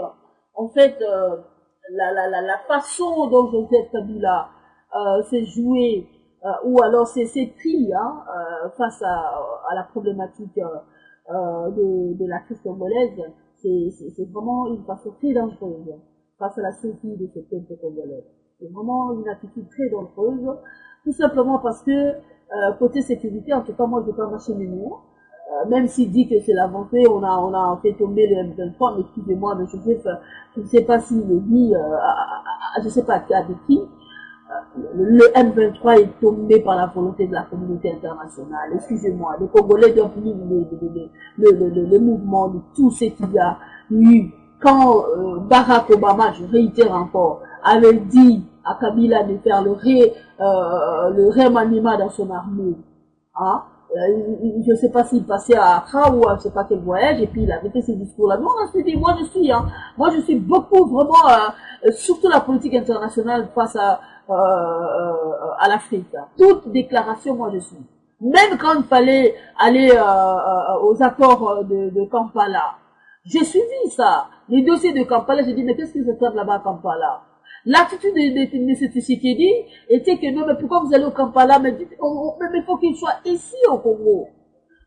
En fait, la façon dont Joseph Kabila s'est joué ou alors c'est pris face à la problématique de la crise congolaise, c'est vraiment une façon très dangereuse face à la survie de ce peuple congolais. C'est vraiment une attitude très dangereuse, tout simplement parce que côté sécurité, en tout cas moi je ne vais pas marcher mes mots, même s'il dit que c'est l'avancée, on a fait tomber le M23, mais excusez-moi, mais je ne sais pas s'il le dit, je ne sais pas à qui. Le M23 est tombé par la volonté de la communauté internationale. Excusez-moi, les Congolais doivent lire le mouvement de tout ce qu'il y a eu. Quand Barack Obama, je réitère encore, avait dit à Kabila de faire le remaniement dans son armée, hein, je ne sais pas s'il passait à Accra ou à je ne sais pas quel voyage, et puis il avait fait ce discours-là. Non, on s'est dit, moi je suis beaucoup vraiment, surtout la politique internationale face à l'Afrique. Toute déclaration, moi je suis. Même quand il fallait aller aux accords de Kampala, j'ai suivi ça. Les dossiers de Kampala, j'ai dit, mais qu'est-ce qu'ils attendent là-bas à Kampala? L'attitude de ce Tshisekedi était que non, mais pourquoi vous allez au Kampala? Mais il faut qu'il soit ici au Congo.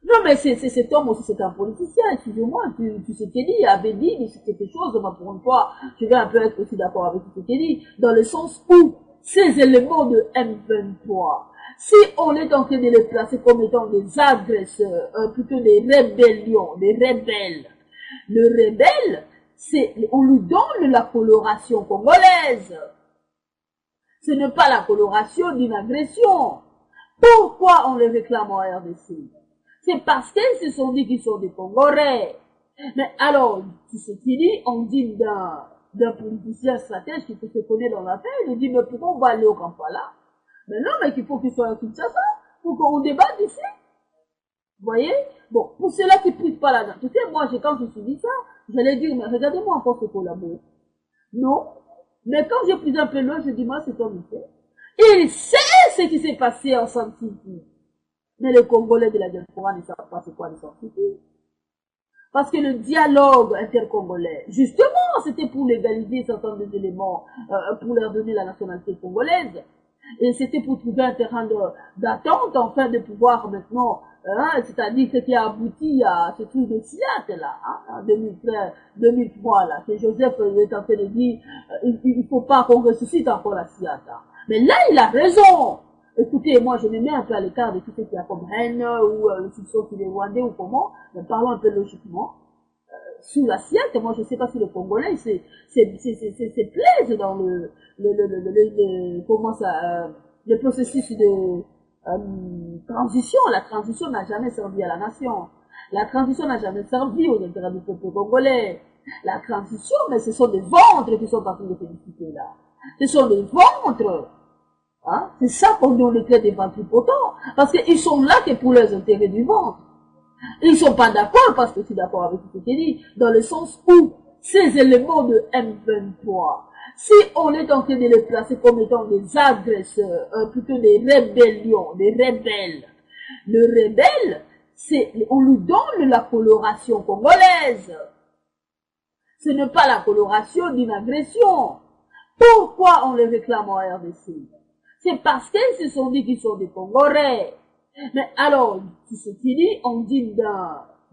Non, mais cet homme aussi, c'est un politicien, excusez-moi. Tshisekedi avait dit quelque chose, mais pour une fois, je vais un peu être aussi d'accord avec Tshisekedi, dans le sens où ces éléments de M23, si on est en train de les placer comme étant des agresseurs, plutôt des rébellions, des rebelles, le rebelle, on lui donne la coloration congolaise. Ce n'est pas la coloration d'une agression. Pourquoi on les réclame en RDC? C'est parce qu'ils se sont dit qu'ils sont des Congolais. Mais alors, tu sais qu'il dit, on dit d'un politicien stratège qui se connaît dans l'affaire, il dit, mais pourquoi on va aller au Kampala? Mais non, mais qu'il faut qu'il soit à Kinshasa, pour qu'on débatte ici. Vous voyez? Bon, pour ceux-là qui ne prient pas là-dedans. Tu sais, moi, quand je me suis dit ça, j'allais dire, mais regardez-moi encore ce collabo. Non. Mais quand j'ai pris un peu loin, je dis, moi, c'est comme il fait. Il sait ce qui s'est passé en Centrafrique. Mais les Congolais de la diaspora ne savent pas c'est quoi les Centrafrique. Parce que le dialogue intercongolais, justement, c'était pour légaliser certains des éléments, pour leur donner la nationalité congolaise. Et c'était pour trouver un terrain d'attente, enfin, de pouvoir maintenant, c'est-à-dire ce qui a abouti à ce truc de SIAT, là, en 2003, là, que Joseph est en train de dire, il faut pas qu'on ressuscite encore la SIAT. Mais là, il a raison. Écoutez, moi, je me mets un peu à l'écart de tout ce qu'il y a comme haine, ou le soupçon qu'il est rwandais, ou comment, mais parlons un peu logiquement. Sous l'assiette, moi je sais pas si les Congolais se plaisent dans le processus de transition. La transition n'a jamais servi à la nation. La transition n'a jamais servi aux intérêts du peuple congolais. La transition, mais ce sont des ventres qui sont en train de féliciter là. Ce sont des ventres. Hein? C'est ça qu'on nous les traite des ventripotents. Parce qu'ils sont là que pour leurs intérêts du ventre. Ils sont pas d'accord, parce que je suis d'accord avec ce que tu dis, dans le sens où ces éléments de M23, si on est en train de les placer comme étant des agresseurs, plutôt des rébellions, des rebelles, le rebelle, on lui donne la coloration congolaise. Ce n'est pas la coloration d'une agression. Pourquoi on les réclame en RDC? C'est parce qu'ils se sont dit qu'ils sont des Congolais. Mais alors, ce qu'il dit, on dit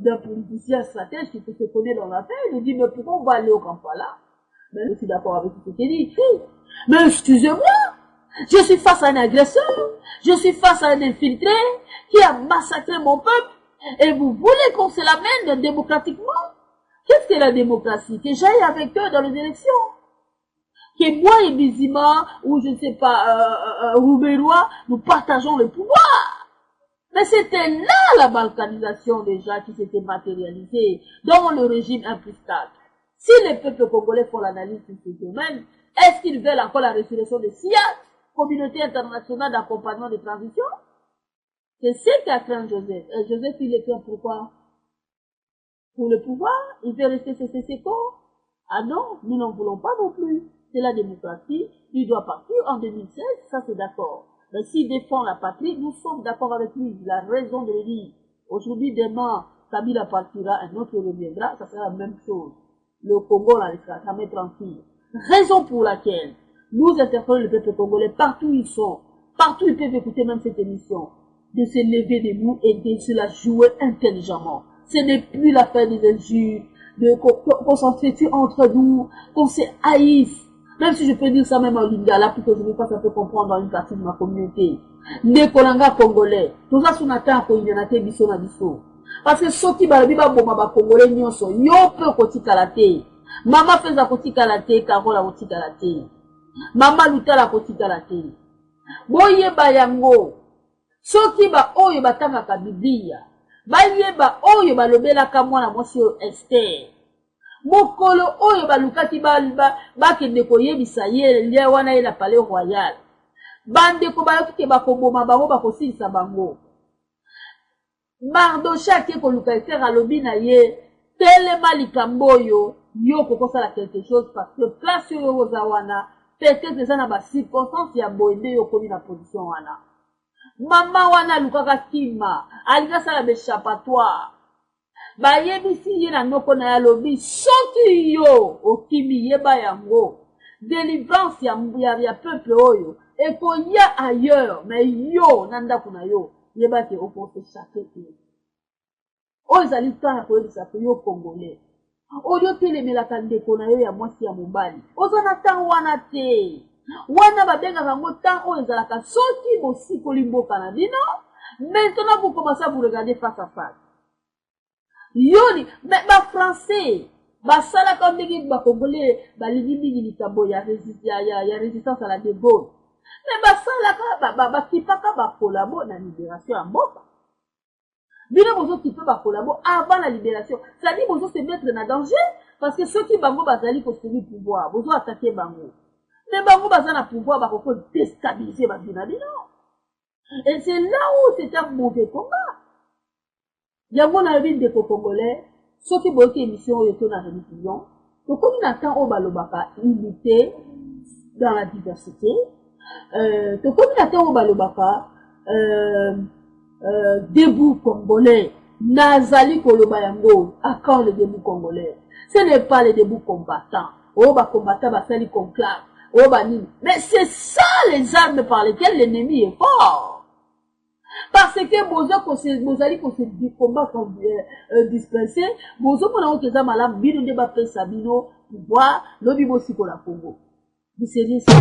d'un politicien stratège qui se connaît dans l'affaire, il dit, mais pourquoi on va aller au Kampala? Mais je suis d'accord avec ce qu'il dit. Mais excusez-moi, je suis face à un agresseur, je suis face à un infiltré qui a massacré mon peuple, et vous voulez qu'on se l'amène démocratiquement? Qu'est-ce que la démocratie? Que j'aille avec eux dans les élections? Que moi et Bizima, ou je ne sais pas, Rouberois, nous partageons le pouvoir? Mais c'était là la balkanisation déjà qui s'était matérialisée dans le régime 1+4. Si les peuples congolais font l'analyse sur ce domaine, est-ce qu'ils veulent encore la résurrection de SIAT, Communauté internationale d'accompagnement de transition? C'est ce qu'a craint Joseph. Joseph, il est craint pourquoi? Pour le pouvoir? Il veut rester CCCCO? Ah non, nous n'en voulons pas non plus. C'est la démocratie, il doit partir en 2016, ça c'est d'accord. Mais s'il défend la patrie, nous sommes d'accord avec lui. Il a raison de le dire. Aujourd'hui, demain, Kabila partira, un autre reviendra, ça sera la même chose. Le Congo, là, il sera jamais tranquille. Raison pour laquelle nous interpellons le peuple congolais partout où ils sont, partout où ils peuvent écouter même cette émission, de se lever debout et de se la jouer intelligemment. Ce n'est plus l'affaire des injures, qu'on s'entretue entre nous, qu'on se haïsse. Même si je peux dire ça même en lingala pour que je me fasse un peu comprendre dans une partie de ma communauté. Ne kolanga congolais. Tout ça sous n'attend qu'on y en a été biso na biso. Parce que ceux qui balabi ba boma ba congolais nyonso, yo peu koti kalate. Mama feza koti kalate, Karola koti kalate. Mama lutala koti kalate. Boye ba yango. Ceux qui ba oyo batanga ka Biblia. Ba yeba oyo ba lobela ka mwana mwasi Esther. Mokolo oyo balukaki bakende koyebisa ye lia wana ye na palais royal. Bandeko bayoki ke bakoboma bango bakosilisa bango. Mardocha ake koluka Esther alobi na ye telema likambo oyo yo kokosala quelque chose parce que place oyo oza wana peut-être eza na bacirconstance ya boye nde yo komi na position wana. Mama wana alukaka kima alinga sala béchappatoire. Bayebisi ye na noko na ya lobi soki yo okimi yeba yango délivrance ya peuple oyo ekoya ailleurs mais yo na ndako na yo yeba ke okote chaque te oyo ezali tala koyebisa pe yo congolais oyo telemelaka ndeko na yo ya mwasi ya mobali oza na ntango wana te wana babengaka yango ntango oyo ezalaka soki bosikoli mboka na bino maintenant vous commencez à vous regarder face à face. Yoni, mais ba français, ba sala comme des ba congolais, ba libi likambo ya résistance à la De Gaulle. Mais ba sala ba kipaka ba collabo na libération en mboka. Bino bozo kipa ba collabo avant la libération. Ça dit bozo se mettre dans danger parce que ceux qui bango bazali ko soutenir pouvoir, bozo attaquer bango. Mais bango bazana pouvoir ba ko déstabiliser ba binabino. Et c'est là où c'est un mauvais combat. Yango na ville de Congolais, ceux qui boyent émission oyo to na religion, to komi na temps o balobaka unité dans la diversité, to komi na temps o balobaka debout congolais, nazali koloba yango, à quand le debout congolais? Ce n'est pas le debout combattant. Oh ba combattant ba sali conclave, oh banini. Mais c'est ça les armes par lesquelles l'ennemi est fort. Parce que bozali qu'on se combat comme dispensé, bozo pona que ça malam bino de bapé sabino pouvoir lobi bosi pour la Congo. Vous savez ça.